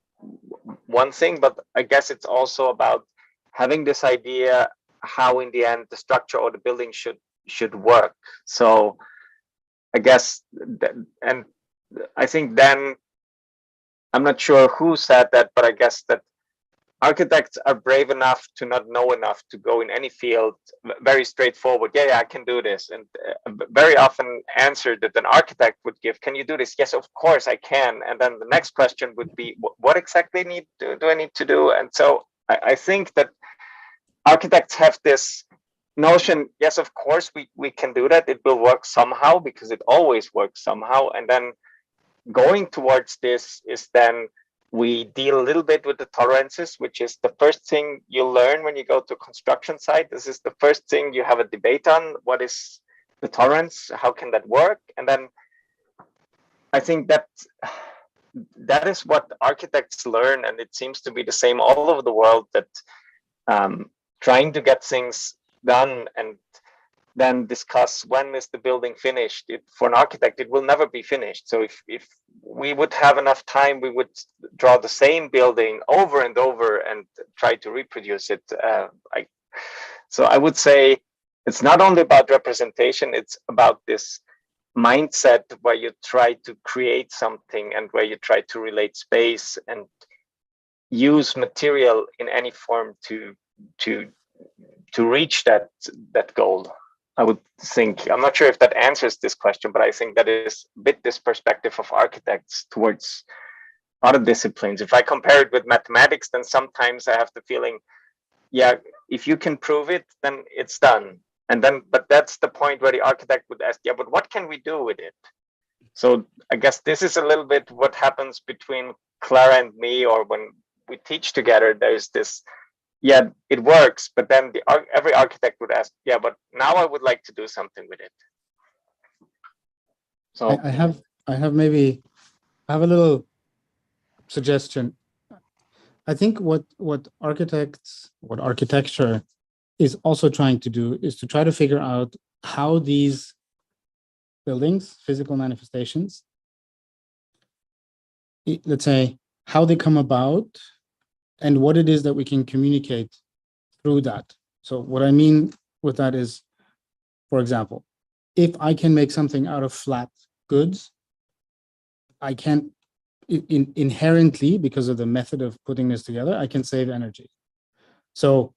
one thing, but I guess it's also about having this idea how in the end the structure or the building should work. So I guess and I think then, I'm not sure who said that, but I guess that architects are brave enough to not know enough to go in any field very straightforward. Yeah, I can do this. And very often answer that an architect would give, can you do this? Yes, of course I can. And then the next question would be, what exactly do I need to do? And so I think that architects have this notion, yes, of course we can do that. It will work somehow because it always works somehow. And then going towards this is then we deal a little bit with the tolerances, which is the first thing you learn when you go to a construction site. This is the first thing you have a debate on. What is the tolerance? How can that work? And then I think that is what architects learn, and it seems to be the same all over the world, that trying to get things done and then discuss when is the building finished. For an architect, it will never be finished. So if we would have enough time, we would draw the same building over and over and try to reproduce it. So I would say it's not only about representation, it's about this mindset where you try to create something and where you try to relate space and use material in any form to reach that goal. I would think, I'm not sure if that answers this question, but I think that is a bit this perspective of architects towards other disciplines. If I compare it with mathematics, then sometimes I have the feeling, yeah, if you can prove it, then it's done. And then, but that's the point where the architect would ask, yeah, but what can we do with it? So I guess this is a little bit what happens between Clara and me, or when we teach together, there's this, yeah, it works, but then every architect would ask, yeah, but now I would like to do something with it. So I have a little suggestion. I think what architecture is also trying to do is to try to figure out how these buildings, physical manifestations, let's say, how they come about and what it is that we can communicate through that. So what I mean with that is, for example, if I can make something out of flat goods, I can inherently, because of the method of putting this together, I can save energy. So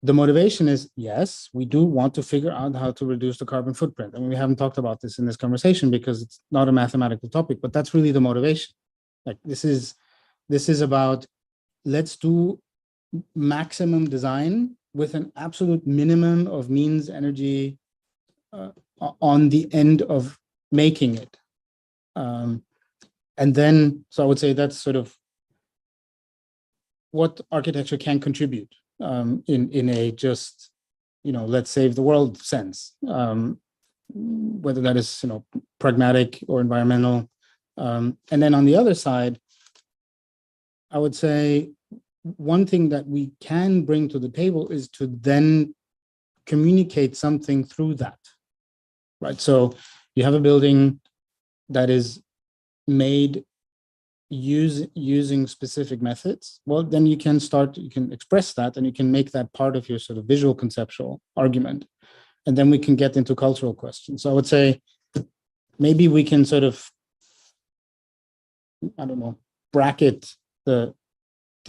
the motivation is, yes, we do want to figure out how to reduce the carbon footprint. I mean, we haven't talked about this in this conversation because it's not a mathematical topic, but that's really the motivation. Like this is about, let's do maximum design with an absolute minimum of means energy on the end of making it. And then, so I would say that's sort of what architecture can contribute in a just, let's save the world sense, whether that is, pragmatic or environmental. And then on the other side, I would say one thing that we can bring to the table is to then communicate something through that, right? So you have a building that is made using specific methods. Well, then you can express that and you can make that part of your sort of visual conceptual argument. And then we can get into cultural questions. So I would say maybe we can sort of, I don't know, bracket the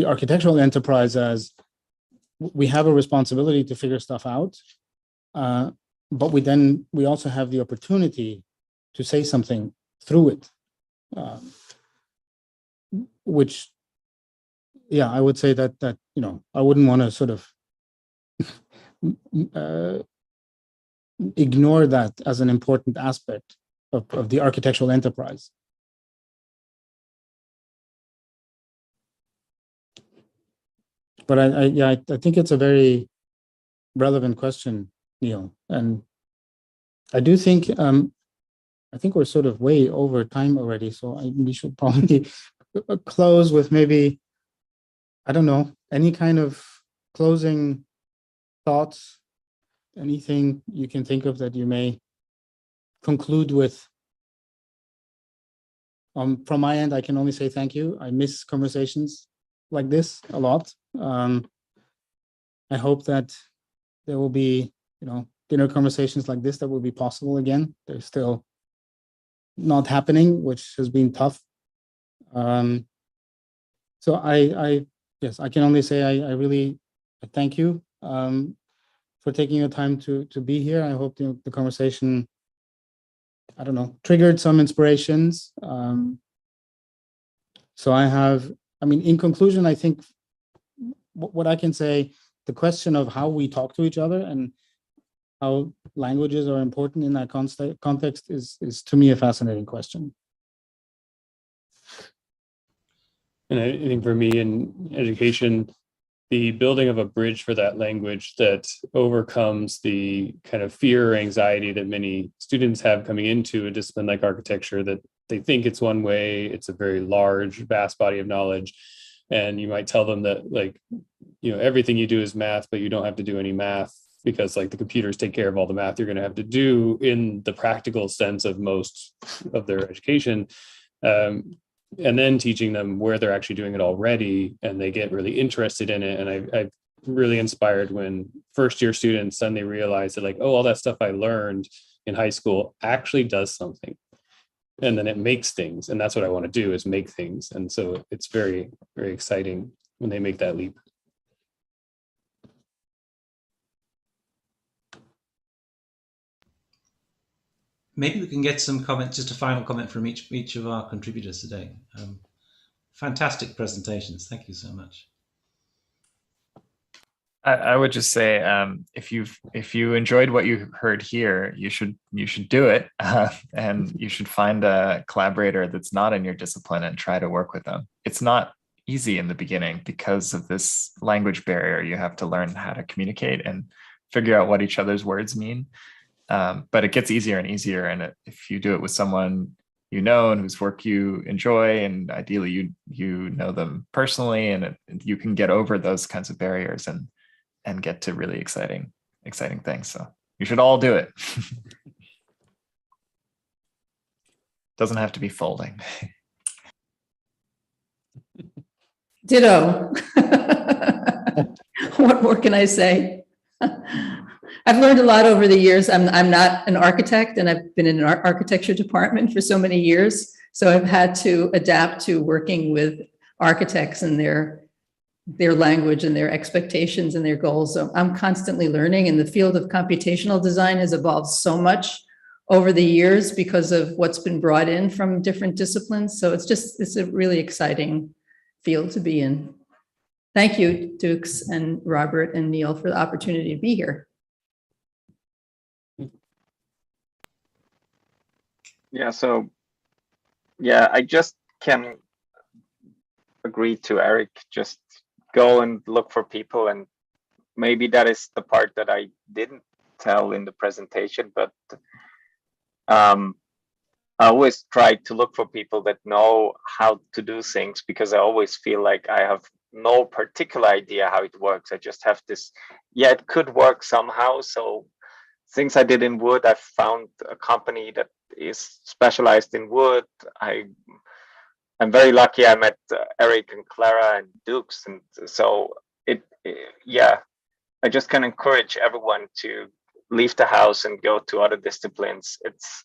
architectural enterprise as we have a responsibility to figure stuff out, but we also have the opportunity to say something through it, which, yeah, I would say that I wouldn't want to sort of ignore that as an important aspect of the architectural enterprise. But I think it's a very relevant question, Neil. And I do think, I think we're sort of way over time already. So we should probably close with maybe, I don't know, any kind of closing thoughts, anything you can think of that you may conclude with. From my end, I can only say thank you. I miss conversations like this a lot. I hope that there will be, dinner conversations like this that will be possible again. They're still not happening, which has been tough. So yes, I can only say I really thank you for taking your time to be here. I hope the conversation, I don't know, triggered some inspirations. So in conclusion, I think what I can say, the question of how we talk to each other and how languages are important in that context is to me a fascinating question. And I think for me in education, the building of a bridge for that language that overcomes the kind of fear or anxiety that many students have coming into a discipline like architecture, that they think it's one way, it's a very large, vast body of knowledge. And you might tell them that, everything you do is math, but you don't have to do any math because the computers take care of all the math you're going to have to do in the practical sense of most of their education. And then teaching them where they're actually doing it already, and they get really interested in it. And I've really inspired when first-year students suddenly realize that, like, oh, all that stuff I learned in high school actually does something, and then it makes things. And that's what I want to do, is make things. And so it's very, very exciting when they make that leap. Maybe we can get some comments, just a final comment from each of our contributors today. Fantastic presentations. Thank you so much. I would just say, if you enjoyed what you heard here, you should do it, and you should find a collaborator that's not in your discipline and try to work with them. It's not easy in the beginning because of this language barrier. You have to learn how to communicate and figure out what each other's words mean. But it gets easier and easier, and if you do it with someone you know and whose work you enjoy, and ideally you know them personally, and you can get over those kinds of barriers and get to really exciting things. So you should all do it. Doesn't have to be folding. Ditto. What more can I say? I've learned a lot over the years. I'm not an architect, and I've been in an architecture department for so many years. So I've had to adapt to working with architects and their language and their expectations and their goals. So I'm constantly learning, and the field of computational design has evolved so much over the years because of what's been brought in from different disciplines. So it's a really exciting field to be in. Thank you, Dukes and Robert and Neil, for the opportunity to be here. Yeah, so yeah, I just can agree to Erik. Just go and look for people, and maybe that is the part that I didn't tell in the presentation, but I always try to look for people that know how to do things, because I always feel like I have no particular idea how it works. I just have this, yeah, it could work somehow. So things I did in wood, I found a company that is specialized in wood. I'm very lucky I met Erik and Clara and Dukes, and so yeah, I just can encourage everyone to leave the house and go to other disciplines. It's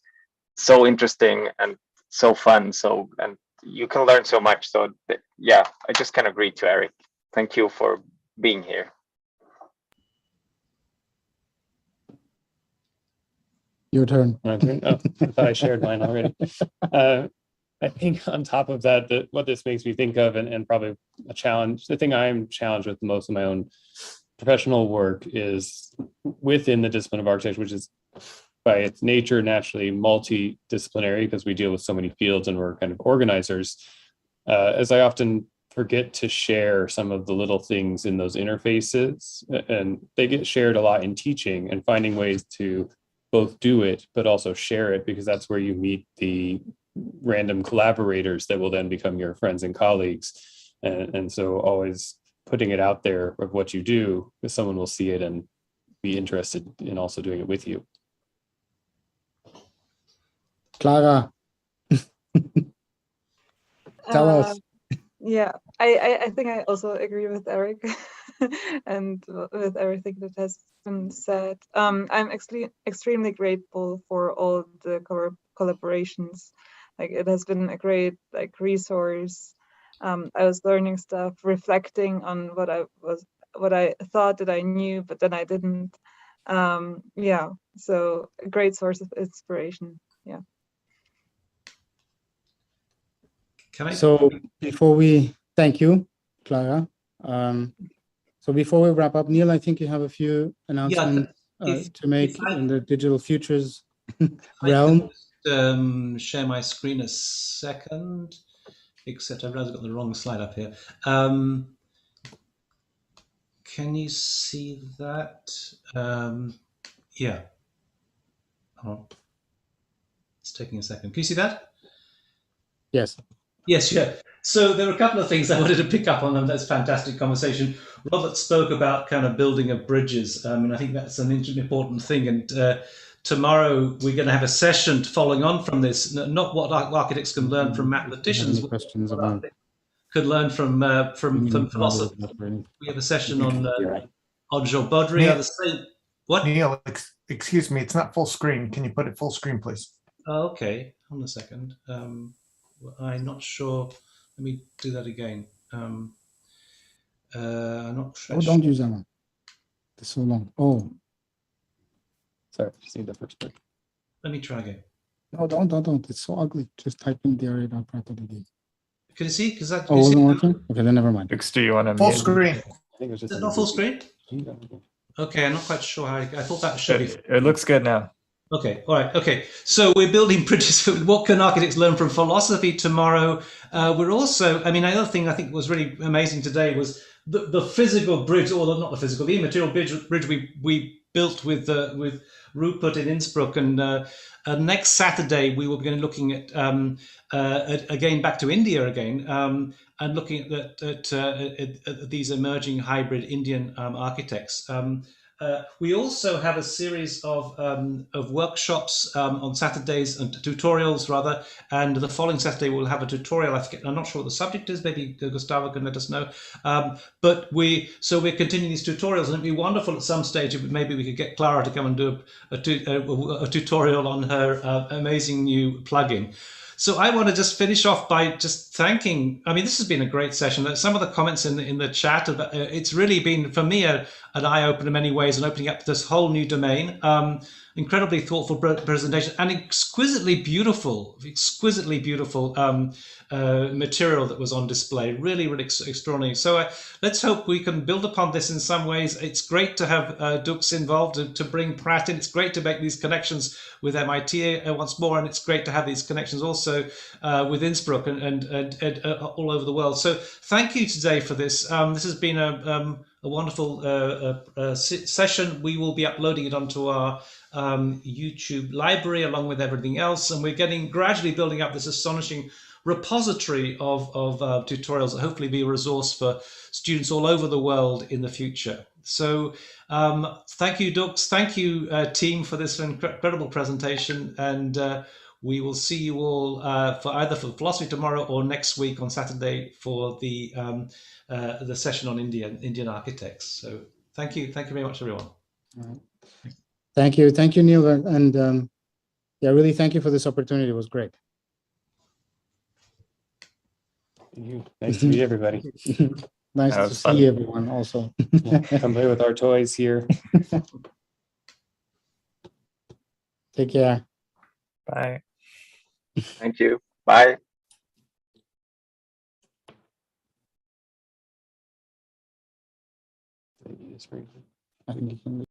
so interesting and so fun. So, and you can learn so much. So yeah, I just can agree to Erik. Thank you for being here. Your turn. My turn? Oh, I thought I shared mine already. I think on top of that, what this makes me think of, and probably a challenge, the thing I'm challenged with most of my own professional work is within the discipline of architecture, which is by its nature naturally multidisciplinary, because we deal with so many fields and we're kind of organizers, as I often forget to share some of the little things in those interfaces, and they get shared a lot in teaching, and finding ways to both do it but also share it, because that's where you meet the random collaborators that will then become your friends and colleagues. And so always putting it out there of what you do, because someone will see it and be interested in also doing it with you. Clara, tell us. Yeah, I think I also agree with Erik and with everything that has been said. I'm extremely grateful for all the collaborations. Like, it has been a great resource. I was learning stuff, reflecting on what I thought that I knew, but then I didn't. Yeah, so a great source of inspiration. Yeah. So before we thank you, Clara. So before we wrap up, Neil, I think you have a few announcements to make in the digital futures realm. Share my screen a second, except I realize I've got the wrong slide up here. Can you see that? Yeah. Oh, it's taking a second. Can you see that? Yes. Yes, yeah. So there are a couple of things I wanted to pick up on, and that's fantastic conversation. Robert spoke about kind of building of bridges, and I think that's an important thing. And tomorrow we're going to have a session following on from this, not what architects can learn from mathematicians, Any questions what about architects could learn from philosophy. We have a session on Jean Baudrillard, the same. What? Neil, excuse me, it's not full screen. Can you put it full screen, please? Oh, okay, hold on a second. I'm not sure. Let me do that again. I'm not sure. Oh, don't use that one. It's so long. Oh, Sorry, just need the first part. Let me try again. no, don't. It's so ugly. Just type in DRA.prato.dd. Can you see? Because that. Oh, wasn't working? Okay, then never mind. Dukes, do you want to Full screen. I think it was Is just it not full screen? Okay, I'm not quite sure how. I thought that should be. It looks good now. Okay, all right, okay. So we're building bridges. What can architects learn from philosophy tomorrow? We're also, I mean, another thing I think was really amazing today was the physical bridge, or not the physical, the immaterial bridge we built with Rupert in Innsbruck. And next Saturday we will be looking at again back to India again, and looking at these emerging hybrid Indian architects. We also have a series of workshops on Saturdays, and tutorials rather, and the following Saturday we'll have a tutorial. I'm not sure what the subject is. Maybe Gustavo can let us know. But we're continuing these tutorials, and it'd be wonderful at some stage if maybe we could get Clara to come and do a tutorial on her amazing new plugin. So I want to just finish off by just thanking. I mean, this has been a great session. Some of the comments in the chat, it's really been for me an eye opener in many ways, and opening up this whole new domain. Incredibly thoughtful presentation and exquisitely beautiful material that was on display. Really, really extraordinary. So let's hope we can build upon this in some ways. It's great to have Dukes involved, to bring Pratt in. It's great to make these connections with MIT once more, and it's great to have these connections also with Innsbruck and all over the world. So thank you today for this. This has been a wonderful session. We will be uploading it onto our YouTube library along with everything else, and we're gradually building up this astonishing repository of tutorials that hopefully be a resource for students all over the world in the future. So thank you, Dukes. Thank you, team, for this incredible presentation, and we will see you all for either for philosophy tomorrow or next week on Saturday for the session on Indian architects. So thank you very much, everyone. All right. Thank you, Neil, and yeah, really thank you for this opportunity. It was great. Nice to meet everybody. Nice to see everyone also. Come play with our toys here. Take care. Bye. Thank you. Bye. I think you can